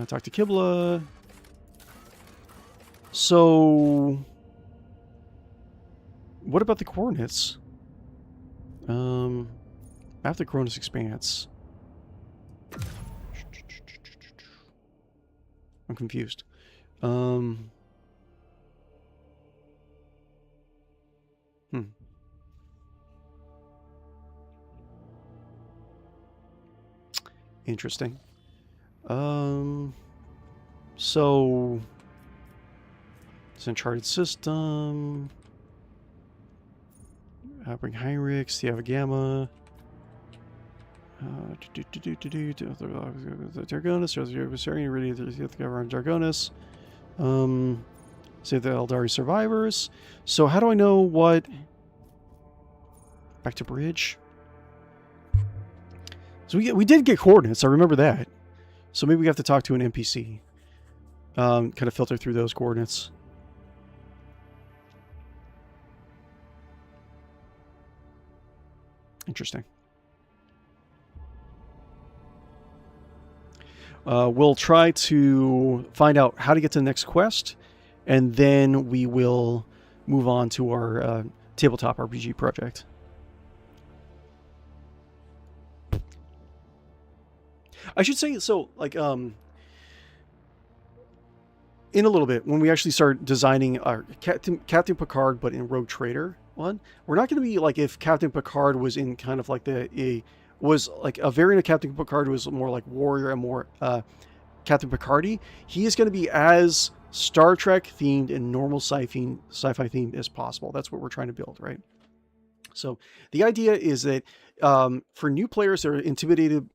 Talk to Kibla. So what about the coordinates? After Cronus Expanse. I'm confused. Interesting. So it's an Uncharted system. Bring Heinrichs, the Gamma. Dargonis, ready to cover on Dargonis. Save the Eldari survivors. So how do I know what? Back to bridge. So we did get coordinates. I remember that. So maybe we have to talk to an NPC. Kind of filter through those coordinates. Interesting. We'll try to find out how to get to the next quest, and then we will move on to our tabletop RPG project. I should say, so, like, in a little bit, when we actually start designing our Captain Picard, but in Rogue Trader one, we're not going to be like if Captain Picard was in kind of like was like a variant of Captain Picard who was more like warrior and more Captain Picardy. He is going to be as Star Trek themed and normal sci-fi themed as possible. That's what we're trying to build, right? So the idea is that for new players that are intimidated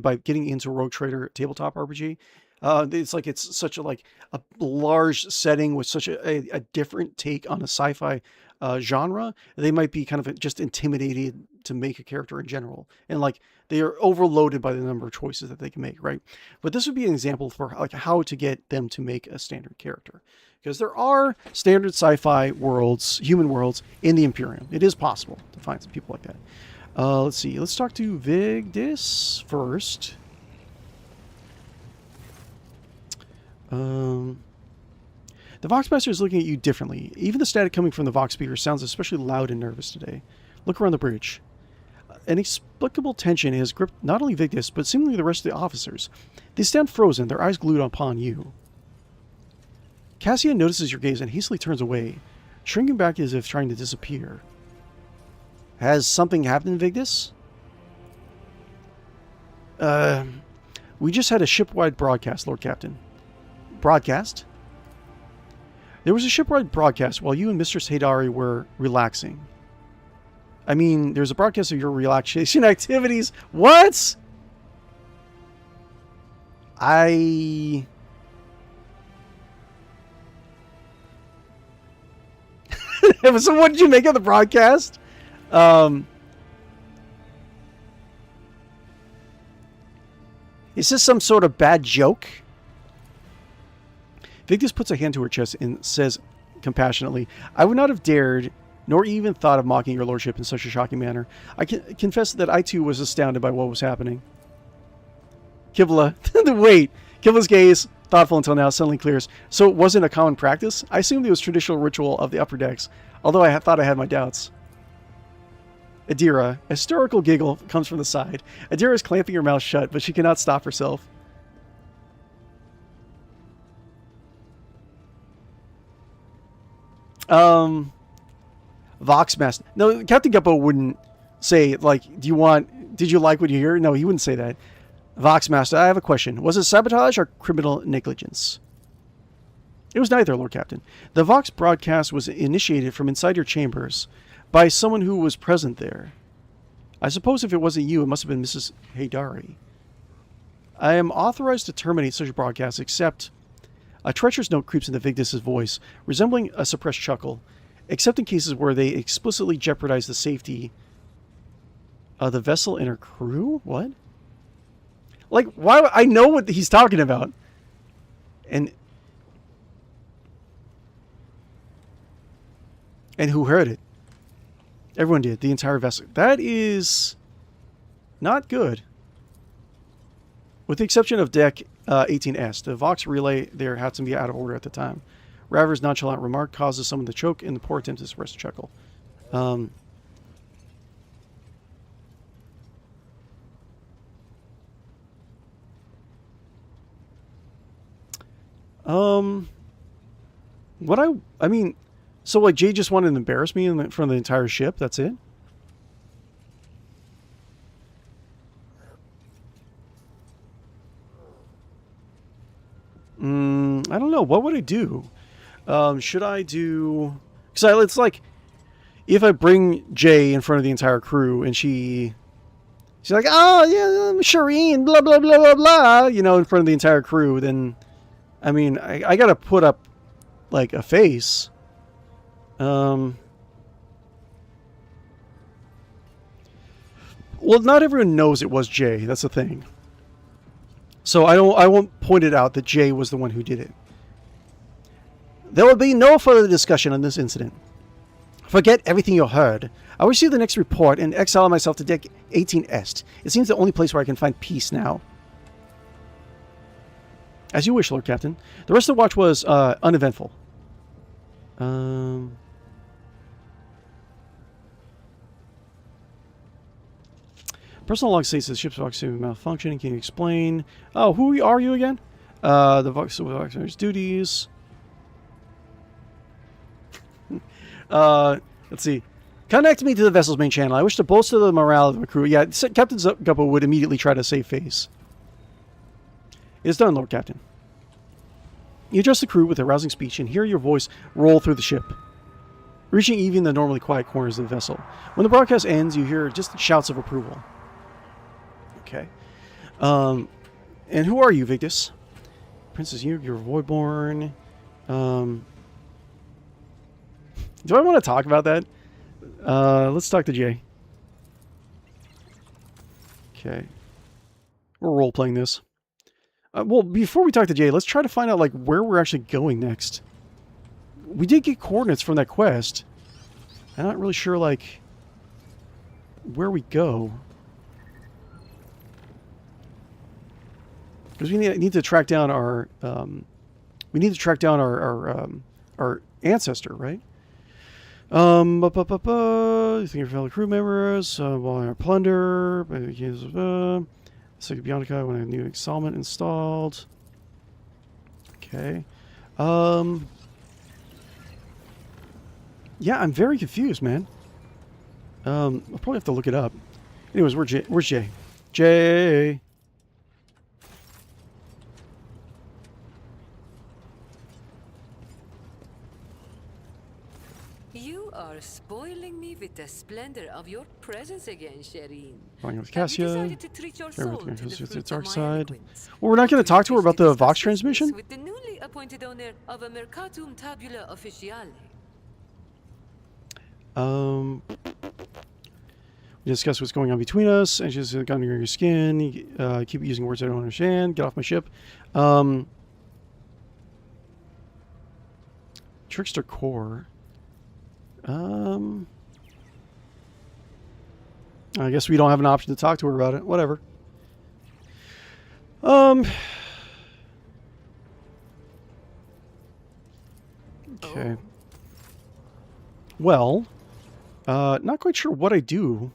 by getting into Rogue Trader tabletop RPG, it's such a large setting with such a different take on a sci-fi genre. They might be kind of just intimidated to make a character in general, and like they are overloaded by the number of choices that they can make, right? But this would be an example for like how to get them to make a standard character, because there are standard sci-fi worlds, human worlds in the Imperium. It is possible to find some people like that. Let's see. Let's talk to Vigdis first. The Voxmaster is looking at you differently. Even the static coming from the Vox speaker sounds especially loud and nervous today. Look around the bridge. An inexplicable tension has gripped not only Vigdis, but seemingly the rest of the officers. They stand frozen, their eyes glued upon you. Cassia notices your gaze and hastily turns away, shrinking back as if trying to disappear. Has something happened, Vigdis? We just had a shipwide broadcast, Lord Captain. Broadcast? There was a shipwide broadcast while you and Mistress Haydari were relaxing. I mean, there's a broadcast of your relaxation activities. What? So what did you make of the broadcast? Is this some sort of bad joke? Vigdis puts a hand to her chest and says compassionately, I would not have dared, nor even thought of mocking your lordship in such a shocking manner. I can confess that I too was astounded by what was happening. Kivla, wait. Kivla's gaze, thoughtful until now, suddenly clears. So it wasn't a common practice? I assumed it was traditional ritual of the upper decks, although I thought I had my doubts. Adira, a hysterical giggle comes from the side. Adira is clamping her mouth shut, but she cannot stop herself. Voxmaster. No, Captain Guppo wouldn't say, like, did you like what you hear? No, he wouldn't say that. Voxmaster, I have a question. Was it sabotage or criminal negligence? It was neither, Lord Captain. The Vox broadcast was initiated from inside your chambers by someone who was present there. I suppose if it wasn't you, it must have been Mrs. Haydari. I am authorized to terminate such a broadcast, except... A treacherous note creeps into Vigdis' voice, resembling a suppressed chuckle, except in cases where they explicitly jeopardize the safety of the vessel and her crew? What? Like, why? I know what he's talking about. And who heard it? Everyone did. The entire vessel. That is not good. With the exception of deck 18S, the Vox relay there had to be out of order at the time. Raver's nonchalant remark causes someone to choke in the poor attempt to suppress a chuckle. I mean, so like Jay just wanted to embarrass me in front of the entire ship. That's it. I don't know. What would I do? Should I do... Because it's like, if I bring Jay in front of the entire crew and she's like, oh, yeah, I'm Shireen, blah, blah, blah, blah, blah, you know, in front of the entire crew, then, I mean, I got to put up, like, a face. Well, not everyone knows it was Jay. That's the thing. So I won't point it out that Jay was the one who did it. There will be no further discussion on this incident. Forget everything you heard. I will receive the next report and exile myself to deck 18 Est. It seems the only place where I can find peace now. As you wish, Lord Captain. The rest of the watch was uneventful. Personal log states the ship's Vox malfunctioning. Can you explain? Oh, who are you again? The Voxer's duties. Let's see. Connect me to the vessel's main channel. I wish to bolster the morale of the crew. Yeah, Captain Guppo would immediately try to save face. It is done, Lord Captain. You address the crew with a rousing speech and hear your voice roll through the ship, reaching even the normally quiet corners of the vessel. When the broadcast ends, you hear just shouts of approval. Okay. And who are you, Victus? Princess, you're Voidborn. Do I want to talk about that? Let's talk to Jay. Okay. We're role-playing this. Well, before we talk to Jay, let's try to find out, like, where we're actually going next. We did get coordinates from that quest. I'm not really sure, like, where we go. Because we need to track down our, we need to track down our ancestor, right? You think your fellow crew members, while our plunder, so Bionica when a new installment installed. Okay. Yeah, I'm very confused, man. I'll probably have to look it up. Anyways, where's Jay? Jay! You are spoiling me with the splendor of your presence again, Shireen. Going with Have you Cassia. decided to treat your soul to the It's fruits dark of my side. eloquence? Well, we're not going to talk to her about the Discuss Vox this transmission? with the newly appointed owner of a Mercatum Tabula Officiale. We discuss what's going on between us, and she's got under your skin. Keep using words I don't understand. Get off my ship. Trickster Core. I guess we don't have an option to talk to her about it. Whatever. Okay. Well, not quite sure what I do.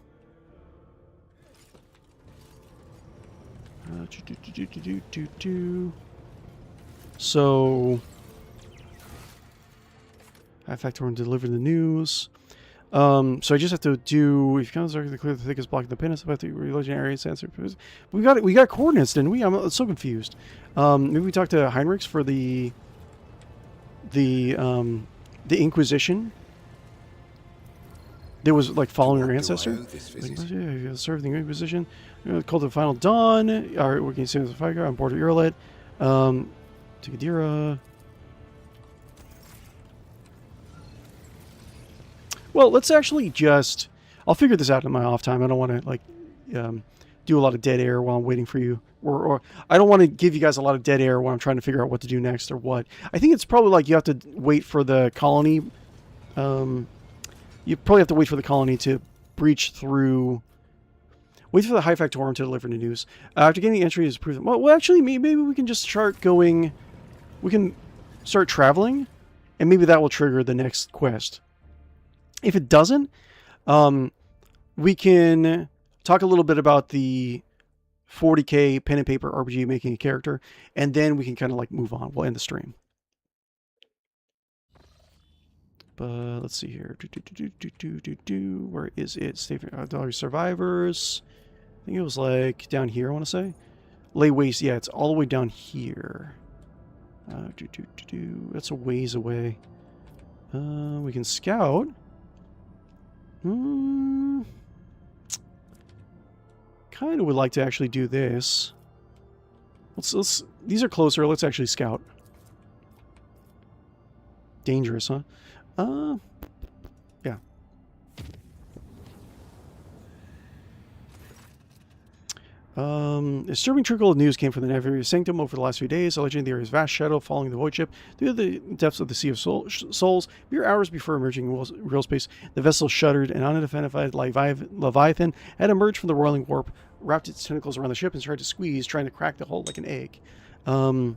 So, I have to deliver the news. So I just have to do. If you count the clear the thickest block of the pin, it's about the religion area sensor. We got coordinates, didn't we? I'm so confused. Maybe we talk to Heinrichs for the Inquisition. There was like following our ancestor. Serve the Inquisition. Cult of Final Dawn. Alright, working as soon as the fire on board of Urlet. To Gadira. Well, let's actually just... I'll figure this out in my off time. I don't want to, like, do a lot of dead air while I'm waiting for you. Or I don't want to give you guys a lot of dead air when I'm trying to figure out what to do next or what. I think it's probably like you have to wait for the colony. You probably have to wait for the colony to breach through... Wait for the High Factorum to deliver the news. After getting the entry is proven... Well, actually, maybe we can just start going... We can start traveling, and maybe that will trigger the next quest. If it doesn't, we can talk a little bit about the 40k pen and paper RPG making a character, and then we can kind of like move on. We'll end the stream. But let's see here. Where is it? Dollar Survivors. I think it was like down here, I want to say. Lay waste. Yeah, it's all the way down here. That's a ways away. We can scout. Kind of would like to actually do this. Let's. These are closer. Let's actually scout. Dangerous, huh? Yeah. A disturbing trickle of news came from the Navigator's Sanctum over the last few days, alleging there is vast shadow following the void ship through the depths of the Sea of Souls. Mere hours before emerging in real space, the vessel shuddered. An unidentified Leviathan had emerged from the roiling warp, wrapped its tentacles around the ship, and tried to squeeze, trying to crack the hull like an egg. Fire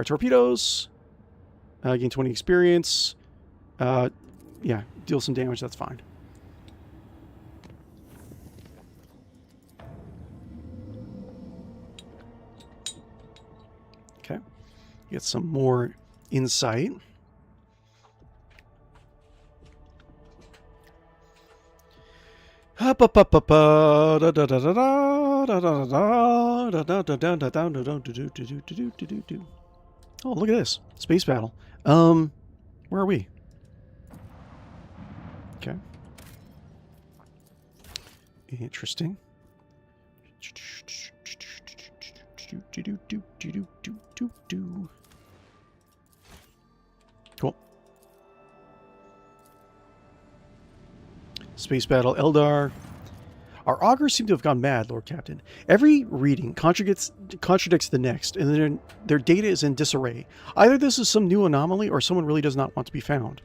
torpedoes. Gain 20 experience. Yeah, deal some damage. That's fine. Okay. Get some more insight. Oh, look at this. Space battle. Where are we? Okay. Interesting. Cool. Space battle, Eldar. Our augurs seem to have gone mad, Lord Captain. Every reading contradicts the next, and then their data is in disarray. Either this is some new anomaly, or someone really does not want to be found.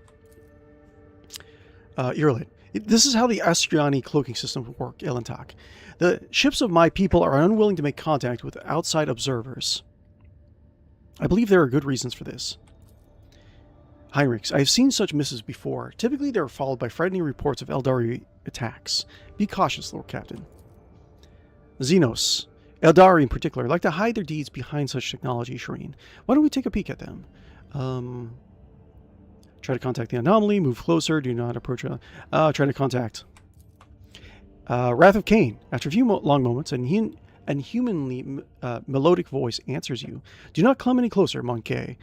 Irrelate. This is how the Astriani cloaking system work, Elentak. The ships of my people are unwilling to make contact with outside observers. I believe there are good reasons for this. Heinrichs, I have seen such misses before. Typically, they are followed by frightening reports of Eldari attacks. Be cautious, Lord Captain. Xenos. Eldari in particular like to hide their deeds behind such technology, Shireen. Why don't we take a peek at them? Try to contact the anomaly. Move closer. Do not approach. Try to contact. Wrath of Cain. After a few long moments, an humanly melodic voice answers you. Do not come any closer, Monkey.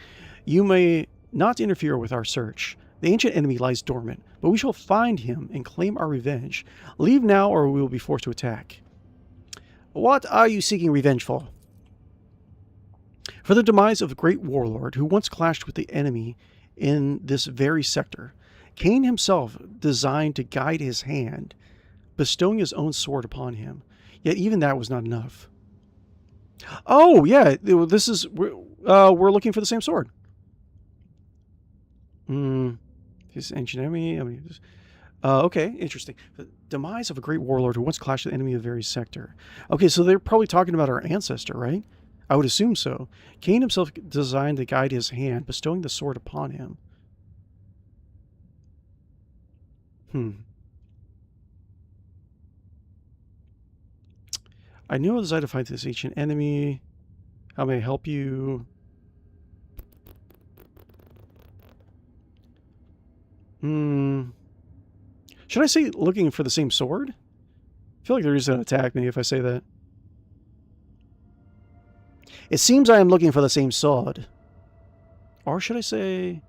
You may not interfere with our search. The ancient enemy lies dormant, but we shall find him and claim our revenge. Leave now, or we will be forced to attack. What are you seeking revenge for? For the demise of a great warlord who once clashed with the enemy in this very sector. Cain himself designed to guide his hand, bestowing his own sword upon him. Yet even that was not enough. Oh, yeah, this is... we're looking for the same sword. This ancient enemy... okay, interesting. The demise of a great warlord who once clashed with the enemy of the very sector. Okay, so they're probably talking about our ancestor, right? I would assume so. Cain himself designed to guide his hand, bestowing the sword upon him. I knew I decided to fight this ancient enemy. How may I help you? Should I say looking for the same sword? I feel like they're just going to attack me if I say that. It seems I am looking for the same sword. Or should I say...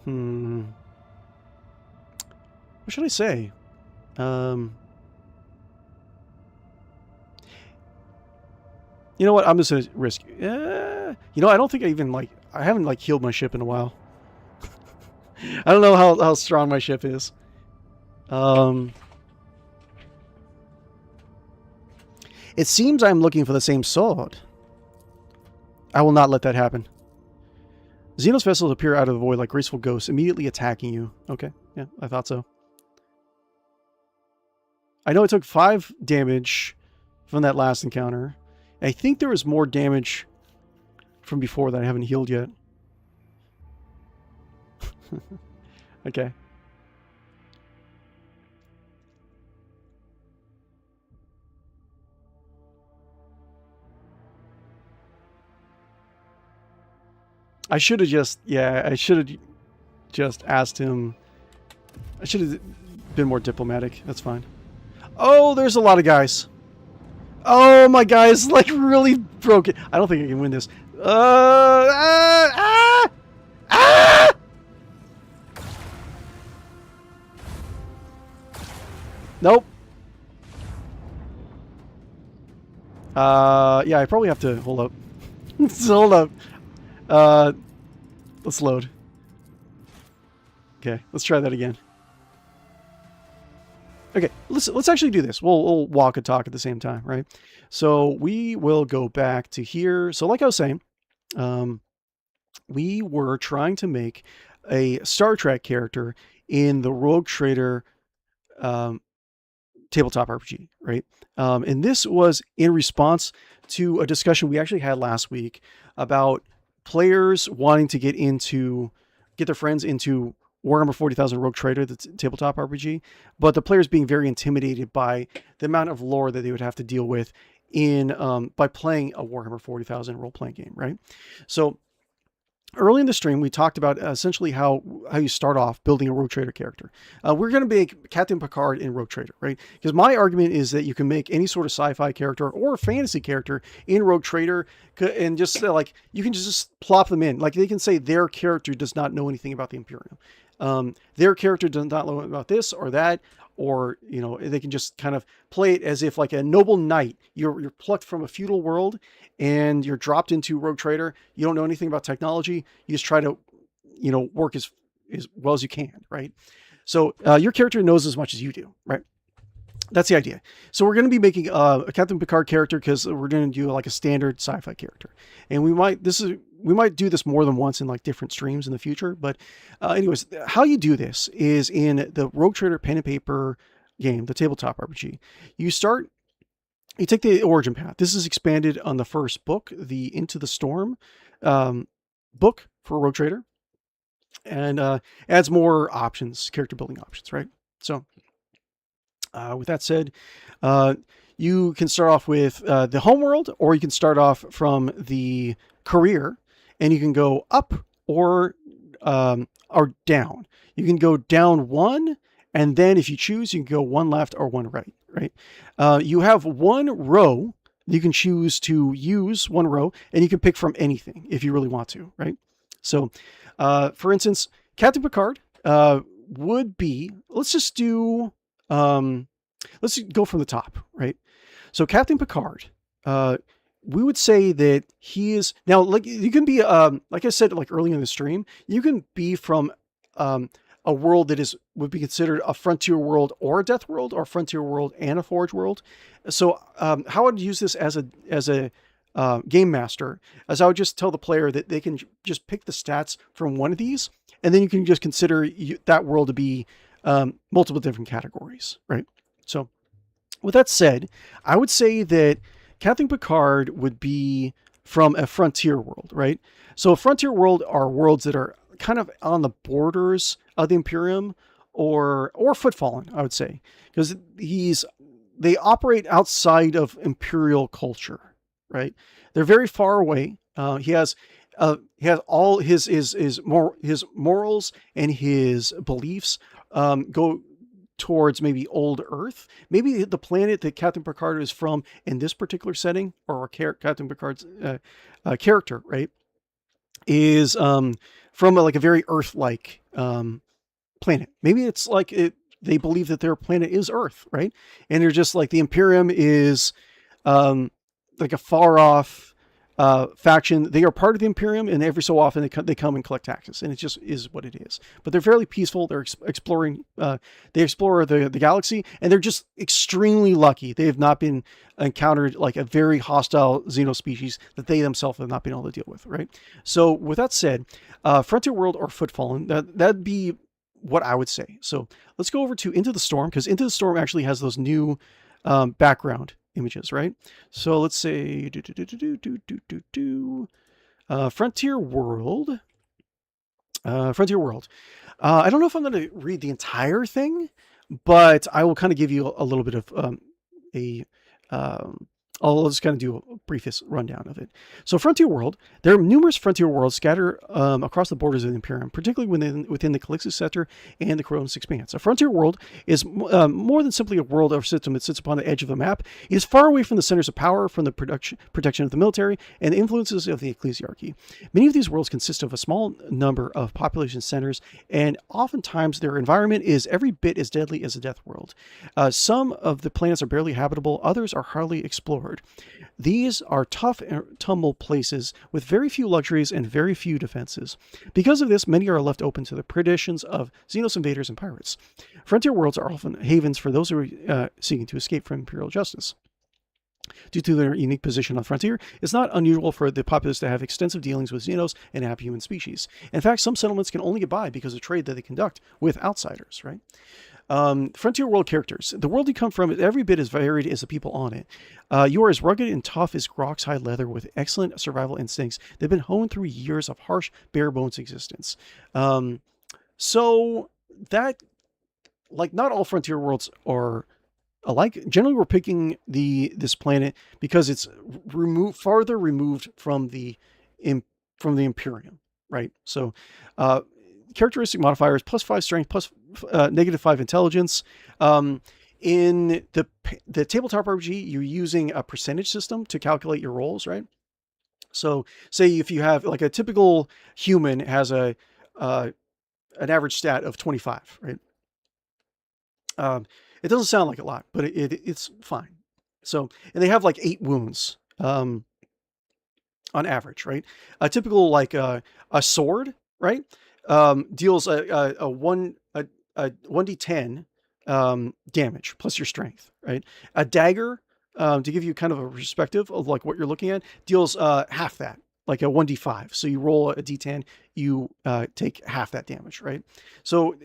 What should I say? You know what? I'm just going to risk... you know, I don't think I even, I haven't, healed my ship in a while. I don't know how strong my ship is. It seems I'm looking for the same sword. I will not let that happen. Xenos vessels appear out of the void like graceful ghosts, immediately attacking you. Okay, yeah, I thought so. I know I took 5 damage from that last encounter. I think there was more damage from before that I haven't healed yet. Okay. I should have just, I should have just asked him. I should have been more diplomatic. That's fine. Oh, there's a lot of guys. Oh my guy's like really broken. I don't think I can win this. Ah! Nope. Yeah, I probably have to hold up. Hold up. Let's load. Okay, let's try that again. Okay, let's actually do this. We'll walk and talk at the same time, right? So we will go back to here. So like I was saying, we were trying to make a Star Trek character in the Rogue Trader um, tabletop RPG, right? And this was in response to a discussion we actually had last week about players wanting to get their friends into Warhammer 40,000 Rogue Trader, the tabletop RPG, but the players being very intimidated by the amount of lore that they would have to deal with in by playing a Warhammer 40,000 role-playing game, right? So early in the stream, we talked about essentially how you start off building a Rogue Trader character. We're going to make Captain Picard in Rogue Trader, right? Because my argument is that you can make any sort of sci-fi character or fantasy character in Rogue Trader, and just like you can just plop them in. Like they can say their character does not know anything about the Imperium. Their character does not know about this or that, or they can just kind of play it as if like a noble knight. You're plucked from a feudal world and you're dropped into Rogue Trader. You don't know anything about technology. You just try to work as well as you can, right? So your character knows as much as you do, right? That's the idea. So we're going to be making a Captain Picard character because we're going to do like a standard sci-fi character, and we might do this more than once in like different streams in the future. But anyways, how you do this is in the Rogue Trader pen and paper game, the tabletop RPG. You take the origin path. This is expanded on the first book, the Into the Storm book for Rogue Trader, and adds more options, character building options, right? So with that said, you can start off with the homeworld, or you can start off from the career, and you can go up or down. You can go down one, and then if you choose, you can go one left or one right. Right? You have one row. You can choose to use one row, and you can pick from anything if you really want to. Right? So, for instance, Captain Picard would be. Let's just do. Let's go from the top, right? So Captain Picard, we would say that he is now like you can be like I said like early in the stream, you can be from a world that would be considered a frontier world or a death world, or a frontier world and a forge world. So how I'd use this as a game master, as I would just tell the player that they can just pick the stats from one of these, and then you can just consider that world to be multiple different categories, right? So with that said, I would say that Captain Picard would be from a frontier world, right? So a frontier world are worlds that are kind of on the borders of the Imperium or Footfallen, I would say, because they operate outside of Imperial culture, right? They're very far away. He has all his morals and his beliefs go towards maybe old Earth. Maybe the planet that Captain Picard is from in this particular setting, or Captain Picard's character, right, is from like a very Earth-like planet. Maybe it's like they believe that their planet is Earth, right? And they're just like the Imperium is like a far-off faction. They are part of the Imperium, and every so often they come and collect taxes, and it just is what it is. But they're fairly peaceful. They're exploring. They explore the galaxy, and they're just extremely lucky. They have not been encountered like a very hostile xenospecies that they themselves have not been able to deal with. Right. So with that said, Frontier World or Footfallen, that'd be what I would say. So let's go over to Into the Storm, because Into the Storm actually has those new background images, right? So let's say Frontier World. Frontier World. I don't know if I'm going to read the entire thing, but I will kind of give you a little bit of I'll just kind of do a briefest rundown of it. So Frontier World, there are numerous Frontier worlds scattered across the borders of the Imperium, particularly within the Calixis Sector and the Coronis Expanse. A Frontier world is more than simply a world or system that sits upon the edge of the map. It is far away from the centers of power, from the protection of the military, and the influences of the ecclesiarchy. Many of these worlds consist of a small number of population centers, and oftentimes their environment is every bit as deadly as a death world. Some of the planets are barely habitable, others are hardly explored. These are tough and tumble places with very few luxuries and very few defenses. Because of this, many are left open to the predations of Xenos invaders and pirates. Frontier worlds are often havens for those who are seeking to escape from imperial justice. Due to their unique position on the frontier, it's not unusual for the populace to have extensive dealings with Xenos and half-human species. In fact, some settlements can only get by because of trade that they conduct with outsiders, right? Frontier world characters. The world you come from is every bit as varied as the people on it. You are as rugged and tough as Grok's hide leather with excellent survival instincts that have been honed through years of harsh, bare-bones existence. So that, like, not all Frontier worlds are alike. Generally, we're picking this planet because it's farther removed from the Imperium, right? So, characteristic modifiers: +5 strength, -5 intelligence. In the tabletop RPG, you're using a percentage system to calculate your rolls, right? So, say if you have like a typical human has an average stat of 25, right? It doesn't sound like a lot, but it's fine. So, and they have like 8 wounds on average, right? A typical like a sword, right? Deals a 1d10 damage plus your strength, right? A dagger, to give you kind of a perspective of like what you're looking at, deals half that, like a 1d5. So you roll a d10, you take half that damage, right? So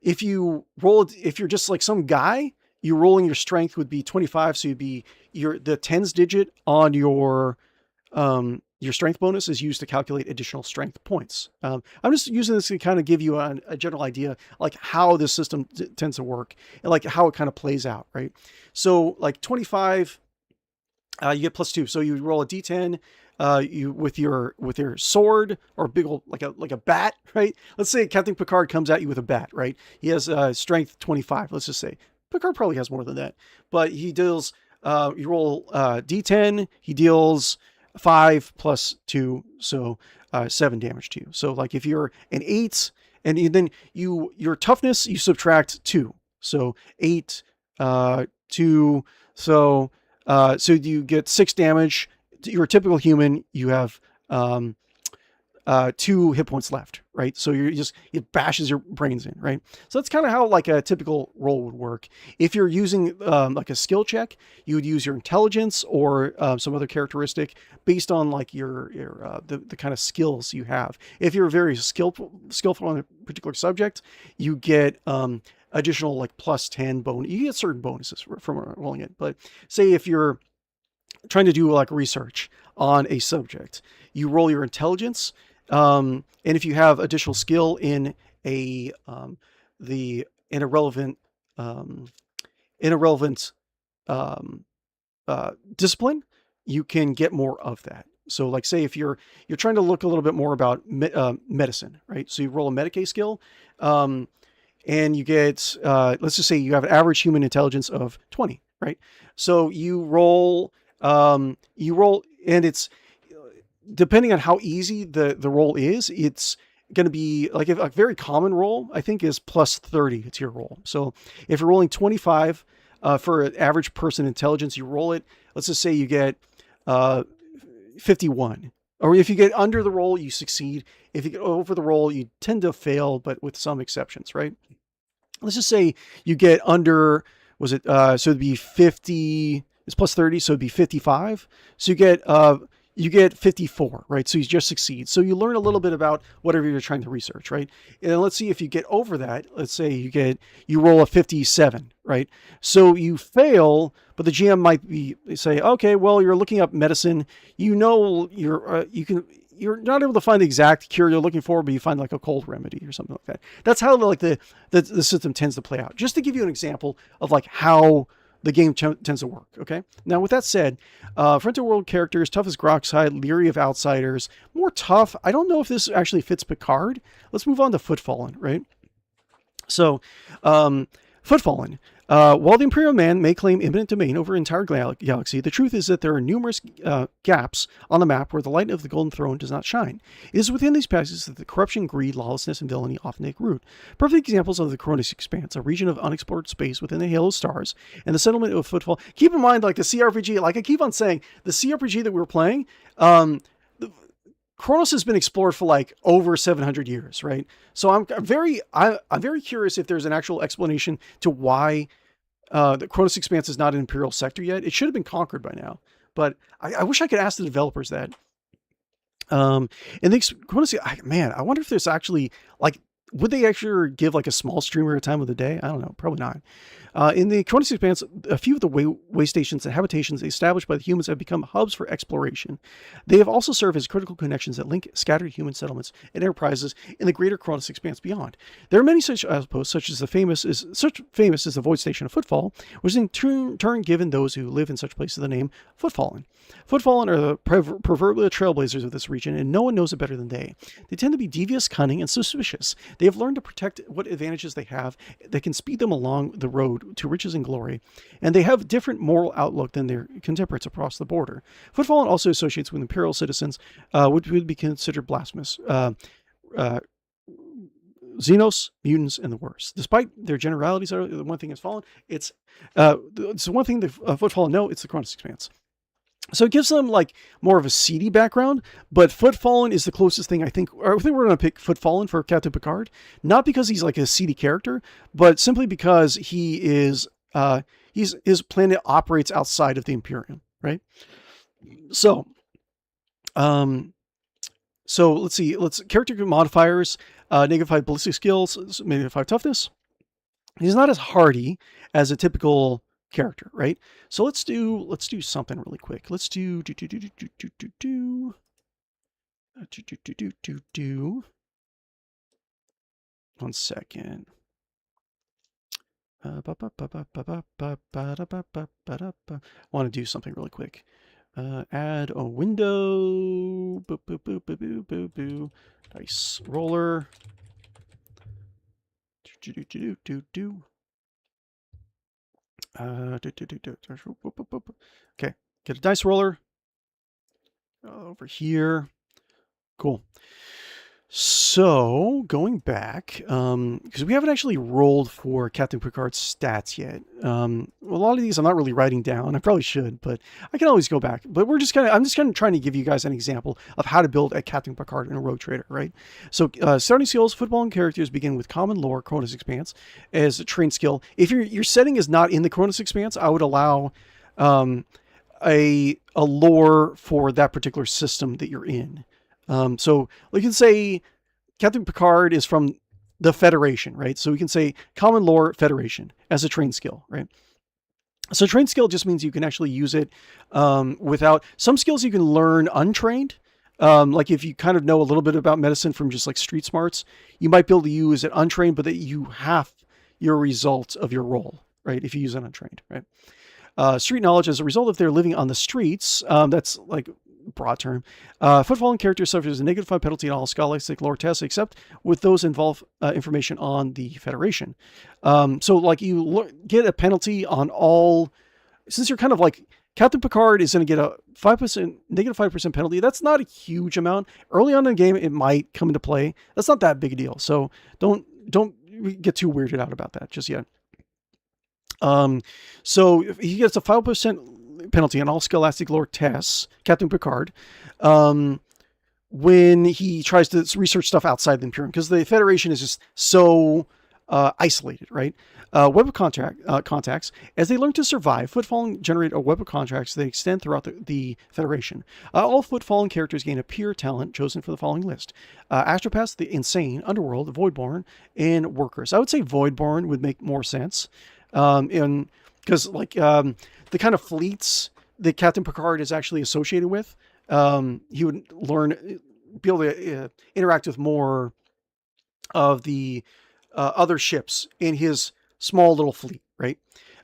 if you're just like some guy, you're rolling your strength would be 25, so you'd be the tens digit on your strength bonus is used to calculate additional strength points. I'm just using this to kind of give you a general idea, like how this system tends to work and like how it kind of plays out, right? So like 25, you get +2. So you roll a d10, you with your sword or big old like a bat, right? Let's say Captain Picard comes at you with a bat, right? He has strength 25. Let's just say Picard probably has more than that, but he deals. You roll d10. He deals 5 + 2, so 7 damage to you. So like if you're an 8, and then your toughness you subtract 2, so 8, 2, so you get 6 damage. You're a typical human. You have 2 hit points left, right? So it bashes your brains in, right? So that's kind of how like a typical roll would work. If you're using like a skill check, you would use your intelligence or some other characteristic based on like the kind of skills you have. If you're very skillful on a particular subject, you get additional like +10 bonus. You get certain bonuses from rolling it. But say if you're trying to do like research on a subject, you roll your intelligence, and if you have additional skill in the irrelevant discipline, you can get more of that. So like say if you're trying to look a little bit more about medicine, right? So you roll a Medicae skill, and you get let's just say you have an average human intelligence of 20, right? So you roll, and it's depending on how easy the roll is, it's going to be like a very common roll, I think, is +30 to your roll. So if you're rolling 25 for an average person intelligence, you roll it. Let's just say you get 51. Or if you get under the roll, you succeed. If you get over the roll, you tend to fail, but with some exceptions, right? Let's just say you get under, so it'd be 50, it's +30, so it'd be 55. So you get 54, right? So you just succeed. So you learn a little bit about whatever you're trying to research, right? And let's see if you get over that. Let's say you roll a 57, right? So you fail, but the GM might say, okay, well, you're looking up medicine. You're not able to find the exact cure you're looking for, but you find like a cold remedy or something like that. That's how like the system tends to play out. Just to give you an example of like how the game tends to work. Okay. Now, with that said, Frontier World characters, tough as Groxhide, leery of outsiders, more tough. I don't know if this actually fits Picard. Let's move on to Footfallen, right? So, Footfallen. While the Imperial Man may claim imminent domain over an entire galaxy, the truth is that there are numerous gaps on the map where the light of the Golden Throne does not shine. It is within these passages that the corruption, greed, lawlessness, and villainy often take root. Perfect examples of the Cronus Expanse, a region of unexplored space within the Halo Stars, and the settlement of Footfall. Keep in mind, like the cRPG, like I keep on saying, the cRPG that we were playing, Kronos has been explored for like over 700 years, right? So I'm very curious if there's an actual explanation to why the Kronos Expanse is not an Imperial sector yet. It should have been conquered by now, but I wish I could ask the developers that. And the Kronos, man, I wonder if there's actually like, would they actually give like a small streamer a time of the day? I don't know, probably not. In the Cronus Expanse, a few of the way stations and habitations established by the humans have become hubs for exploration. They have also served as critical connections that link scattered human settlements and enterprises in the greater Cronus Expanse beyond. There are many such outposts, such as the famous as the void station of Footfall, which is in turn given those who live in such places the name Footfallen. Footfallen are the proverbial trailblazers of this region, and no one knows it better than they. They tend to be devious, cunning, and suspicious. They have learned to protect what advantages they have that can speed them along the road to riches and glory, and they have different moral outlook than their contemporaries across the border. Footfallen also associates with imperial citizens, which would be considered blasphemous. Xenos, mutants, and the worst. Despite their generalities, the one thing has fallen. It's one thing that Footfallen know. It's the Cronus Expanse. So it gives them like more of a seedy background, but Footfallen is the closest thing I think we're going to pick Footfallen for Captain Picard, not because he's like a seedy character, but simply because he is, his planet operates outside of the Imperium, right? So, let's see, character modifiers, -5 ballistic skills, -5 toughness. He's not as hardy as a typical character, right? So let's do something really quick. Let's do one second. I want to do something really quick. Add a window. Dice roller. Okay, get a dice roller over here. Cool. So going back, because we haven't actually rolled for Captain Picard's stats yet. A lot of these I'm not really writing down. I probably should, but I can always go back. But I'm just kind of trying to give you guys an example of how to build a Captain Picard in a Rogue Trader, right? So starting skills, Footfall and characters begin with common lore, Cronus Expanse as a trained skill. If your setting is not in the Cronus Expanse, I would allow a lore for that particular system that you're in. So we can say Captain Picard is from the Federation, right? So we can say common lore Federation as a trained skill, right? So trained skill just means you can actually use it without some skills you can learn untrained. Like if you kind of know a little bit about medicine from just like street smarts, you might be able to use it untrained, but that you have your result of your role, right? If you use it untrained, right? Street knowledge as a result of their living on the streets. That's like broad term. Footfallen characters suffers a -5 penalty in all scholastic lore tests, except with those involve information on the Federation. So like you get a penalty on all, since you're kind of like, Captain Picard is going to get a -5% penalty. That's not a huge amount. Early on in the game, it might come into play. That's not that big a deal. So don't get too weirded out about that just yet. So if he gets a 5% penalty on all scholastic lore tests, Captain Picard, when he tries to research stuff outside the Imperium, because the Federation is just so isolated, right? Web of contacts. As they learn to survive, Footfallen generate a web of contacts that extend throughout the Federation. All Footfallen characters gain a peer talent chosen for the following list: Astropaths, the Insane, Underworld, the Voidborn, and Workers. I would say Voidborn would make more sense, because like the kind of fleets that Captain Picard is actually associated with, he would be able to interact with more of the other ships in his small little fleet, right?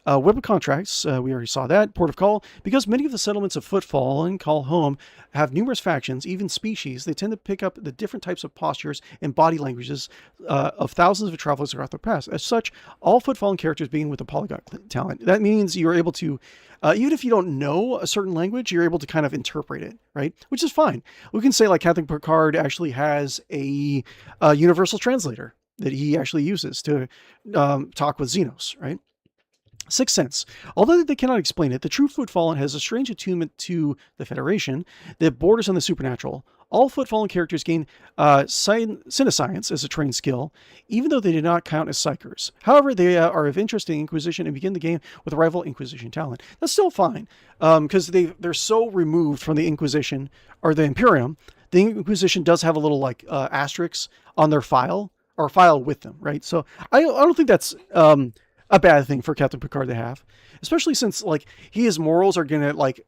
Web of Contracts, we already saw that. Port of Call. Because many of the settlements of Footfall and Call Home have numerous factions, even species, they tend to pick up the different types of postures and body languages of thousands of travelers throughout the past. As such, all Footfallen characters begin with a polyglot talent. That means you're able to, even if you don't know a certain language, you're able to kind of interpret it, right? Which is fine. We can say like Captain Picard actually has a universal translator that he actually uses to talk with Xenos, right? Sixth Sense. Although they cannot explain it, the true Footfallen has a strange attunement to the Federation that borders on the supernatural. All Footfallen characters gain Cinescience as a trained skill, even though they do not count as Psychers. However, they are of interest in Inquisition and begin the game with a rival Inquisition talent. That's still fine, because they're so removed from the Inquisition, or the Imperium. The Inquisition does have a little like asterisk on their file, or file with them, right? So I don't think that's a bad thing for Captain Picard to have, especially since like his morals are gonna like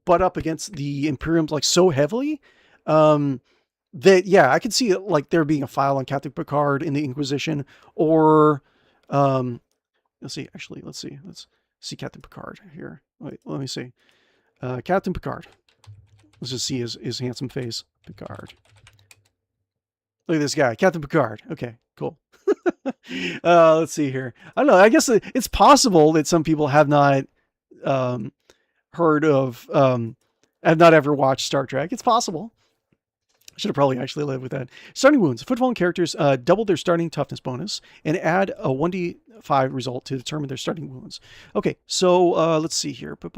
butt up against the Imperium like so heavily that yeah, I could see like there being a file on Captain Picard in the Inquisition, or let's see Captain Picard here. Wait, let me see Captain Picard. Let's just see his handsome face. Picard. Look at this guy, Captain Picard. Okay, cool. Let's see here. I don't know. I guess it's possible that some people have not heard of, have not ever watched Star Trek. It's possible. I should have probably actually lived with that. Starting wounds. Footfallen characters double their starting toughness bonus and add a 1d5 result to determine their starting wounds. Okay, so let's see here. Fate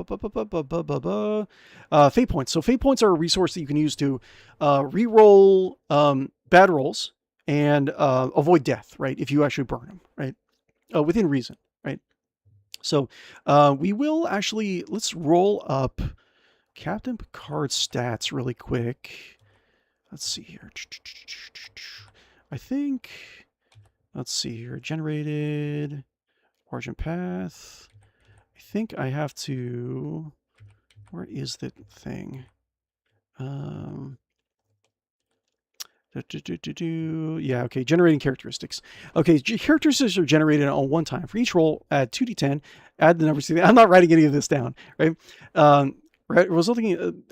points. So fate points are a resource that you can use to re-roll bad rolls and avoid death, right? If you actually burn them, right? Within reason, right? So we will actually, let's roll up Captain Picard's stats really quick. Let's see here. I think, let's see here. Generated, origin path. I think I have to, where is the thing? Yeah, okay, generating characteristics. Okay, characteristics are generated on one time. For each roll, add 2d10, add the numbers to the, I'm not writing any of this down, right? Resulting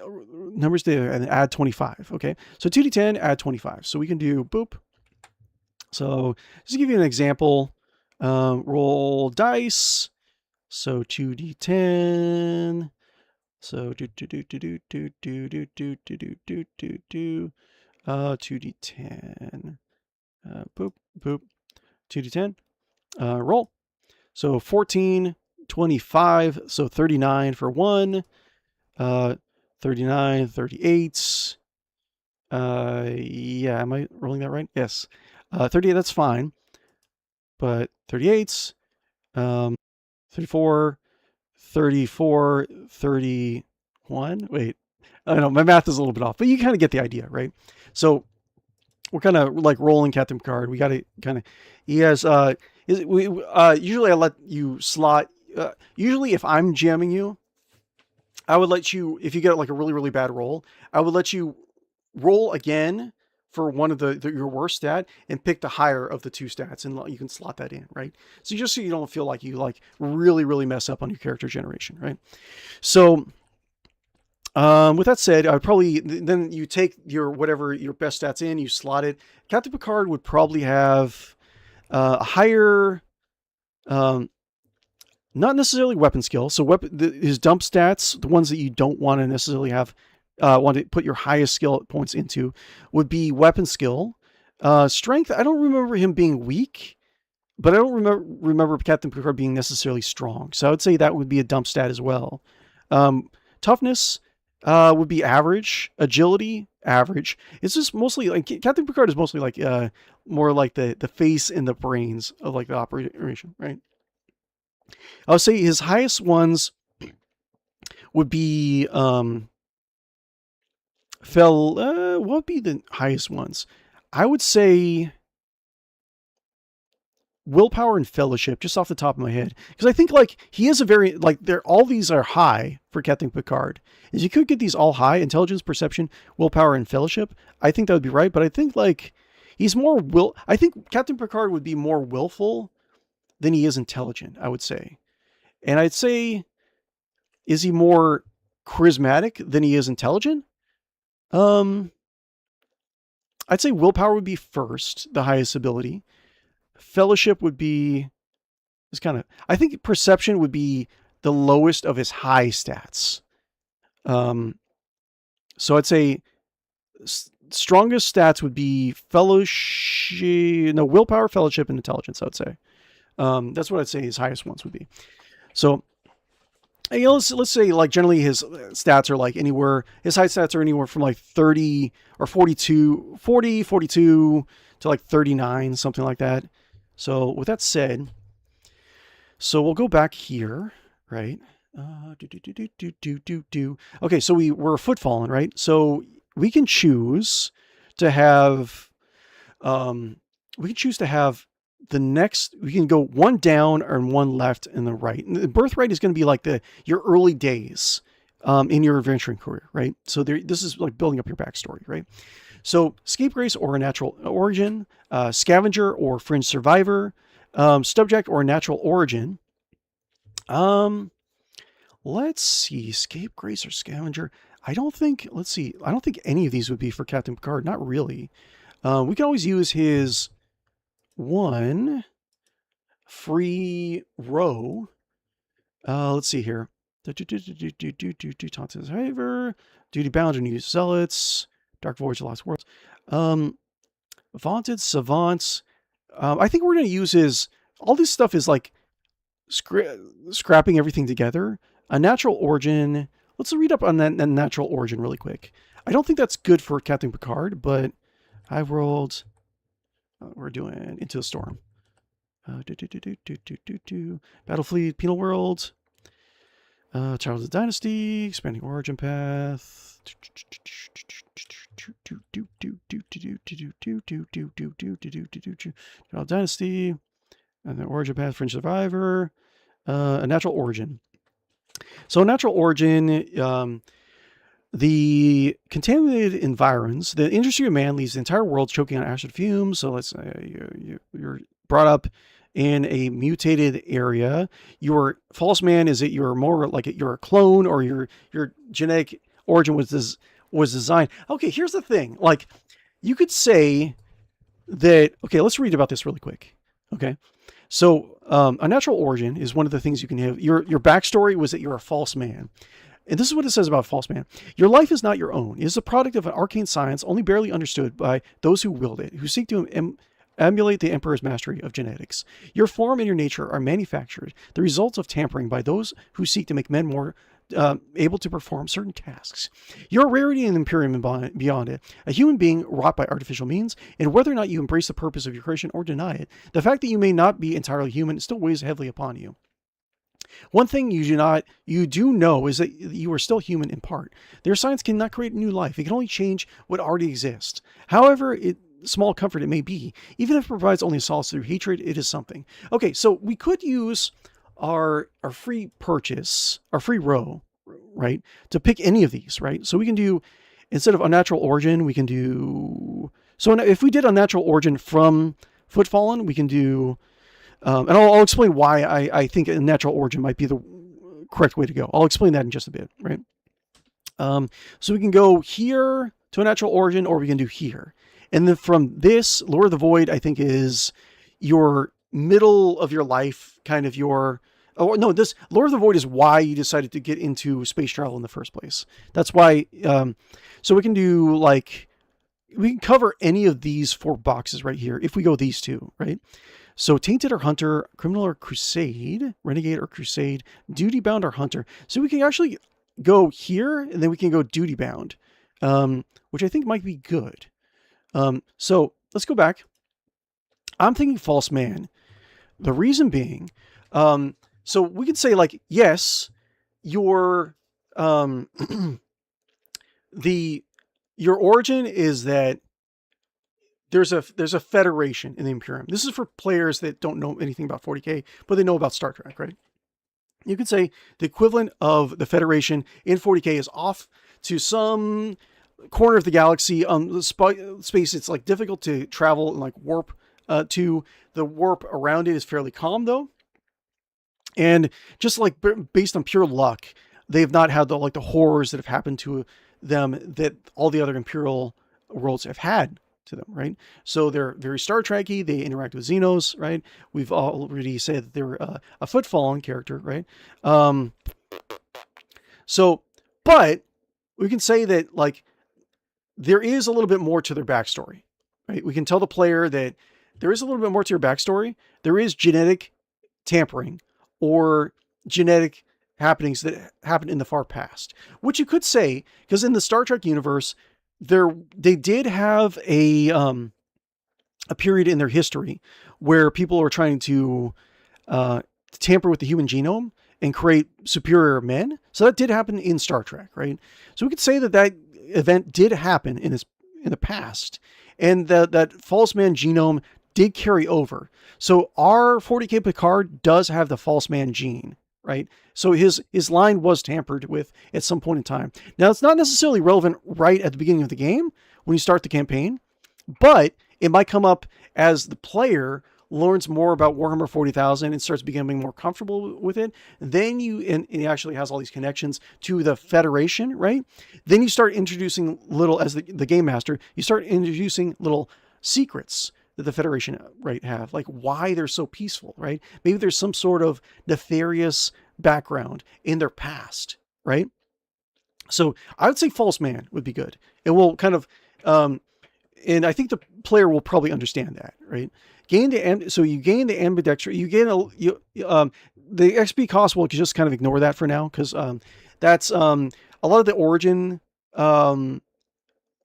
numbers to and add 25, okay? So 2d10, add 25. So we can do boop. So just to give you an example, roll dice. So 2d10. So 2d10. Boop, boop. 2d10. Roll. So 14, 25. So 39 for 1. 39, 38. Yeah, am I rolling that right? Yes. 38, that's fine. But 38, 34, 34, 31. Wait, I don't know, my math is a little bit off, but you kind of get the idea, right? So we're kind of like rolling Captain Picard. We got to kind of, he has, usually I let you slot, usually if I'm jamming you, I would let you, if you get like a really, really bad roll, I would let you roll again for one of your worst stat and pick the higher of the two stats, and you can slot that in, right? So just so you don't feel like you like really, really mess up on your character generation, right? So with that said, I would probably, then you take your best stats in, you slot it. Captain Picard would probably have a higher, not necessarily weapon skill. So his dump stats, the ones that you don't want to necessarily have, want to put your highest skill points into, would be weapon skill. Strength, I don't remember him being weak, but I don't remember Captain Picard being necessarily strong. So I would say that would be a dump stat as well. Toughness would be average. Agility, average. It's just mostly like Captain Picard is mostly like more like the face and the brains of like the operation, right? I would say his highest ones would be what would be the highest ones? I would say willpower and fellowship, just off the top of my head, because I think like he is a very like all these are high for Captain Picard. Is you could get these all high: intelligence, perception, willpower, and fellowship. I think that would be right, but I think like he's more I think Captain Picard would be more willful than he is intelligent, I would say. And I'd say, is he more charismatic than he is intelligent? I'd say willpower would be first, the highest ability. Fellowship would be, I think perception would be the lowest of his high stats. So I'd say strongest stats would be willpower, fellowship, and intelligence, I would say. That's what I'd say his highest ones would be. So, let's say like generally his stats are like his high stats are anywhere from like 30 or 42 to like 39, something like that. So with that said, so we'll go back here, right? Okay, so we're foot fallen, right? So we can choose to have we can go one down and one left and the right. And the birthright is going to be like your early days in your adventuring career, right? So this is like building up your backstory, right? So scapegrace or a natural origin, scavenger or fringe survivor, subject or natural origin. Let's see, scapegrace or scavenger. I don't think any of these would be for Captain Picard. Not really. We can always use his one free row. Let's see here. Taunted Survivor, Duty Bound and New Zealots, Dark Voyage of Lost Worlds. Vaunted Savants. I think we're going to use his... All this stuff is like scrapping everything together. A natural origin. Let's read up on that natural origin really quick. I don't think that's good for Captain Picard, but I rolled... we're doing Into the Storm. Battlefleet, Penal World. Charles' Dynasty, Expanding Origin Path. Charles' Dynasty. And then Origin Path, Fringe Survivor. A Natural Origin. So Natural Origin, the contaminated environs, the industry of man leaves the entire world choking on acid fumes. So let's say you're brought up in a mutated area. Your false man is that you're more like you're a clone, or your genetic origin was designed. Okay, here's the thing. Like, you could say that. Okay, let's read about this really quick. Okay, so a natural origin is one of the things you can have. Your backstory was that you're a false man. And this is what it says about false man. Your life is not your own. It is a product of an arcane science only barely understood by those who wield it, who seek to emulate the Emperor's mastery of genetics. Your form and your nature are manufactured, the results of tampering by those who seek to make men more able to perform certain tasks. Your rarity and Imperium beyond it, a human being wrought by artificial means, and whether or not you embrace the purpose of your creation or deny it, the fact that you may not be entirely human still weighs heavily upon you. One thing you do know is that you are still human in part. Their science cannot create new life. It can only change what already exists. However, small comfort it may be, even if it provides only solace through hatred, it is something. Okay, so we could use our free purchase, our free row, right, to pick any of these, right? So we can do, instead of unnatural origin, we can do, so if we did unnatural origin from Footfallen, we can do, and I'll explain why I think a natural origin might be the correct way to go. I'll explain that in just a bit, right? So we can go here to a natural origin, or we can do here. And then from this, Lord of the Void, I think, is your middle of your life, kind of your... Oh, no, this Lord of the Void is why you decided to get into space travel in the first place. That's why... so we can do, like... We can cover any of these 4 boxes right here, if we go these 2, right? So Tainted or Hunter, Criminal or Crusade, Renegade or Crusade, Duty Bound or Hunter. So we can actually go here, and then we can go Duty Bound, which I think might be good. So let's go back. I'm thinking False Man. The reason being, so we could say, like, yes, your your origin is that there's a federation in the Imperium. This is for players that don't know anything about 40K, but they know about Star Trek, right? You could say the equivalent of the Federation in 40K is off to some corner of the galaxy on the space. It's like difficult to travel and like warp to. The warp around it is fairly calm, though. And just like based on pure luck, they've not had the horrors that have happened to them that all the other Imperial worlds have had to them, right? So they're very Star Trekky. They interact with Xenos, right? We've already said that they're a footfallen character, right? So, but we can say that like there is a little bit more to their backstory, right? We can tell the player that there is a little bit more to your backstory. There is genetic tampering or genetic happenings that happened in the far past, which you could say because in the Star Trek universe, they did have a period in their history where people were trying to tamper with the human genome and create superior men. So that did happen in Star Trek, right? So we could say that that event did happen in the past, and that false man genome did carry over. So our 40K Picard does have the false man gene, right? So his line was tampered with at some point in time. Now it's not necessarily relevant right at the beginning of the game when you start the campaign, but it might come up as the player learns more about Warhammer 40,000 and starts becoming more comfortable with it. Then and it actually has all these connections to the Federation, right? Then you start introducing little, as the game master, you start introducing little secrets that the Federation, right, have, like why they're so peaceful, right? Maybe there's some sort of nefarious background in their past, right? So I would say False Man would be good. It will kind of, and I think the player will probably understand that, right? So you gain the ambidextrous. You gain the XP cost. We'll just kind of ignore that for now because that's a lot of the origin, the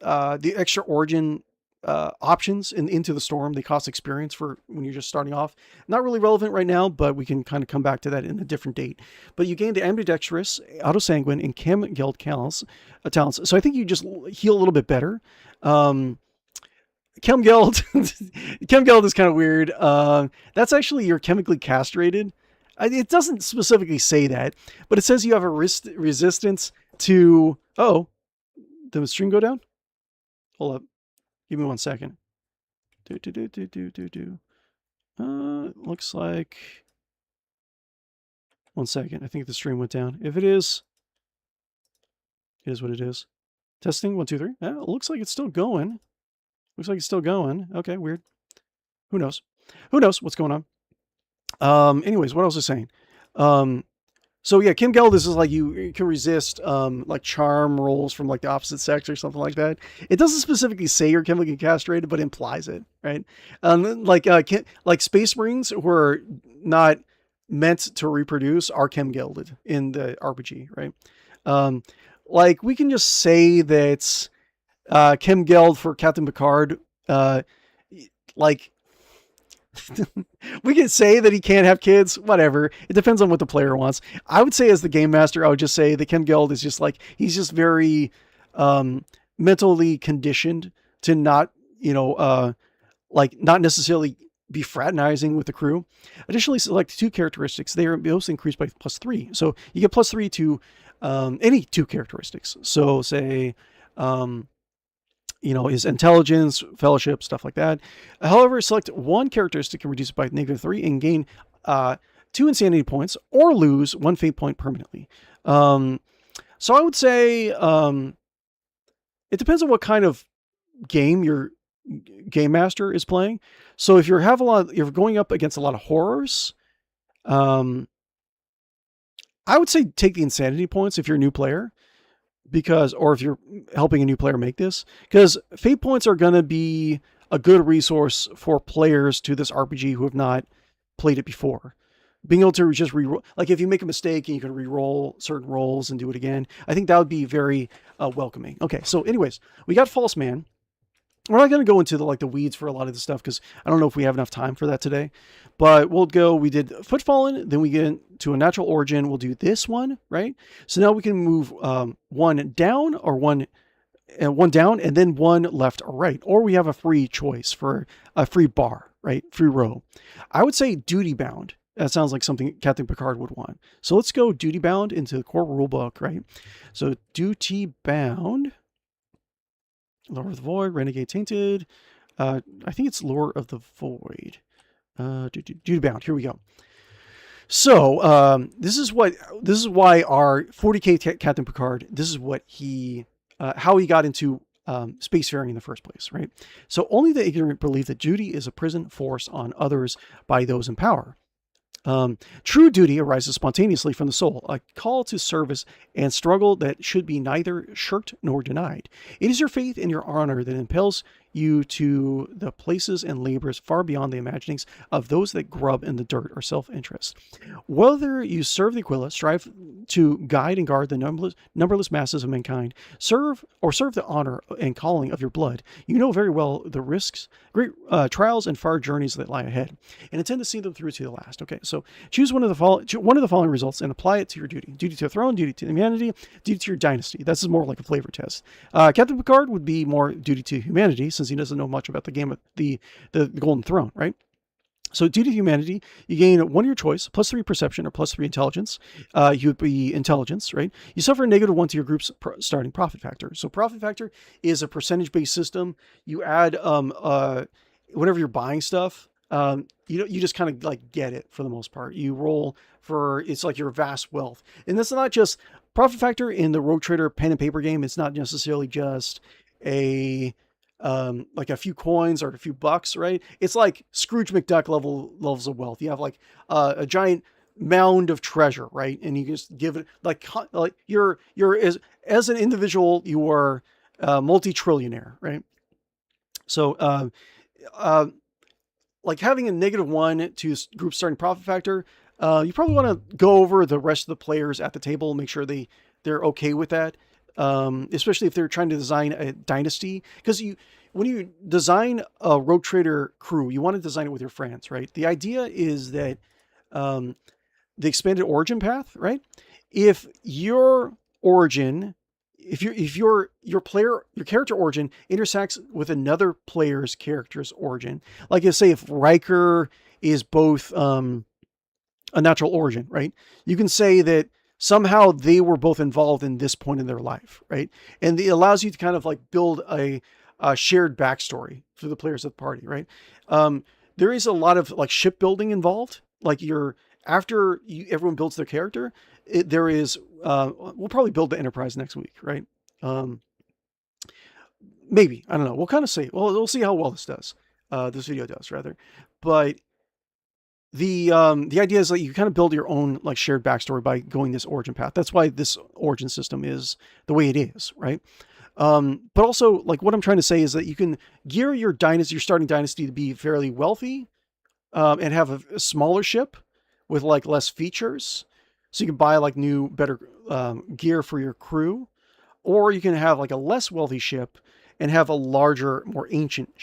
extra origin options into the storm. They cost experience for when you're just starting off. Not really relevant right now, but we can kind of come back to that in a different date. But you gain the ambidextrous, autosanguine, and chem guild talents. So I think you just heal a little bit better. Chemgeld, Chemgeld is kind of weird. That's actually you're chemically castrated. It doesn't specifically say that, but it says you have a resistance to. Oh, did the stream go down? Hold up, give me 1 second. Looks like 1 second. I think the stream went down. If it is what it is. Testing 1 2 3. It looks like it's still going. Looks like it's still going. Okay, weird. Who knows? Who knows what's going on? Anyways, what else was I saying? So yeah, Kim Geld is like you can resist like charm rolls from like the opposite sex or something like that. It doesn't specifically say you're chemically castrated, but implies it, right? Like Space Marines who are not meant to reproduce are chem gelded in the RPG, right? Like we can just say that Kim Geld for Captain Picard, like we can say that he can't have kids, whatever. It depends on what the player wants. I would say as the game master, I would just say that Kim Geld is just like, he's just very mentally conditioned to not, like not necessarily be fraternizing with the crew. Additionally, select 2 characteristics. They are both increased by +3. So you get +3 to any 2 characteristics. So say, his intelligence, fellowship, stuff like that. However, select 1 characteristic and reduce it by -3 and gain 2 insanity points or lose 1 fate point permanently. So I would say it depends on what kind of game your game master is playing. So if you're going up against a lot of horrors, I would say take the insanity points if you're a new player. Or if you're helping a new player make this, because fate points are going to be a good resource for players to this RPG who have not played it before. Being able to just re-roll, like if you make a mistake and you can re-roll certain rolls and do it again, I think that would be very welcoming. Okay, so anyways, we got False Man. We're not going to go into the weeds for a lot of this stuff because I don't know if we have enough time for that today. But we did Footfallen, then we get into a natural origin. We'll do this one, right? So now we can move 1 down or one down and then 1 left or right. Or we have a free choice for a free bar, right? Free row. I would say duty bound. That sounds like something Captain Picard would want. So let's go duty bound into the core rulebook, right? So duty bound. Lore of the Void, Renegade Tainted. I think it's Lore of the Void. Duty Bound. Here we go. So this is why our 40K Captain Picard. This is what he how he got into spacefaring in the first place, right? So only the ignorant believe that duty is a prison forced on others by those in power. True duty arises spontaneously from the soul, a call to service and struggle that should be neither shirked nor denied. It is your faith and your honor that impels you to the places and labors far beyond the imaginings of those that grub in the dirt or self-interest. Whether you serve the Aquila, strive to guide and guard the numberless masses of mankind, serve the honor and calling of your blood, you know very well the risks, great trials, and far journeys that lie ahead, and intend to see them through to the last. Okay, so choose one of the following results and apply it to your duty: duty to the throne, duty to humanity, duty to your dynasty. This is more like a flavor test. Captain Picard would be more duty to humanity, since he doesn't know much about the game of the Golden Throne, right? So duty to humanity, you gain one of your choice, +3 perception or +3 intelligence. You would be intelligence, right? You suffer a -1 to your group's starting profit factor. So profit factor is a percentage-based system. You add whenever you're buying stuff, you just kind of like get it for the most part. You roll for, it's like your vast wealth. And that's not just profit factor in the Rogue Trader pen and paper game. It's not necessarily just like a few coins or a few bucks, right? It's like Scrooge McDuck levels of wealth. You have like a giant mound of treasure, right? And you just give it like you're as an individual, you are multi-trillionaire, right? So like having a -1 to group starting profit factor, you probably want to go over the rest of the players at the table, make sure they're okay with that. Especially if they're trying to design a dynasty, because when you design a Rogue Trader crew, you want to design it with your friends, right? The idea is that the expanded origin path, right? If your origin, if your character origin intersects with another player's character's origin, like say if Riker is both a natural origin, right? You can say that somehow they were both involved in this point in their life, right? And it allows you to kind of like build a shared backstory for the players of the party, right? There is a lot of like shipbuilding involved. Like everyone builds their character. We'll probably build the Enterprise next week, right? Maybe, I don't know. We'll kind of see. Well, we'll see how well this does. This video does rather, but the idea is that you kind of build your own like shared backstory by going this origin path. That's why this origin system is the way it is, right? But also, like what I'm trying to say is that you can gear your starting dynasty to be fairly wealthy, and have a smaller ship with like less features. So you can buy like new, better gear for your crew, or you can have like a less wealthy ship and have a larger, more ancient,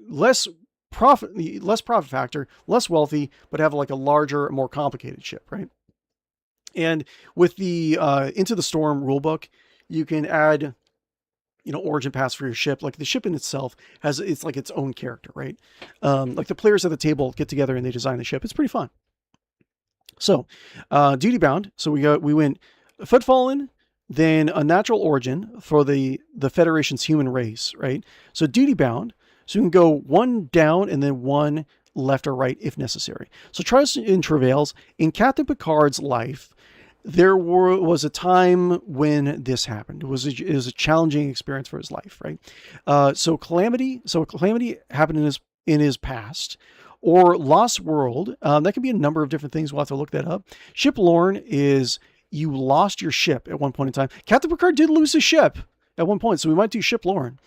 less profit factor, less wealthy, but have like a larger, more complicated ship, right? And with the Into the Storm rulebook, you can add, origin paths for your ship. Like the ship in itself it's like its own character, right? Like the players at the table get together and they design the ship. It's pretty fun. So, duty bound. So we went Footfallen, then a natural origin for the Federation's human race, right? So duty bound. So you can go one down and then one left or right if necessary. So trials and travails. In Captain Picard's life, there was a time when this happened. It was a challenging experience for his life, right? So calamity happened in his past, or Lost World. That can be a number of different things. We'll have to look that up. Ship Lorn is you lost your ship at one point in time. Captain Picard did lose his ship at one point, so we might do Ship Lorn.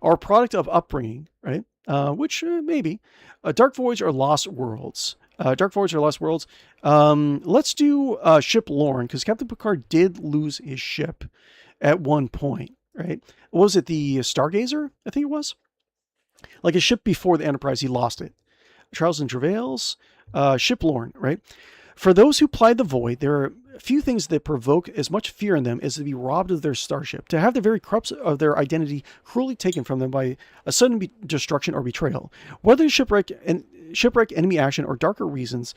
Our product of upbringing, right? Which maybe Dark Voyage or Lost Worlds. Let's do Ship Lorn, because Captain Picard did lose his ship at one point, right? What was it? The Stargazer, I think it was. Like a ship before the Enterprise, he lost it. Trials and Travails, Ship Lorn, right? For those who plied the void, there are a few things that provoke as much fear in them as to be robbed of their starship, to have the very crux of their identity cruelly taken from them by a sudden destruction or betrayal. Whether shipwreck, enemy action, or darker reasons,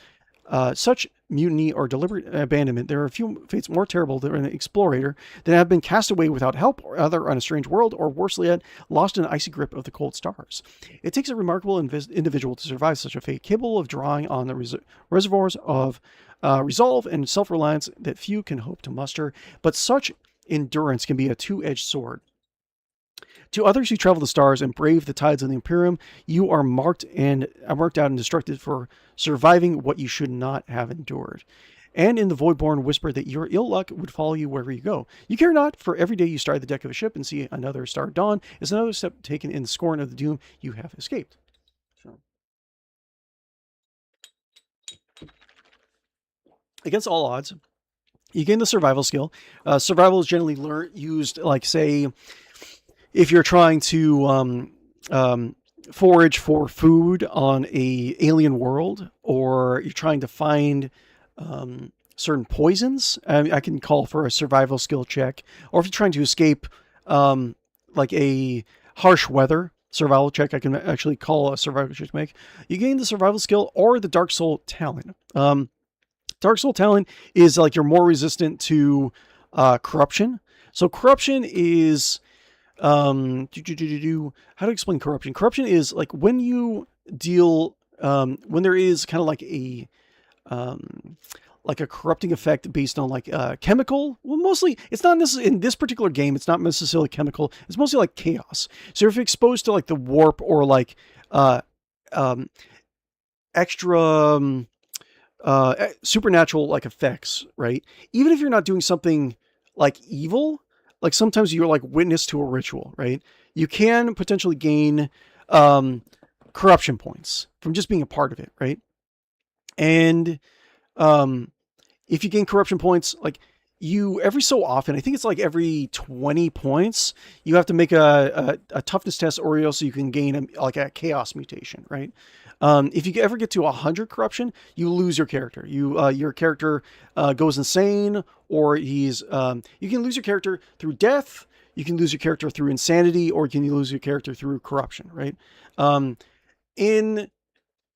such mutiny or deliberate abandonment, there are a few fates more terrible than an explorer that have been cast away without help, or other on a strange world, or worse yet, lost in the icy grip of the cold stars. It takes a remarkable individual to survive such a fate, capable of drawing on the reservoirs of resolve and self-reliance that few can hope to muster. But such endurance can be a two-edged sword. To others who travel the stars and brave the tides of the Imperium, you are marked out and destructed for surviving what you should not have endured. And in the Voidborn whisper that your ill luck would follow you wherever you go. You care not, for every day you stride the deck of a ship and see another star dawn is another step taken in the scorn of the doom you have escaped. So, against all odds, you gain the survival skill. Survival is generally used, like, say, if you're trying to forage for food on a alien world, or you're trying to find certain poisons, I can call for a survival skill check. Or if you're trying to escape like a harsh weather survival check, I can actually call a survival check to make. You gain the survival skill or the Dark Soul talent. Dark Soul talent is like you're more resistant to corruption. So corruption is how to explain corruption? Corruption is like when you deal when there is kind of like a corrupting effect based on like chemical. Well, mostly it's not necessarily in this particular game. It's not necessarily chemical. It's mostly like chaos. So if you're exposed to like the warp or like extra supernatural like effects, right? Even if you're not doing something like evil, like sometimes you're like witness to a ritual, right? You can potentially gain corruption points from just being a part of it, right? And if you gain corruption points, like you every so often, I think it's like every 20 points, you have to make a toughness test, or else you can gain like a chaos mutation, right? If you ever get to 100 corruption, you lose your character. Your character goes insane, or you can lose your character through death. You can lose your character through insanity, or you can lose your character through corruption, right? In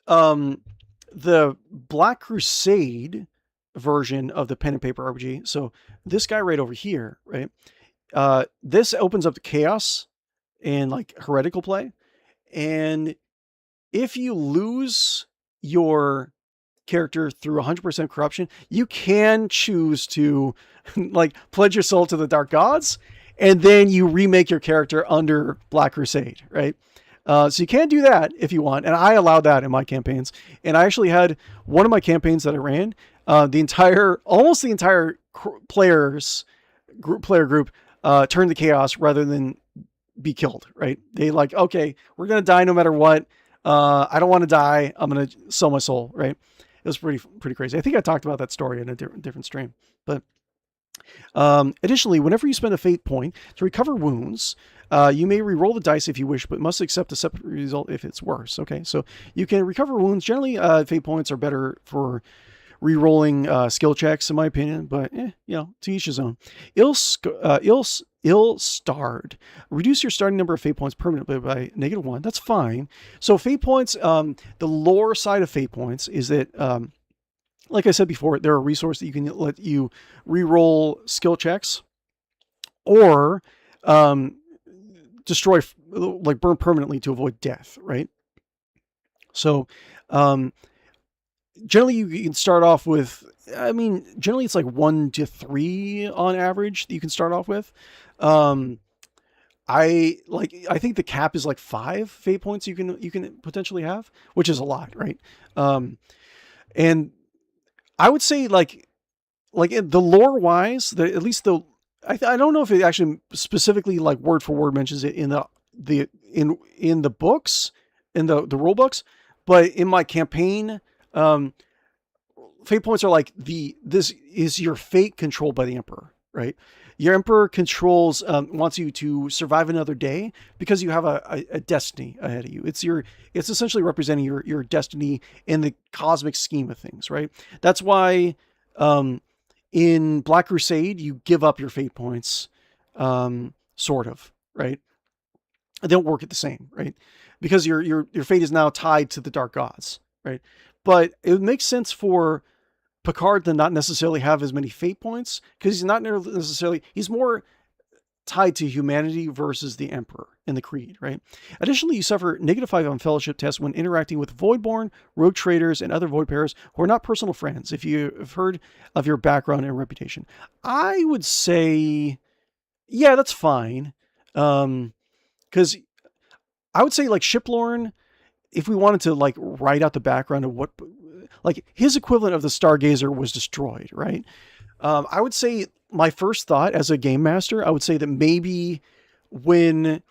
the Black Crusade version of the pen and paper RPG, so this guy right over here, right? This opens up the chaos and like heretical play, and if you lose your character through 100% corruption, you can choose to like pledge your soul to the dark gods, and then you remake your character under Black Crusade, right? So you can do that if you want, and I allowed that in my campaigns. And I actually had one of my campaigns that I ran, almost the entire player group turned to chaos rather than be killed, right? They like, okay, we're gonna die no matter what. I don't want to die. I'm going to sell my soul, right? It was pretty crazy. I think I talked about that story in a different stream. But additionally, whenever you spend a fate point to recover wounds, you may re-roll the dice if you wish, but must accept a separate result if it's worse. Okay, so you can recover wounds. Generally, fate points are better for re-rolling skill checks, in my opinion, but to each his own. Ill-starred. Reduce your starting number of fate points permanently by -1. That's fine. So fate points, the lore side of fate points is that, like I said before, they're a resource that you can let you re-roll skill checks or destroy, like burn permanently to avoid death, right? So generally you can start off with, generally it's like 1 to 3 on average that you can start off with. I think the cap is like 5 fate points you can potentially have, which is a lot, right? And I would say like the lore wise, at least I don't know if it actually specifically like word for word mentions it in the books, in the rule books, but in my campaign, fate points are like this is your fate controlled by the Emperor, right? Your Emperor controls, wants you to survive another day because you have a destiny ahead of you. It's essentially representing your destiny in the cosmic scheme of things, right? That's why, in Black Crusade, you give up your fate points, sort of, right? They don't work at the same, right? Because your fate is now tied to the dark gods, right? but it makes sense for Picard to not necessarily have as many fate points because he's not necessarily, he's more tied to humanity versus the Emperor in the Creed, right? Additionally, you suffer -5 on fellowship tests when interacting with Voidborn, rogue traders, and other Void pairs who are not personal friends, if you have heard of your background and reputation. I would say, yeah, that's fine. Because I would say, like, Shiplorn, if we wanted to, like, write out the background of what, like, his equivalent of the Stargazer was destroyed, right? I would say my first thought as a game master, I would say that maybe when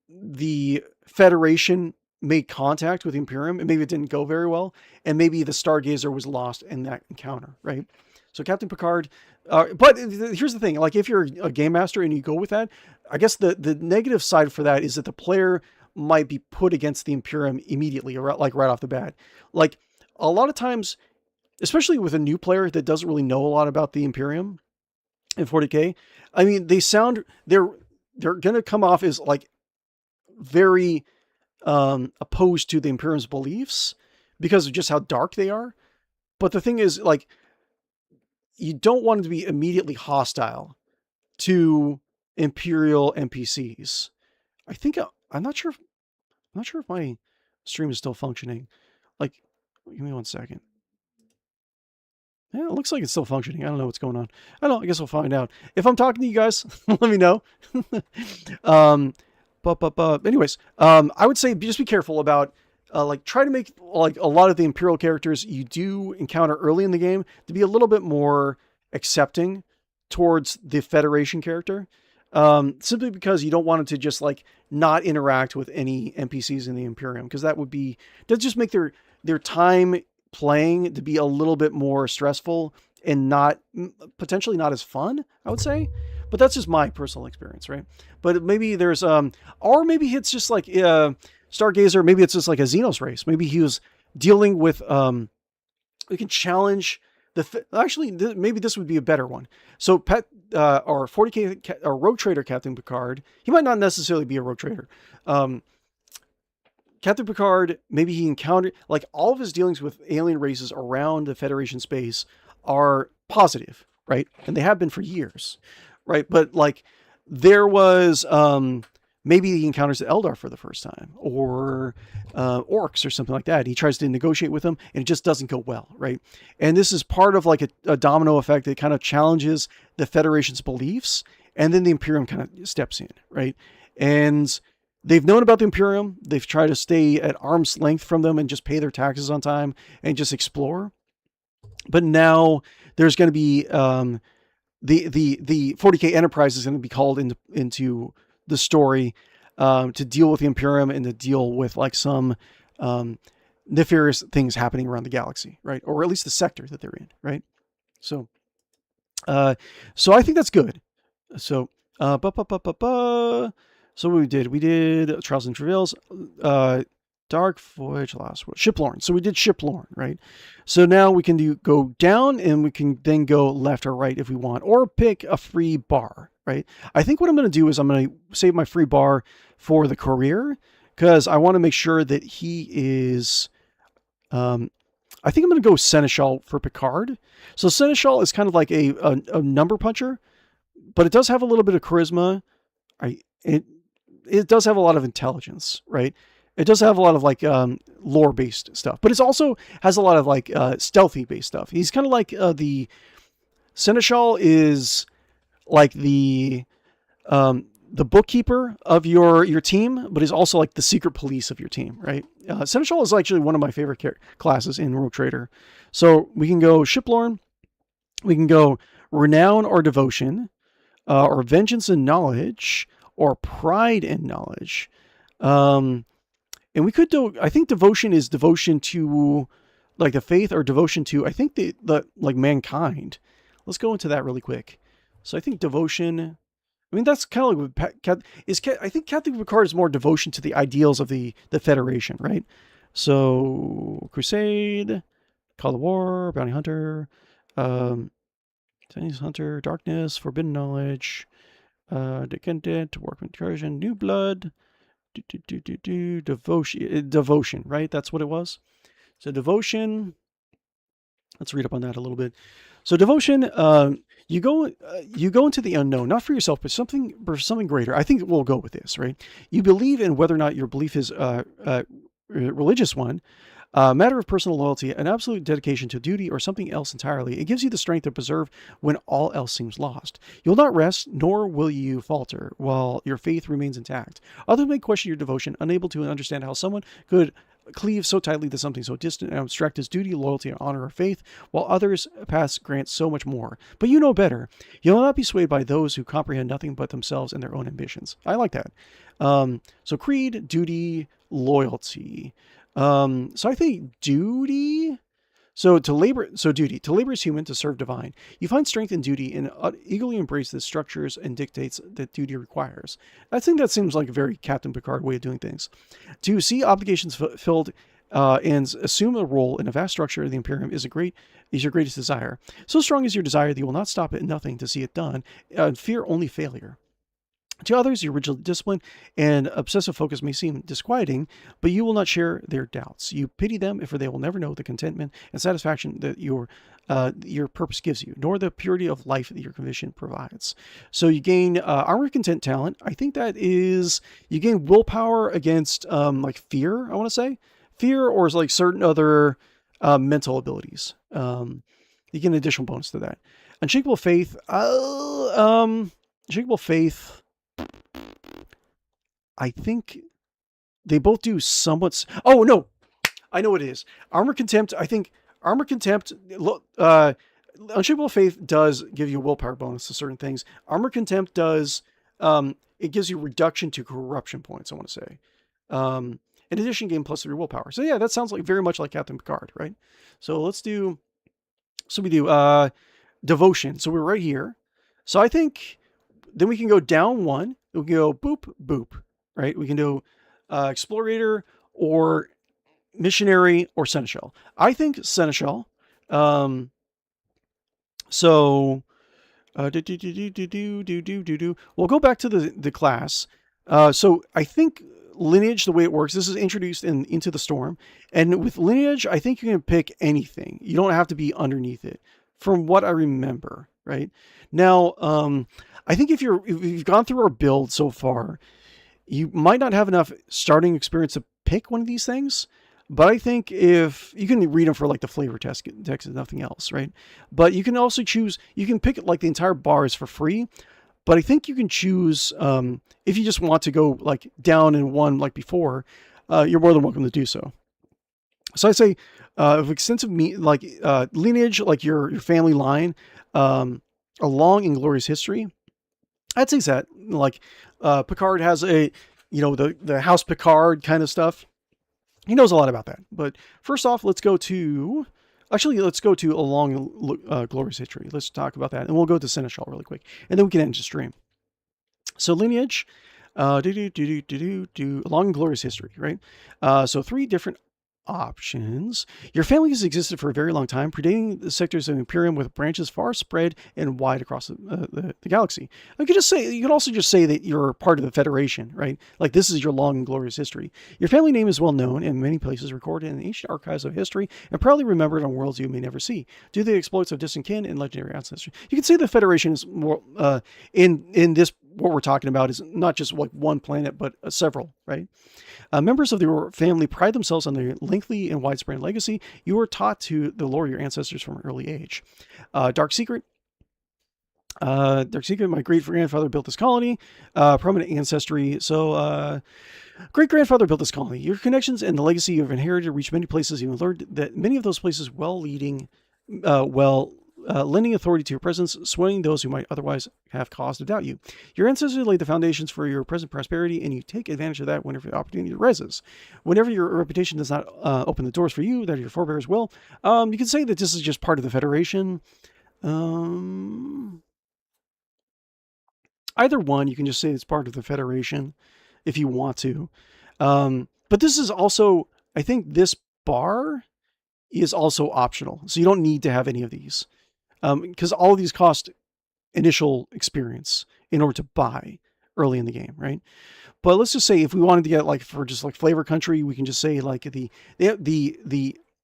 the Federation made contact with the Imperium, and maybe it didn't go very well, and maybe the Stargazer was lost in that encounter, right? So Captain Picard, but here's the thing, like if you're a game master and you go with that, I guess the negative side for that is that the player might be put against the Imperium immediately, or like right off the bat. Like a lot of times, especially with a new player that doesn't really know a lot about the Imperium in 40K, I mean, they're going to come off as like very opposed to the Imperium's beliefs because of just how dark they are. But the thing is, like, you don't want them to be immediately hostile to Imperial NPCs. I think I'm not sure if my stream is still functioning. Like, give me 1 second. Yeah, it looks like it's still functioning. I don't know what's going on. I don't know. I guess we'll find out. If I'm talking to you guys, let me know. Anyways, I would say just be careful about, like, try to make, like, a lot of the Imperial characters you do encounter early in the game to be a little bit more accepting towards the Federation character. Simply because you don't want them to just, like, not interact with any NPCs in the Imperium, because that just make their time playing to be a little bit more stressful and potentially not as fun, I would say. But that's just my personal experience, right? But maybe there's, or maybe it's just like Stargazer, maybe it's just like a Xenos race. Maybe he was dealing with, we can challenge maybe this would be a better one. So or 40K or Rogue Trader Captain Picard, he might not necessarily be a Rogue Trader. Captain Picard, maybe he encountered, like, all of his dealings with alien races around the Federation space are positive, right? And they have been for years, right? But, like, there was, maybe he encounters the Eldar for the first time, or orcs or something like that. He tries to negotiate with them, and it just doesn't go well, right? And this is part of, like, a domino effect that kind of challenges the Federation's beliefs, and then the Imperium kind of steps in, right? And they've known about the Imperium. They've tried to stay at arm's length from them and just pay their taxes on time and just explore. But now there's going to be the 40K Enterprise is going to be called into the story to deal with the Imperium and to deal with, like, some nefarious things happening around the galaxy, right? Or at least the sector that they're in, right? So I think that's good. So so what we did Trials and Travails, Dark Voyage, Lost World, Shiplorn. So we did Shiplorn, right? So now we can go down, and we can then go left or right if we want, or pick a free bar, right? I think what I'm going to do is I'm going to save my free bar for the career, because I want to make sure that he is, I think I'm going to go Seneschal for Picard. So Seneschal is kind of like a number puncher, but it does have a little bit of charisma. It does have a lot of intelligence, right? It does have a lot of, like, lore-based stuff, but it also has a lot of, like, stealthy-based stuff. He's kind of like the Seneschal is like the bookkeeper of your team, but he's also like the secret police of your team, right? Seneschal is actually one of my favorite classes in Rogue Trader. So we can go Shiplorn, we can go Renown or Devotion, or Vengeance and Knowledge, or Pride and Knowledge. And we could do, I think Devotion is devotion to, like, the faith, or devotion to, I think the like, mankind. Let's go into that really quick. So I think Devotion, I mean, that's kind of like, I think Captain Picard is more devotion to the ideals of the Federation, right? So Crusade, Call of War, Bounty Hunter, Chinese Hunter, Darkness, Forbidden Knowledge, Decadent, Workman Incursion, New Blood, Devotion, right? That's what it was. So devotion. Let's read up on that a little bit. So devotion, you go into the unknown, not for yourself, but for something greater. I think we'll go with this, right? You believe in whether or not your belief is a religious one, a matter of personal loyalty, an absolute dedication to duty, or something else entirely. It gives you the strength to preserve when all else seems lost. You'll not rest, nor will you falter, while your faith remains intact. Others may question your devotion, unable to understand how someone could cleave so tightly to something so distant and abstract as duty, loyalty, honor, or faith, while others' paths grant so much more. But you know better. You'll not be swayed by those who comprehend nothing but themselves and their own ambitions. I like that. So creed, duty, loyalty. So I think duty. Duty. To labor is human, to serve divine. You find strength in duty and eagerly embrace the structures and dictates that duty requires. I think that seems like a very Captain Picard way of doing things. To see obligations fulfilled and assume a role in a vast structure of the Imperium is your greatest desire. So strong is your desire that you will not stop at nothing to see it done, and fear only failure. To others, your rigid discipline and obsessive focus may seem disquieting, but you will not share their doubts. You pity them, for they will never know the contentment and satisfaction that your purpose gives you, nor the purity of life that your conviction provides. So you gain armor content talent. I think that is, you gain willpower against like fear, I want to say. Fear or like certain other mental abilities. You get an additional bonus to that. Unshakable faith. Unshakable faith. I think they both do somewhat. Oh, no. I know what it is. Armor Contempt. I think Armor Contempt. Unshakable Faith does give you a willpower bonus to certain things. Armor Contempt does. It gives you reduction to corruption points, I want to say. In addition, gain +3 willpower. So, yeah, that sounds like very much like Captain Picard, right? So, let's do. So, we do Devotion. So, we're right here. So, I think then we can go down one. We can go boop, boop. Right? We can do Explorator or Missionary or Seneschal. I think Seneschal. So we'll go back to the class. So I think Lineage, the way it works, this is introduced into the Storm. And with Lineage, I think you can pick anything. You don't have to be underneath it, from what I remember, right? Now, I think if you've gone through our build so far, you might not have enough starting experience to pick one of these things, but I think if you can read them for like the flavor text and nothing else, right? But you can also choose, you can pick like the entire bar is for free, but I think you can choose, if you just want to go like down in one like before, you're more than welcome to do so. So I say, of extensive lineage, like your family line, a long and glorious history. I'd say that like Picard has the House Picard kind of stuff. He knows a lot about that. But first off, let's go to a long glorious history. Let's talk about that, and we'll go to Seneschal really quick, and then we can end the stream. So lineage, a long and glorious history, right? So 3 different options. Your family has existed for a very long time, predating the sectors of the Imperium, with branches far spread and wide across the galaxy. You could also just say that you're part of the Federation, right? Like this is your long and glorious history. Your family name is well known in many places, recorded in the ancient archives of history, and proudly remembered on worlds you may never see, due to the exploits of distant kin and legendary ancestors. You can say the Federation is more in this. What we're talking about is not just like one planet, but several, right? Members of your family pride themselves on their lengthy and widespread legacy. You were taught to the lore of your ancestors from an early age. Dark Secret. My great-grandfather built this colony. Prominent ancestry. So, great-grandfather built this colony. Your connections and the legacy you've inherited reach many places. You've learned that many of those places lending authority to your presence, swaying those who might otherwise have cause to doubt you. Your ancestors laid the foundations for your present prosperity, and you take advantage of that whenever the opportunity arises. Whenever your reputation does not open the doors for you, that your forebears will, you can say that this is just part of the Federation. Either one, you can just say it's part of the Federation if you want to. But this is also, I think this bar is also optional, so you don't need to have any of these. Because all of these cost initial experience in order to buy early in the game, right? But let's just say if we wanted to get like for just like flavor country, we can just say like the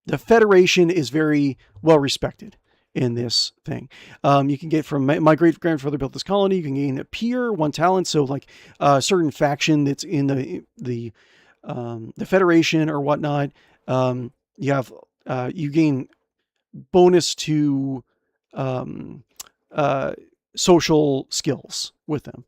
the Federation is very well respected in this thing. You can get from my great grandfather built this colony. You can gain a peer, 1 talent. So like a certain faction that's in the Federation or whatnot. You have you gain bonus to uh, social skills with them.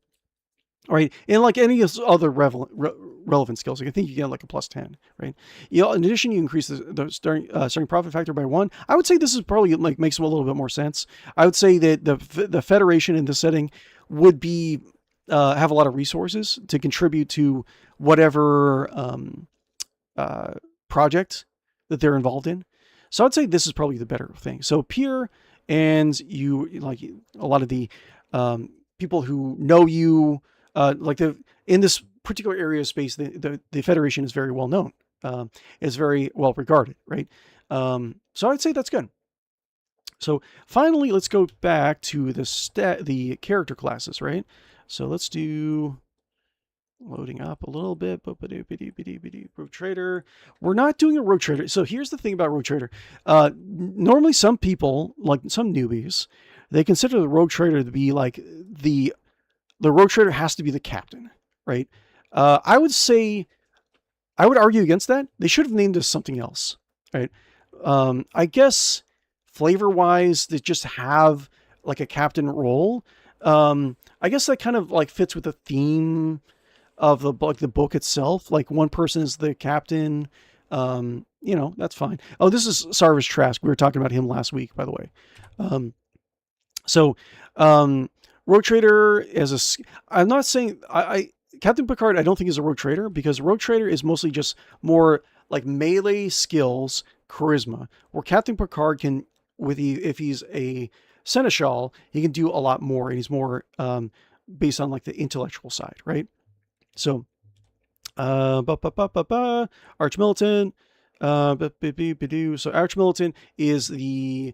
Right, and like any other relevant skills, like I think you get like a +10, right? In addition, you increase the starting profit factor by 1. I would say this is probably like makes a little bit more sense. I would say that the Federation in this setting would be have a lot of resources to contribute to whatever project that they're involved in. So I'd say this is probably the better thing. So peer, and you like a lot of the people who know you. In this particular area of space, the Federation is very well known, is very well regarded, right? So I'd say that's good. So finally, let's go back to the character classes, right? So let's do loading up a little bit. Rogue Trader. We're not doing a Rogue Trader. So here's the thing about Rogue Trader. Normally, some people, like some newbies, they consider the Rogue Trader to be like the Rogue Trader has to be the captain, right? I would argue against that. They should have named this something else, right? I guess flavor-wise, they just have like a captain role. I guess that kind of like fits with the theme of the book itself. Like one person is the captain. That's fine. Oh, this is Sarvis Trask. We were talking about him last week, by the way. Rogue Trader I'm not saying Captain Picard I don't think is a Rogue Trader, because Rogue Trader is mostly just more like melee skills, charisma, where Captain Picard can, if he's a seneschal, he can do a lot more, and he's more based on like the intellectual side, right? So Arch Militant. So Arch Militant is the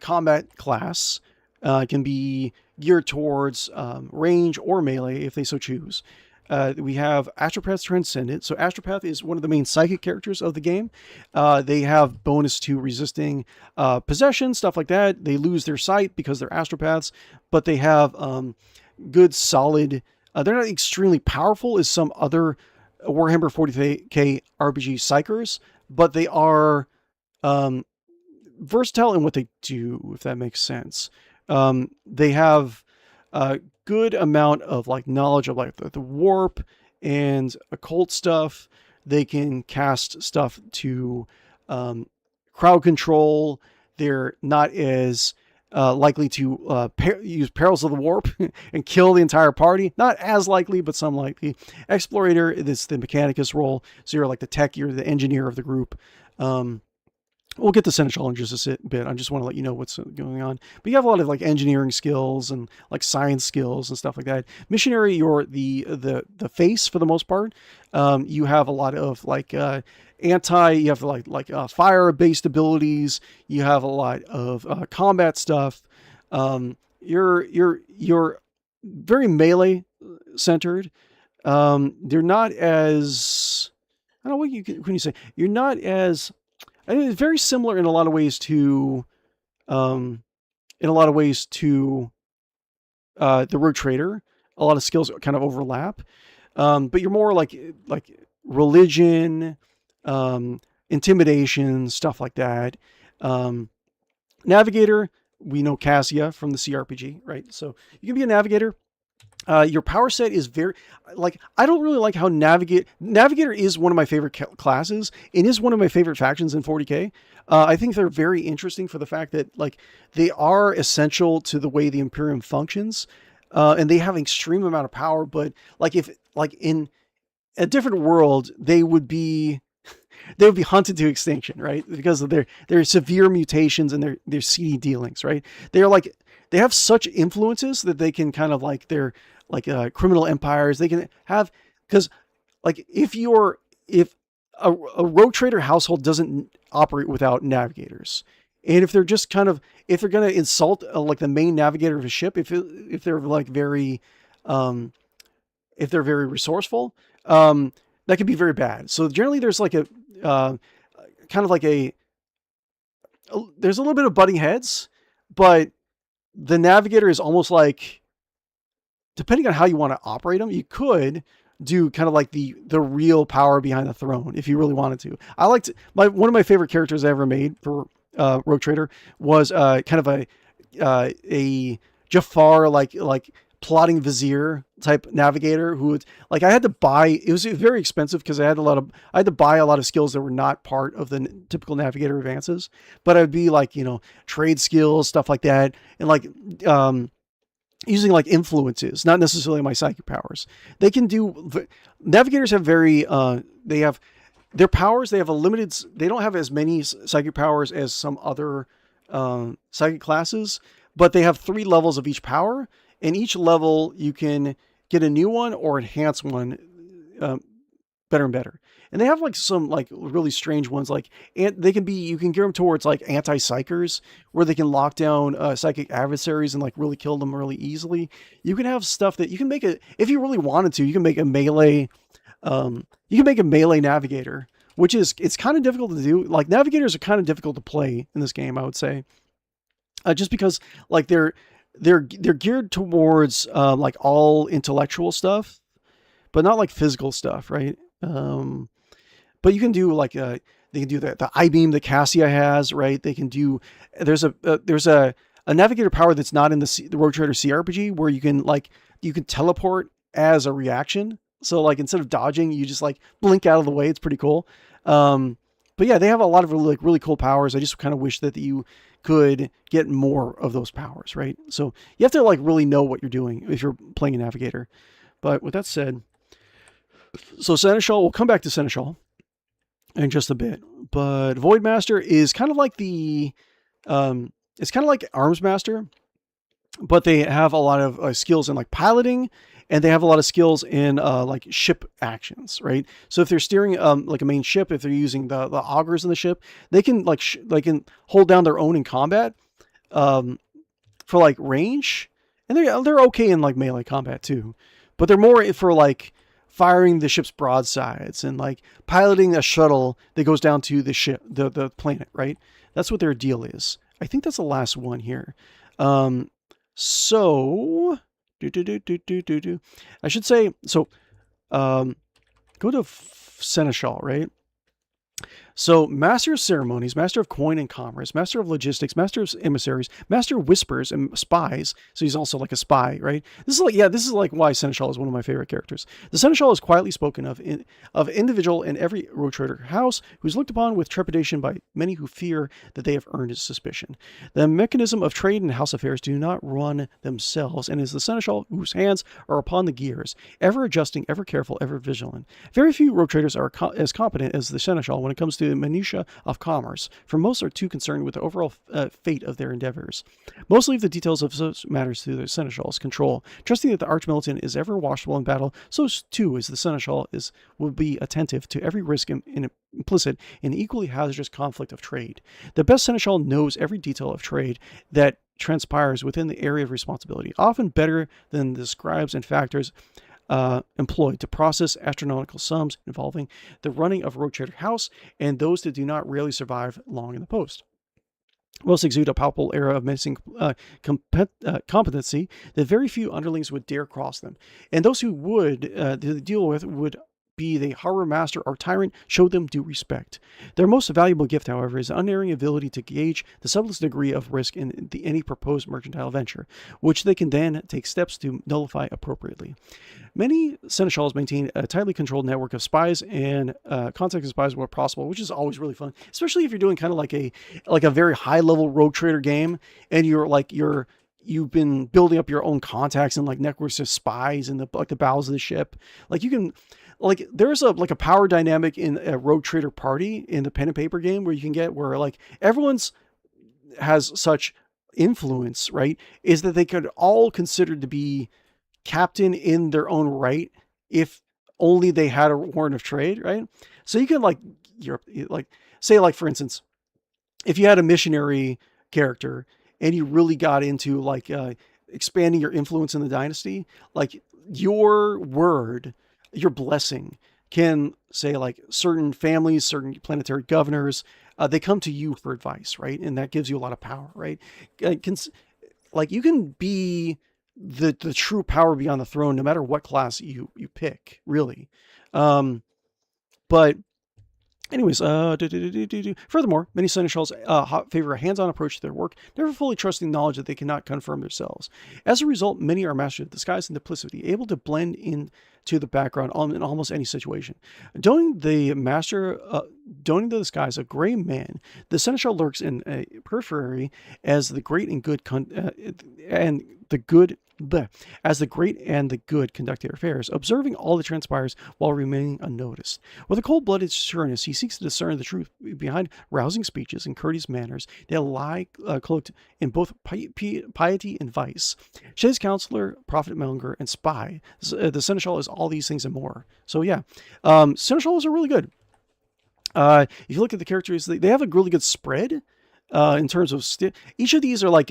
combat class. Can be geared towards range or melee if they so choose. We have Astropath Transcendent. So Astropath is one of the main psychic characters of the game. They have bonus to resisting possession, stuff like that. They lose their sight because they're astropaths, but they have good, solid... they're not extremely powerful as some other Warhammer 40k RPG psychers, but they are versatile in what they do, if that makes sense. They have a good amount of like knowledge of like the warp and occult stuff. They can cast stuff to crowd control. They're not as likely to use Perils of the Warp and kill the entire party. Not as likely, but some likely. Explorator is the Mechanicus role. So you're like the tech, you're the engineer of the group. We'll get to Seneschal in just a bit. I just want to let you know what's going on. But you have a lot of like engineering skills and like science skills and stuff like that. Missionary, you're the face for the most part. You have a lot of like you have like fire-based abilities. You have a lot of combat stuff. You're very melee centered. They're not as, I don't know what can you say. You're not as, I mean, it's very similar in a lot of ways to the Rogue Trader. A lot of skills kind of overlap, but you're more like religion, intimidation, stuff like that. Navigator, we know Cassia from the cRPG, right? So you can be a navigator. Your power set is very, like, I don't really like how Navigator is one of my favorite classes and is one of my favorite factions in 40k. I think they're very interesting for the fact that like they are essential to the way the Imperium functions, and they have an extreme amount of power. But like if like in a different world, they would be hunted to extinction, right? Because of their severe mutations and their seedy dealings, right? They have such influences that they can kind of like criminal empires. They can have, because like if a Rogue Trader household doesn't operate without navigators, and if they're just kind of, if they're going to insult like the main navigator of a ship, if they're like very if they're very resourceful, that can be very bad. So generally there's like a kind of like a there's a little bit of butting heads, but the navigator is almost like, depending on how you want to operate them, you could do kind of like the real power behind the throne if you really wanted to. I liked one of my favorite characters I ever made for Rogue Trader was kind of a Jafar like plotting vizier type navigator who would, like, I had to buy, it was very expensive because I had to buy a lot of skills that were not part of the typical navigator advances, but I'd be like, trade skills, stuff like that, and like using like influences, not necessarily my psychic powers. They can do, navigators have they have their powers, they have a limited, they don't have as many psychic powers as some other psychic classes, but they have 3 levels of each power, and each level you can get a new one or enhance one better and better. And they have like some like really strange ones, like, and they can be, you can gear them towards like anti-psychers, where they can lock down psychic adversaries and like really kill them really easily. You can have stuff that you can make if you really wanted to, you can make a melee navigator, which is, it's kind of difficult to do. Like, navigators are kind of difficult to play in this game, I would say, just because like they're geared towards like all intellectual stuff, but not like physical stuff, right? But you can do like they can do the I-beam that Cassia has, right? They can do, there's a navigator power that's not in the Rogue Trader cRPG, where you can teleport as a reaction. So like, instead of dodging, you just like blink out of the way. It's pretty cool. But yeah, they have a lot of really cool powers. I just kind of wish that you could get more of those powers, right? So you have to like really know what you're doing if you're playing a navigator. But with that said, so Seneschal, we'll come back to Seneschal in just a bit. But Voidmaster is kind of like it's kind of like Arms Master, but they have a lot of skills in like piloting, and they have a lot of skills in like ship actions, right? So if they're steering like a main ship, if they're using the augers in the ship, they can like they can hold down their own in combat for like range, and they're okay in like melee combat too, but they're more for like firing the ship's broadsides and like piloting a shuttle that goes down to the ship, the planet, right? That's what their deal is. I think that's the last one here. So I should say, so go to Seneschal, right? So Master of Ceremonies, Master of Coin and Commerce, Master of Logistics, Master of Emissaries, Master of Whispers and Spies. So he's also like a spy, right? This is like why Seneschal is one of my favorite characters. The Seneschal is quietly spoken of individual in every Rogue Trader house, who's looked upon with trepidation by many who fear that they have earned his suspicion. The mechanism of trade and house affairs do not run themselves, and is the Seneschal whose hands are upon the gears, ever adjusting, ever careful, ever vigilant. Very few Rogue Traders are as competent as the Seneschal when it comes to the minutiae of commerce, for most are too concerned with the overall fate of their endeavors. Most leave the details of such matters to the Seneschal's control, trusting that the arch-militant is ever watchful in battle. So too is the Seneschal will be attentive to every risk implicit in equally hazardous conflict of trade. The best Seneschal knows every detail of trade that transpires within the area of responsibility, often better than the scribes and factors employed to process astronomical sums involving the running of Rogue Trader House, and those that do not rarely survive long in the post. Most exude a palpable era of menacing competency that very few underlings would dare cross them, and those who would deal with would be the harbor master or tyrant, show them due respect. Their most valuable gift, however, is unerring ability to gauge the subtlest degree of risk in any proposed mercantile venture, which they can then take steps to nullify appropriately. Many Seneschals maintain a tightly controlled network of spies and contact spies where possible, which is always really fun, especially if you're doing kind of like a very high level Rogue Trader game, and you've been building up your own contacts and like networks of spies in the bowels of the ship. Like you can, like there's a power dynamic in a Rogue Trader party in the pen and paper game where you can get where like everyone's has such influence, right? Is that they could all considered to be captain in their own right if only they had a warrant of trade, right? So you can say for instance, if you had a missionary character and you really got into like expanding your influence in the dynasty, like your word, your blessing can say like certain families, certain planetary governors they come to you for advice, right? And that gives you a lot of power, right? Like you can be the true power beyond the throne no matter what class you pick, really. But anyways, furthermore, many seneschals favor a hands-on approach to their work, never fully trusting knowledge that they cannot confirm themselves. As a result, many are masters of disguise and duplicity, able to blend into the background in almost any situation. Donning the disguise of gray man, the seneschal lurks in a periphery as the great and good as the great and the good conduct their affairs, observing all that transpires while remaining unnoticed. With a cold-blooded sureness, he seeks to discern the truth behind rousing speeches and courteous manners that lie cloaked in both piety and vice. Shay's counselor, prophet monger, and spy. The seneschal is all these things and more. So yeah, seneschals are really good. If you look at the characters, they have a really good spread in terms of each of these are like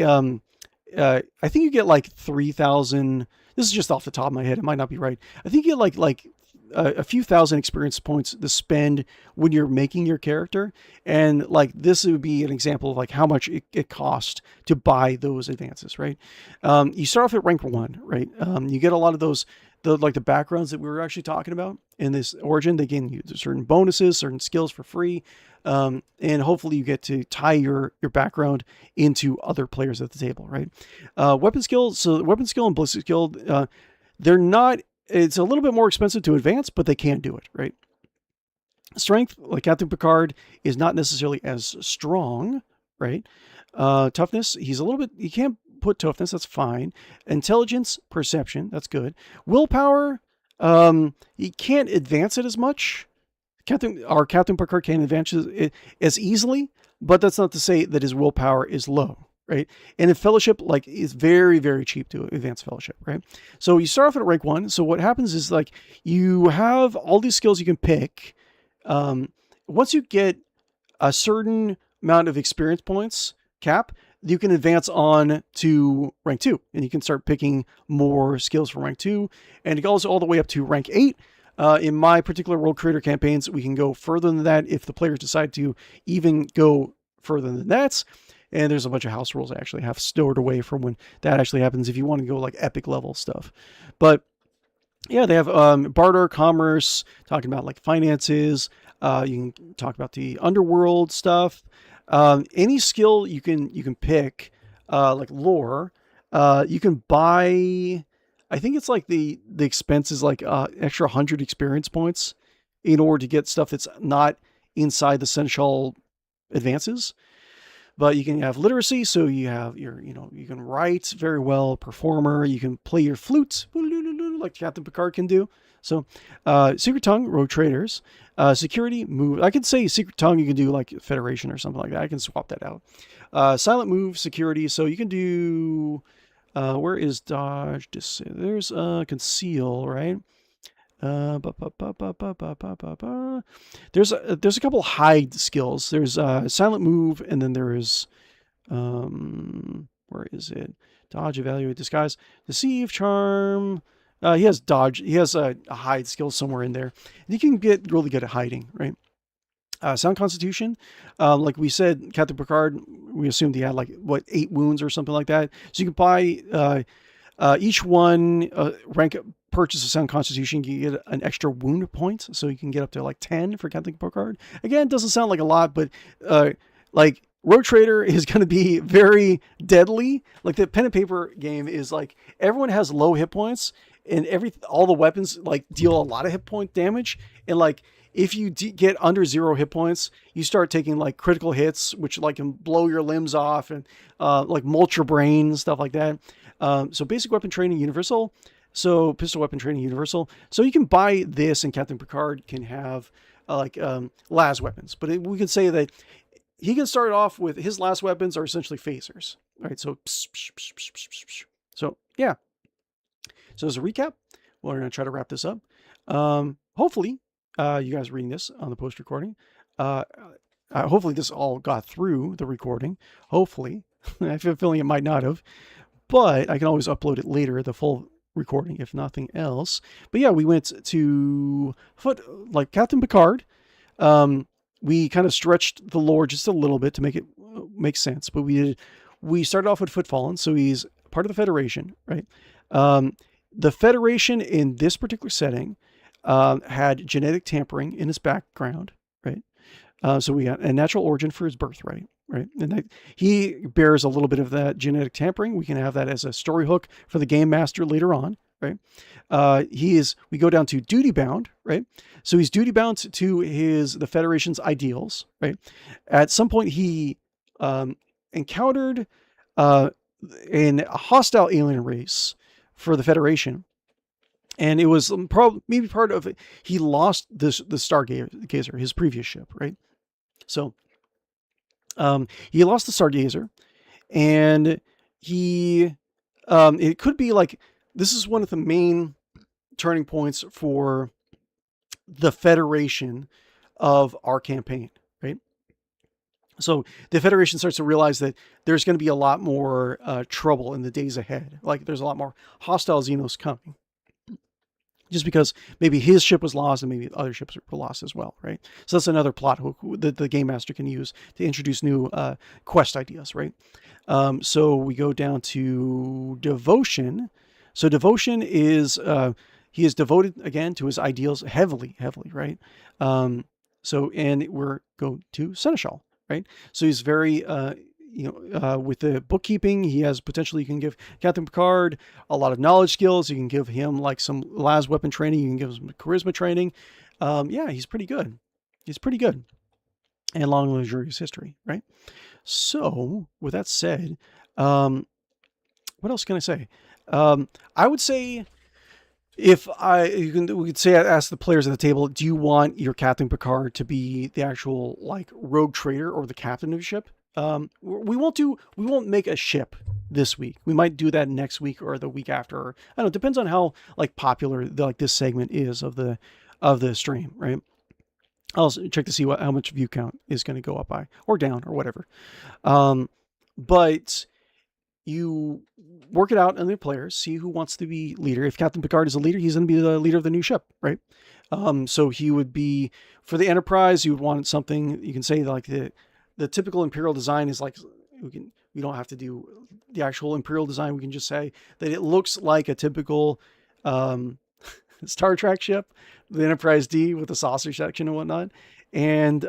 I think you get like 3,000. This is just off the top of my head. It might not be right. I think you get like a few thousand experience points to spend when you're making your character. And like this would be an example of like how much it costs to buy those advances, right? You start off at rank 1, right? You get a lot of those, the backgrounds that we were actually talking about in this origin. They gain you certain bonuses, certain skills for free. And hopefully you get to tie your background into other players at the table, right? Weapon skill. So weapon skill and ballistic skill, they're not, it's a little bit more expensive to advance, but they can do it, right? Strength, like Captain Picard, is not necessarily as strong, right? Toughness, he's a little bit, you can't put toughness, that's fine. Intelligence, perception, that's good. Willpower, he can't advance it as much. Captain Picard can't advance it as easily, but that's not to say that his willpower is low, right? And in Fellowship, like, it's very, very cheap to advance Fellowship, right? So you start off at rank 1. So what happens is like you have all these skills you can pick. Once you get a certain amount of experience points cap, you can advance on to rank 2, and you can start picking more skills for rank 2, and it goes all the way up to rank 8. In my particular World Creator campaigns, we can go further than that if the players decide to even go further than that. And there's a bunch of house rules I actually have stored away from when that actually happens if you want to go like epic level stuff. But yeah, they have barter, commerce, talking about like finances. You can talk about the underworld stuff. Any skill you can pick, like lore. You can buy. I think it's like the expense is like extra 100 experience points in order to get stuff that's not inside the seneschal advances. But you can have literacy, so you have you can write very well, performer, you can play your flute, like Captain Picard can do. So, Secret Tongue, Rogue Traders, Security, Move. I could say Secret Tongue, you can do like Federation or something like that. I can swap that out. Silent Move, Security, so you can do, where is Dodge? There's Conceal, right? There's a couple hide skills. There's silent move, and then there is where is it? Dodge, evaluate, disguise, deceive, charm. He has dodge. He has a hide skill somewhere in there. And you can get really good at hiding, right? Sound Constitution, like we said, Captain Picard, we assumed he had like 8 wounds or something like that. So you can buy each one rank purchase of Sound Constitution, you get an extra wound point, so you can get up to like 10 for Captain Picard. Again, it doesn't sound like a lot, but like Rogue Trader is going to be very deadly. Like the pen and paper game is like everyone has low hit points, and all the weapons like deal a lot of hit point damage, and like if you get under 0 hit points, you start taking like critical hits, which like can blow your limbs off and like mulch your brain, stuff like that. So basic weapon training universal. So pistol weapon training universal. So you can buy this, and Captain Picard can have like las weapons. But we can say that he can start off with his las weapons are essentially phasers. All right. So yeah. So as a recap, we're going to try to wrap this up. Hopefully, you guys reading this on the post recording. Hopefully this all got through the recording. Hopefully. I have a feeling it might not have. But I can always upload it later, the full recording, if nothing else. But yeah, we went to like Captain Picard. we kind of stretched the lore just a little bit to make it make sense. But we started off with Footfallen, so he's part of the Federation, right? The Federation in this particular setting had genetic tampering in his background, right? So we got a natural origin for his birthright, right? And he bears a little bit of that genetic tampering. We can have that as a story hook for the game master later on, right? We go down to duty bound, right? So he's duty bound to the Federation's ideals, right? At some point he encountered a hostile alien race for the Federation. And it was maybe part of it. He lost the Stargazer, his previous ship, right? So he lost the Stargazer, and it could be like, this is one of the main turning points for the Federation of our campaign, right? So the Federation starts to realize that there's going to be a lot more trouble in the days ahead. Like there's a lot more hostile Xenos coming. Just because maybe his ship was lost and maybe other ships were lost as well, right? So that's another plot hook that the game master can use to introduce new quest ideas, right? So we go down to Devotion. So Devotion is, he is devoted again to his ideals heavily, right? And we're going to Seneschal, right? So he's very, with the bookkeeping, he has potentially, you can give Captain Picard a lot of knowledge skills. You can give him like some las weapon training. You can give him charisma training. He's pretty good. And long and luxurious history, right? So with that said, what else can I say? I would say, we could say, ask the players at the table, do you want your Captain Picard to be the actual like rogue trader or the captain of your ship? We won't make a ship this week. We might do that next week or the week after. Or, I don't know. It depends on how like popular this segment is of the stream, right? I'll check to see how much view count is going to go up by or down or whatever. But you work it out in the players, see who wants to be leader. If Captain Picard is a leader, he's going to be the leader of the new ship, right? So he would be, for the Enterprise, you would want something, you can say like the typical Imperial design is like, we don't have to do the actual Imperial design. We can just say that it looks like a typical Star Trek ship, the Enterprise D with the saucer section and whatnot. And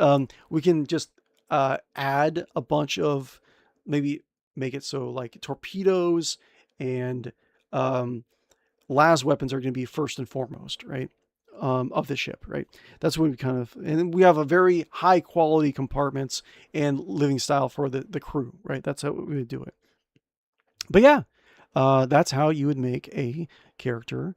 we can just add a bunch of, maybe make it so like torpedoes and las weapons are going to be first and foremost, right? Of the ship, right? That's what we kind of, and we have a very high quality compartments and living style for the crew, right? That's how we would do it. But yeah, that's how you would make a character,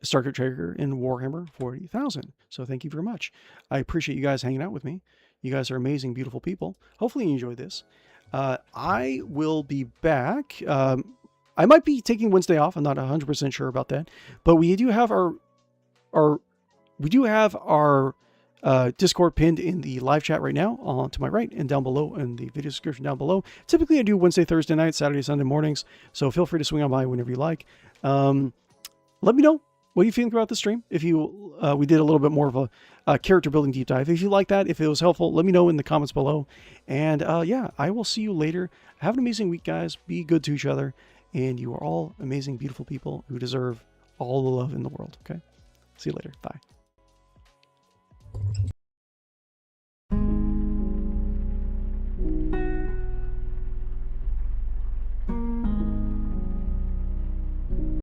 Starter Trader in Warhammer 40,000. So thank you very much. I appreciate you guys hanging out with me. You guys are amazing, beautiful people. Hopefully you enjoyed this. I will be back. I might be taking Wednesday off. I'm not 100% sure about that, but we do have our Discord pinned in the live chat right now, to my right and down below in the video description down below. Typically I do Wednesday, Thursday night, Saturday, Sunday mornings. So feel free to swing on by whenever you like. Let me know what you think about the stream. If you, we did a little bit more of a character building deep dive. If you like that, if it was helpful, let me know in the comments below. And yeah, I will see you later. Have an amazing week, guys. Be good to each other. And you are all amazing, beautiful people who deserve all the love in the world. Okay. See you later. Bye.